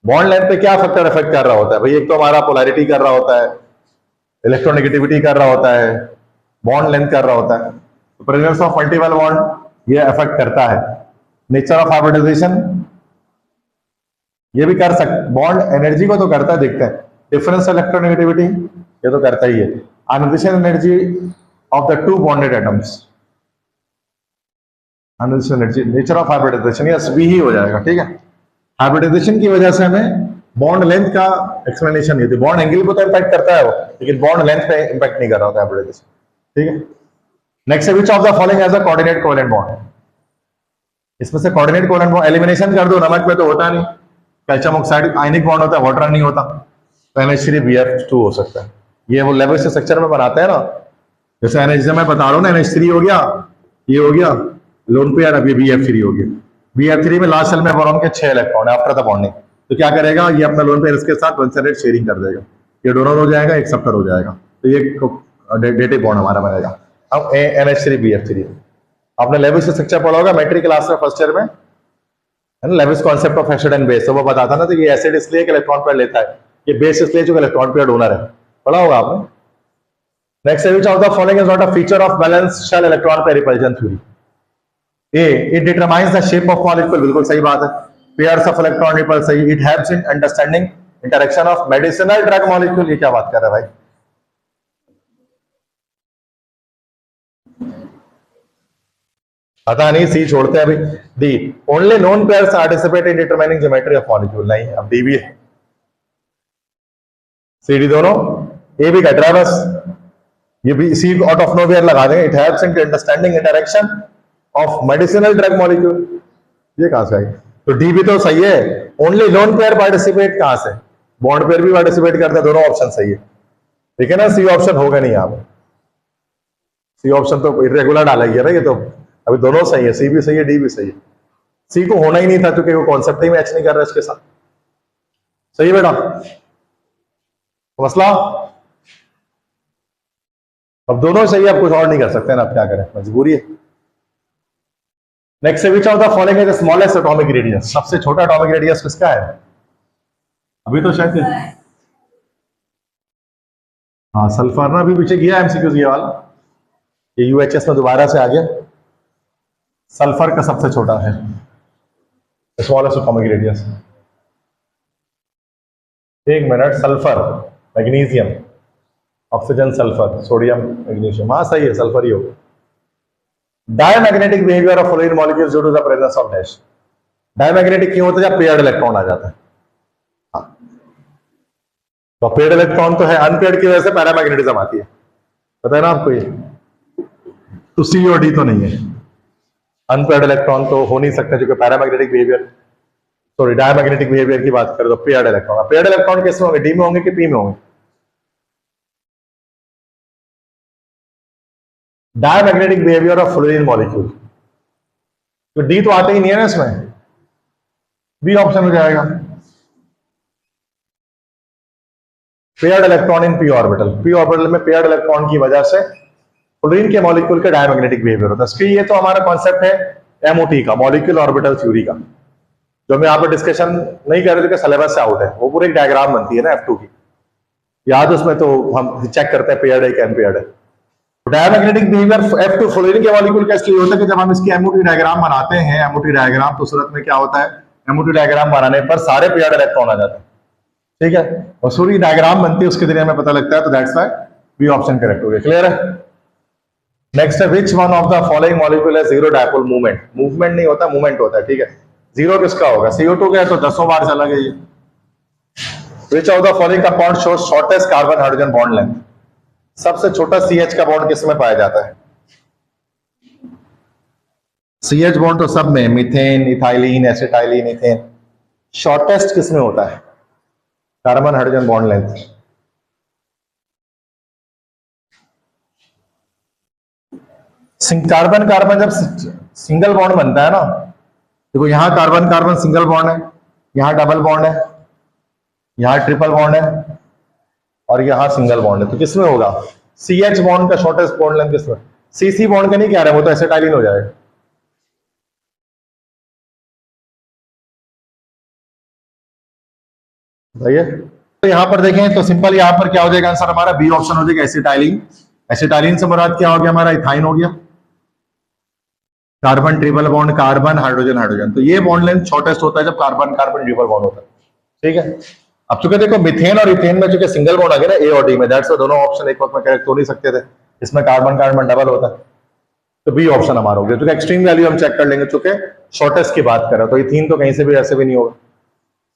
bond length पे क्या फैक्टर अफेक्ट कर रहा होता है भाई, एक तो हमारा पोलैरिटी कर रहा होता है, इलेक्ट्रोनेगेटिविटी कर रहा होता है, बॉन्ड लेंथ कर रहा होता है, तो प्रेजेंस ऑफ मल्टीपल बॉन्ड ये अफेक्ट करता है। नेचर ऑफ हाइब्रिडाइजेशन ये भी कर सकते, बॉन्ड एनर्जी को तो करता है, देखते हैं, डिफरेंस इलेक्ट्रोनेगेटिविटी ये तो करता ही है, ionization energy of the 2 bonded atoms, ionization energy, nature of hybridization yes भी ही हो जाएगा, ठीक है। हाइब्रिडाइजेशन की वजह से हमें बॉन्ड लेंथ का एक्सप्लेनेशन नहीं होती, बॉन्ड एंगल को तो इंपैक्ट करता है वो, लेकिन बॉन्ड लेंथ पे इंपैक्ट नहीं कर रहा होता हाइब्रिडाइजेशन, ठीक है। नेक्स्ट है, which of the following has a coordinate covalent bond, इसमें से कोऑर्डिनेट कोवेलेंट बॉन्ड एलिमिनेशन कर दो, नमक में तो होता नहीं, कैल्शियम ऑक्साइड आयनिक बॉन्ड होता है, वाटर नहीं होता, तो NH3BF2 हो सकता है। ये वो लेविस स्ट्रक्चर में बनाते हैं ना, जैसे NH मैं बता रहा हूँ ना, NH3 हो गया, ये हो गया लोन पेयर, अभी BF3 हो गया। BF3 में लास्ट सेल में बोरॉन के 6 इलेक्ट्रॉन है आफ्टर द बॉन्डिंग, तो क्या करेगा ये अपना लोन पेयर इसके साथ 1 साइडेड शेयरिंग कर देगा, ये डोनर हो जाएगा, एक्सेप्टर हो जाएगा, तो ये डेटिव बॉन्ड हमारा बनेगा। अब NH3BF3 आपने लेविस स्ट्रक्चर पढ़ा होगा मैट्रिक क्लास में फर्स्ट ईयर में, है ना, Lewis concept of acid and base, तो वो बताता ना, तो ये एसिड इसलिए इलेक्ट्रॉन पेयर लेता है, ये बेस इसलिए जो इलेक्ट्रॉन पेयर डोनर है, पढ़ा होगा आपने। नेक्स्ट है, which of the following is not a feature of balanced shell electron pair repulsion theory? A, it determines the shape of molecule, बिल्कुल सही बात है। Pairs of electron repulse सही। It helps in understanding interaction of medicinal drug molecule, ये क्या बात कर रहा है भाई? पता नहीं, सी छोड़ते हैं अभी। D, only known pairs participate in determining geometry of molecule, नहीं, अब डी भी है, सी डी दोनों, ए भी घट रहा है बस, ये भी सी आउट ऑफ नोवेयर लगा देंगे। It helps in understanding interaction of medicinal drug molecule, ये कहां से आई? तो डी भी तो सही है, ओनली लोन पेयर पार्टिसिपेट कहां से? बॉन्ड पेयर भी पार्टिसिपेट करते हैं, दोनों ऑप्शन सही है, ठीक है ना। सी ऑप्शन होगा नहीं यहाँ पे, सी ऑप्शन तो इरेगुलर डाला गया ना, ये तो अभी दोनों सही है, सी भी सही है, डी भी सही है। सी को होना ही नहीं था क्योंकि वो कॉन्सेप्ट ही मैच नहीं कर रहा इसके साथ, सही है बेटा, मसला। अब दोनों सही है, अब कुछ और नहीं कर सकते ना, अब क्या करें, मजबूरी है। नेक्स्ट है, which of the following is the smallest atomic radius? सबसे छोटा एटॉमिक रेडियस किसका है? अभी तो शायद हाँ सल्फर ना, अभी पीछे गया एमसीक्यूज ये वाला, ये UHS में दोबारा से आ गया। सल्फर का सबसे छोटा है स्मॉलेस्ट एटॉमिक रेडियस। एक minute, sulphur, magnesium, oxygen, sulphur, sodium, magnesium, हाँ सही है, सल्फर ही होगा। Diamagnetic behaviour of fluorine molecules due to the presence of dash. Diamagnetic क्यों होता है? जब पेयर्ड इलेक्ट्रॉन आ जाता है, हाँ। तो पेयर्ड इलेक्ट्रॉन तो है, अनपेयर्ड की वजह से पैरामैग्नेटिज्म आती है, पता है ना आपको ये, तो सी और डी तो नहीं है, अनपेयर्ड इलेक्ट्रॉन तो हो नहीं सकता क्योंकि paramagnetic behaviour, sorry diamagnetic behaviour की बात करें तो पेयर्ड इलेक्ट्रॉन। पेयर्ड इलेक्ट्रॉन किसमें होंगे? डी में होंगे कि पी में होंगे? Diamagnetic behaviour of fluorine molecule, तो डी तो आते ही नहीं है ना इसमें, बी ऑप्शन हो जाएगा। Paired electron in P orbital, P orbital में पेयर्ड इलेक्ट्रॉन की वजह से फ्लोरीन के मॉलिक्यूल के डायमैग्नेटिक बिहेवियर होता है। ये तो हमारा कॉन्सेप्ट है एमओटी का, मॉलिक्यूल ऑर्बिटल थ्योरी का, जो हम यहाँ पे डिस्कशन नहीं कर रहे थे, सिलेबस से आउट है। वो पूरी एक डायग्राम बनती है ना F2 की, याद, उसमें तो हम चेक करते हैं पेयर्ड है कि अनपेयर्ड है। डायमैग्नेटिक बिहेवियर F2 फ्लोरीन के मॉलिक्यूल का इसलिए होता है कि जब हम इसकी एमओटी डायग्राम बनाते हैं, एमओटी डायग्राम, तो सूरत में क्या होता है, एमओटी डायग्राम बनाने पर सारे पेयर्ड इलेक्ट्रॉन आ जाते हैं, ठीक है, और सूरी डायग्राम बनती है उसके जरिए हमें पता लगता है, तो that's why B option correct हो गया। क्लियर है? नेक्स्ट है, which one of the following molecule है जीरो डायपोल मूवमेंट? मूवमेंट नहीं होता, मूवमेंट होता है, ठीक है। जीरो किसका होगा? CO2 का, तो 10 बार चला गया ये। विच of the following compound shows shortest carbon hydrogen bond length? सबसे छोटा CH का बॉन्ड किस में पाया जाता है? CH बॉन्ड तो सब में, methane, ethylene, acetylene, ethane. Shortest किस में होता है carbon hydrogen bond length? Carbon carbon जब सिंगल बॉन्ड बनता है ना, देखो यहां कार्बन कार्बन सिंगल बॉन्ड है, यहां डबल बॉन्ड है, यहां ट्रिपल बॉन्ड है, और यहां सिंगल बॉन्ड है, तो किसमें होगा? CH बॉन्ड का शॉर्टेस्ट बॉन्ड लेंथ किसमें? CC बॉन्ड का नहीं कह रहे, वो तो एसिटाइलिन हो जाएगा। भैया तो यहां पर देखें तो सिंपल, यहां पर क्या हो जाएगा आंसर हमारा? बी ऑप्शन हो जाएगा, एसिटाइलिन। एसिटाइलिन से मुराद क्या हो गया हमारा? इथाइन हो गया। Carbon triple bond, carbon hydrogen hydrogen, तो ये बॉन्ड लेंथ शॉर्टेस्ट होता है जब कार्बन कार्बन ट्रिपल बॉन्ड होता है, ठीक है। अब चूंकि देखो मिथेन और इथेन में चूंकि सिंगल बॉन्ड आ गया ना A और D में, दैट्स दोनों ऑप्शन एक वक्त में करेक्ट हो नहीं सकते थे, इसमें कार्बन कार्बन डबल होता है, तो बी ऑप्शन हमारा हो गया। क्योंकि एक्सट्रीम वैल्यू हम चेक कर लेंगे, चूंकि शॉर्टेस्ट की बात कर रहे हो, तो इथीन तो कहीं से भी ऐसे भी नहीं होगा,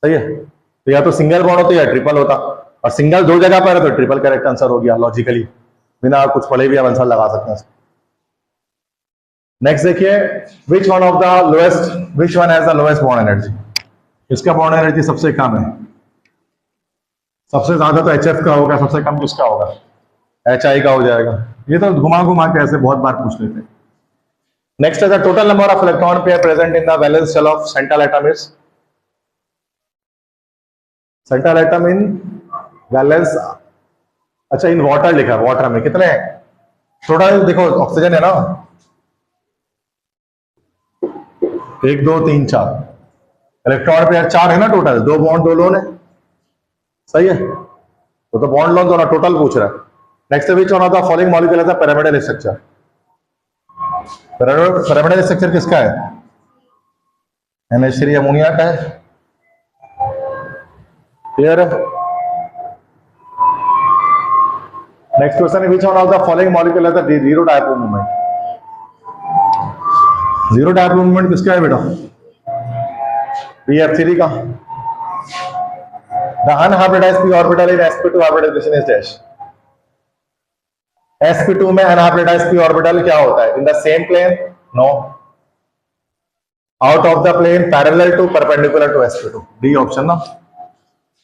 सही है। तो या तो सिंगल बॉन्ड होता या ट्रिपल होता, और सिंगल दो जगह पर है तो ट्रिपल करेक्ट आंसर हो गया लॉजिकली, बिना कुछ पढ़े भी हम आंसर लगा सकते हैं। नेक्स्ट देखिए, which one has the lowest bond energy? इसका बॉन्ड एनर्जी सबसे कम है, सबसे ज्यादा तो HF का होगा, सबसे कम किसका होगा, HI का हो जाएगा। ये तो घुमा घुमा के ऐसे बहुत बार पूछ लेते हैं। नेक्स्ट है the total number of electron pair present in the valence shell of central atom is, central atom in valence, अच्छा इन वाटर लिखा है, वाटर में कितने हैं, टोटल देखो ऑक्सीजन है ना 1 2 3 4, इलेक्ट्रॉन पेयर 4 है ना टोटल, 2 बॉन्ड 2 लोन है, सही है, तो बॉन्ड लोन दोनों टोटल पूछ रहा है। Next which one of the following molecule है पिरामिडल स्ट्रक्चर, पिरामिडल स्ट्रक्चर किसका है, NH3 अमोनिया का है, क्लियर है। नेक्स्ट क्वेश्चन है which one of the following molecule है zero dipole movement, zero dipole movement किसका है बेटा, BF3 का। The unhybridized p orbital in sp2 hybridization is dash, sp2 में unhybridized p orbital क्या होता है, in the same plane, no, out of the plane, parallel to, perpendicular to sp2, D option ना,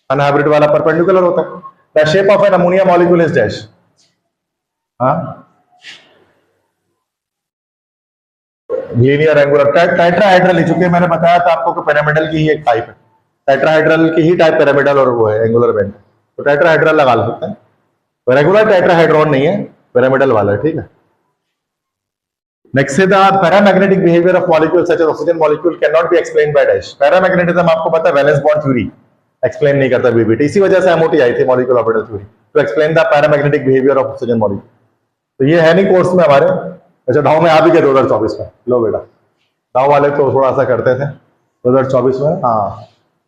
unhybrid वाला perpendicular होता है। The shape of an ammonia molecule is dash, हाँ linear angular, tetrahedral ही, चूंकि मैंने बताया था आपको कि पिरामिडल की ही एक टाइप है, टेट्राहेड्रल की ही टाइप पिरामिडल और वो है एंगुलर बेंड, तो टेट्राहेड्रल लगा सकते हैं, रेगुलर टेट्राहेड्रॉन नहीं है, पिरामिडल वाला है, ठीक है। नेक्स्ट से the paramagnetic behaviour of molecule such as oxygen molecule can not be explained by dash, paramagnetism आपको पता है वैलेंस बॉन्ड थ्योरी एक्सप्लेन नहीं करता बीबीटी, इसी वजह से एमओटी आई थी molecule orbital theory to explain the paramagnetic behaviour of oxygen molecule, तो ये है नहीं कोर्स में हमारे, अच्छा ढाव में आ भी गए 2024 में, लो बेटा ढाव वाले तो थोड़ा सा करते थे 2024 में, हाँ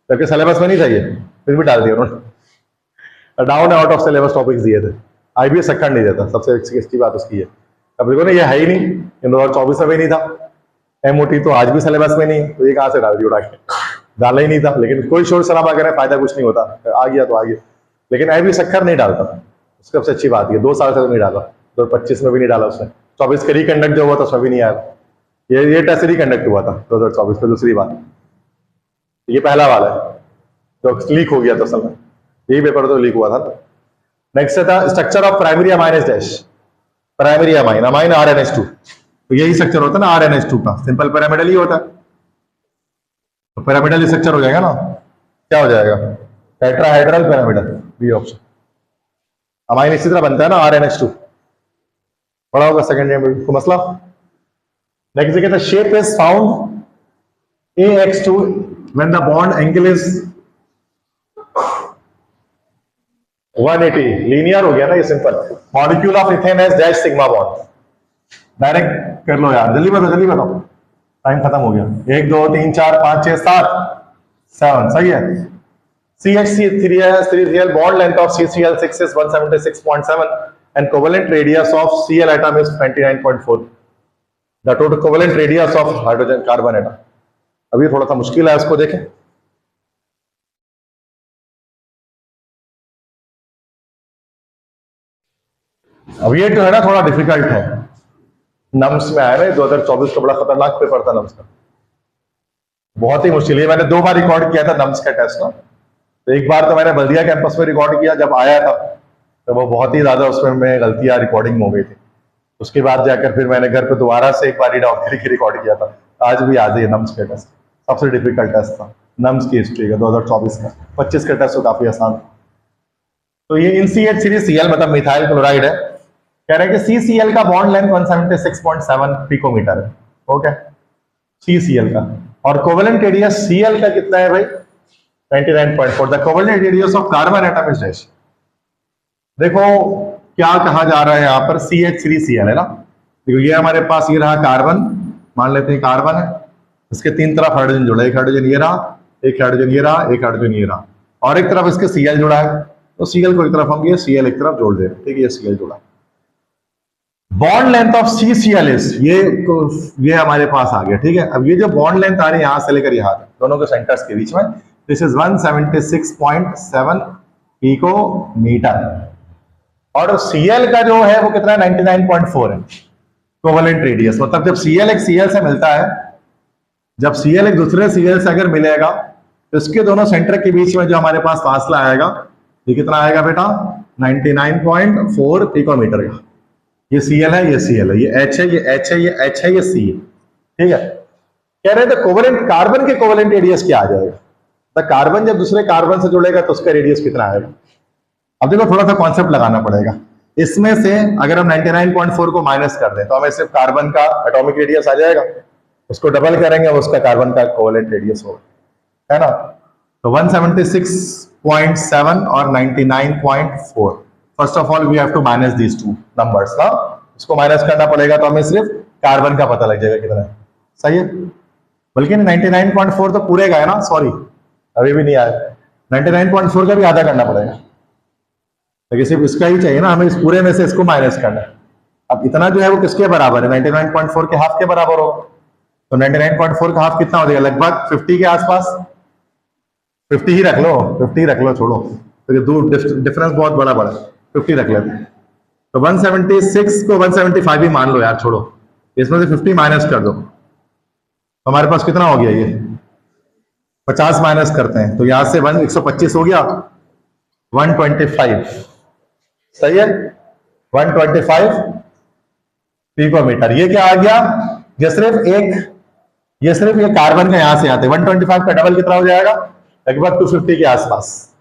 जबकि सिलेबस में नहीं था ये, फिर भी डाल दिया उन्होंने, down out of syllabus topics दिए थे, IBS सक्कर नहीं देता, सबसे अच्छी बात उसकी है। अब देखो ना ये है ही नहीं, 2024 में भी नहीं था, MOT तो आज भी सिलेबस में नहीं है, तो ये कहाँ से डाल दिया उड़ा के, डाला ही नहीं था, लेकिन कोई शोर शराबा करे फायदा कुछ नहीं होता, आ गया तो आ गया, लेकिन IBS सक्कर नहीं डालता, उसकी सबसे अच्छी बात है 2 साल से तो नहीं डाला, 2025 में भी नहीं डाला उसने, 24 का रिकंडक्ट जो हुआ था उसमें भी नहीं आया, ये टेस्ट रिकंडक्ट हुआ था 2024 में, दूसरी बात ये पहला वाला है तो लीक हो गया था, समय यही पेपर तो लीक हुआ था। नेक्स्ट था structure of primary amine is dash, primary amine, amine RNH2, तो यही स्ट्रक्चर होता है ना RNH2 का, सिंपल पिरामिडल ही होता है, तो पिरामिडल स्ट्रक्चर हो जाएगा ना, क्या हो जाएगा, tetrahedral pyramidal, B option. Amine इसी तरह बनता है ना RNH2, पढ़ा होगा सेकंड ईयर में को मसला। नेक्स्ट देखिए the shape is found AX2 when the bond angle is 180, linear हो गया ना ये, simple, molecule of ethane has dash sigma bond, direct कर लो यार, जल्दी बताओ, टाइम खत्म हो गया, 1 2 3 4 5 6 7 7, सही है। CH3Cl bond length of CCl6 is 176.7 and covalent radius of Cl atom is 29.4, the total covalent radius of hydrogen carbon atom, अभी थोड़ा सा मुश्किल है, उसको देखें। अब ये जो है ना थोड़ा डिफिकल्ट है, नम्स में आया ना 2024 का बड़ा खतरनाक पेपर था नम्स का, बहुत ही मुश्किल है, मैंने 2 बार रिकॉर्ड किया था नम्स का टेस्ट ना, तो एक बार तो मैंने बल्दिया कैंपस में रिकॉर्ड किया जब आया था, तो वो बहुत ही ज्यादा उसमें गलतियां रिकॉर्डिंग हो गई थी, उसके बाद जाकर फिर मैंने घर पे दोबारा से एक बार रिकॉर्ड किया था, आज भी आज ही नम्स का टेस्ट सबसे डिफिकल्ट टेस्ट था, नम्स की हिस्ट्री का 2024 का, 25 का टेस्ट तो काफी आसान था। तो ये इन CH3Cl मतलब मिथाइल क्लोराइड है, कह रहे हैं कि CCl का बॉन्ड लेंथ 176.7 पिकोमीटर है, ओके, CCl का, और कोवेलेंट रेडियस Cl का कितना है भाई 99.4, the covalent radius of carbon atom is dash, देखो क्या कहा जा रहा है यहाँ पर, CH3Cl है ना, देखो ये हमारे पास ये रहा कार्बन, मान लेते हैं कार्बन है, इसके 3 तरफ हाइड्रोजन जुड़ा है, एक हाइड्रोजन ये रहा, एक हाइड्रोजन ये रहा, एक हाइड्रोजन ये रहा, और एक तरफ इसके Cl जुड़ा है, तो Cl को एक तरफ हम ये Cl एक तरफ जोड़ दे रहे हैं, ठीक है, ये Cl जुड़ा। Bond length of CCl is, ये हमारे पास आ गया, ठीक है। अब ये जो बॉन्ड लेंथ आ रही है यहां से लेकर यहां तक, दोनों के सेंटर्स के बीच में, दिस इज 176.7 पिकोमीटर, और Cl का जो है वो कितना है 99.4 है कोवेलेंट रेडियस, मतलब जब Cl एक Cl से मिलता है, जब Cl एक दूसरे Cl से अगर मिलेगा तो इसके दोनों सेंटर के बीच में जो हमारे पास फासला आएगा ये कितना आएगा बेटा, 99.4 पिकोमीटर का। ये Cl है, ये Cl है, ये H है, ये H है, ये H है, ये C है, ठीक है। कह रहे थे कोवेलेंट कार्बन के कोवेलेंट रेडियस क्या आ जाएगा, तो कार्बन जब दूसरे कार्बन से जुड़ेगा तो उसका रेडियस कितना आएगा। अब देखो थोड़ा सा कॉन्सेप्ट लगाना पड़ेगा। इसमें से अगर हम 99.4 को माइनस कर दें तो हमें सिर्फ कार्बन का एटॉमिक रेडियस आ जाएगा, उसको डबल करेंगे उसका कार्बन का कोवेलेंट रेडियस होगा, है ना। तो 176.7 और 99.4, first of all we have to minus these two numbers ना, इसको माइनस करना पड़ेगा तो हमें सिर्फ कार्बन का पता लग जाएगा कितना है, सही है। बल्कि 99.4 तो पूरे का है ना, सॉरी अभी भी नहीं आया, 99.4 का भी आधा करना पड़ेगा, लेकिन सिर्फ इसका ही चाहिए ना हमें, इस पूरे में से इसको माइनस करना है। अब इतना जो है वो किसके बराबर है, 99.4 के हाफ के बराबर होगा, तो 99.4 का हाफ कितना हो जाएगा, लगभग 50 के आसपास, 50 ही रख लो, 50 रख लो, छोड़ो तो दूर डिफरेंस बहुत बड़ा बड़ा, 50 रख लेते हैं। तो 176 को 175 ही मान लो यार, छोड़ो, इसमें से 50 माइनस कर दो, हमारे पास कितना हो गया, ये 50 माइनस करते हैं तो यहां से 125 हो गया, 125, सही है, 125 पिकोमीटर। ये क्या आ गया, ये सिर्फ ये कार्बन का यहां से आते हैं, 125 का डबल कितना हो जाएगा, लगभग 250 के आसपास,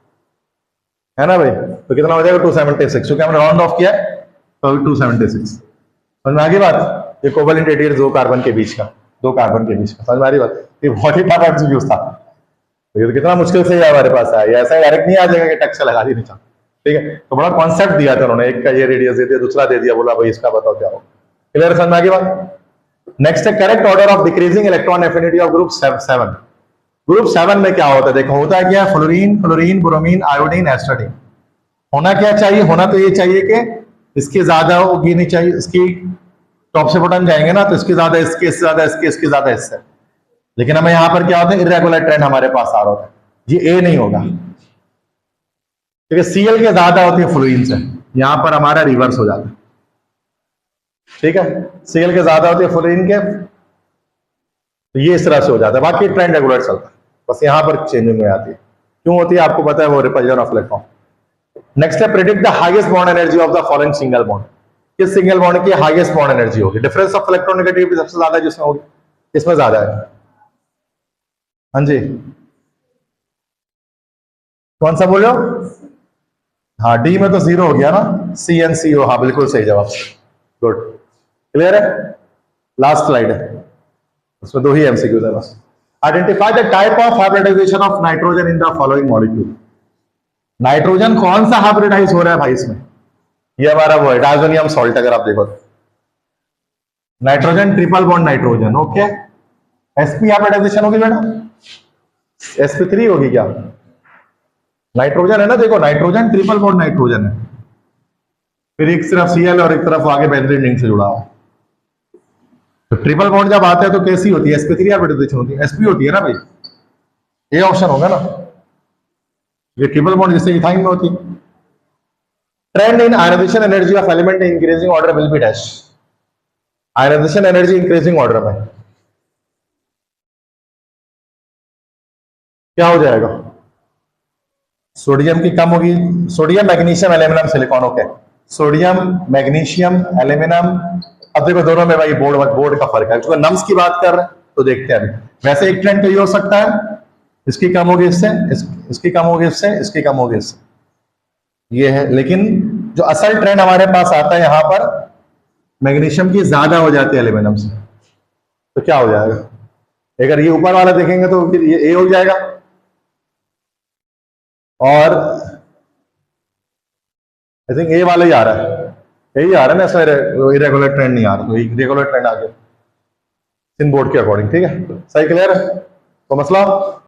है ना भाई। तो कितना हो जाएगा 276, क्योंकि हमने राउंड ऑफ किया तो 276। समझ में आ गई बात, ये कोवेलेंट रेडियस दो कार्बन के बीच का, समझ में आ रही बात। ये बहुत ही टफ एमसीक्यूज था, तो ये तो कितना मुश्किल से हमारे पास आया, ऐसा डायरेक्ट नहीं आ जाएगा कि टक से लगा दी नीचा, ठीक है। तो बड़ा कॉन्सेप्ट दिया था उन्होंने, एक का ये रेडियस दे दिया, दूसरा दे दिया, बोला भाई इसका बताओ क्या हो, क्लियर, समझ में आ गई बात। नेक्स्ट है correct order of decreasing electron affinity of group 7। Group 7 में क्या होता है, देखो होता है क्या, फ्लोरीन, क्लोरीन, ब्रोमीन, आयोडीन, एस्टाडीन। होना क्या चाहिए, होना तो ये चाहिए कि इसके ज्यादा होगी नहीं चाहिए, इसकी टॉप से बटन जाएंगे ना तो इसके ज्यादा, इसके ज्यादा, इसके ज्यादा, इससे। लेकिन हमें यहां पर क्या होता है, इरेगुलर ट्रेंड हमारे पास आ रहा होता है, ये ए नहीं होगा, ठीक है। Cl के ज्यादा होती है फ्लोरीन से, यहां पर हमारा रिवर्स हो जाता है, ठीक है। Cl के ज्यादा होती है फ्लोरीन के, तो ये इस तरह से हो जाता है, बाकी ट्रेंड रेगुलर चलता है, बस यहां पर चेंजिंग में आती है। क्यों होती है आपको पता है, वो रिपल्जन ऑफ इलेक्ट्रॉन। नेक्स्ट है predict the highest bond energy of the following single bond. किस सिंगल बॉन्ड की हाईएस्ट बॉन्ड एनर्जी होगी, डिफरेंस ऑफ इलेक्ट्रोनेगेटिविटी सबसे ज्यादा जिसमें होगी, इसमें ज्यादा है, हाँ जी, कौन सा बोलो, हाँ डी में तो 0 हो गया ना, CnCO, हाँ बिल्कुल सही जवाब, गुड, क्लियर है। लास्ट स्लाइड है, उसमें 2 ही एमसीक्यूज है बस। Identify the type of hybridization of nitrogen in the following molecule. Nitrogen कौन सा हाइब्रिडाइज हो रहा है भाई इसमें, ये हमारा वो है डायजोनियम सॉल्ट, अगर आप देखो nitrogen triple bond nitrogen, okay. sp hybridization होगी बेटा, sp3 होगी क्या, नाइट्रोजन है ना, देखो नाइट्रोजन ट्रिपल बॉन्ड नाइट्रोजन है, फिर एक तरफ Cl और एक तरफ आगे बेंजीन रिंग से जुड़ा हुआ, तो ट्रिपल बॉन्ड जब आता है तो कैसी होती है, sp3 हाइब्रिडाइजेशन होती है, sp होती है ना भाई, ये ऑप्शन होगा ना, ये ट्रिपल बॉन्ड जिससे इथाइन में होती है। Trend in ionization energy of element increasing order will be dash, ionization energy increasing order में क्या हो जाएगा, सोडियम की कम होगी, sodium magnesium aluminium silicon, okay, sodium magnesium aluminium. अब देखो दोनों में भाई बोर्ड का फर्क है, क्योंकि नम्स की बात कर रहे हैं तो देखते हैं अभी। वैसे एक ट्रेंड तो ये हो सकता है, इसकी कम होगी इससे, इसकी कम होगी इससे, इसकी कम होगी इससे, ये है। लेकिन जो असल ट्रेंड हमारे पास आता है यहां पर, मैग्नीशियम की ज्यादा हो जाती है एल्यूमिनियम से, तो क्या हो जाएगा, अगर ये ऊपर वाला देखेंगे तो फिर ये ए हो जाएगा, और आई थिंक ए वाला ही आ रहा है, यही आ रहा है ना, ऐसा इरेगुलर ट्रेंड नहीं आ रहा, तो रेगुलर ट्रेंड आ गया इन बोर्ड के अकॉर्डिंग, ठीक है, सही क्लियर है तो मसला।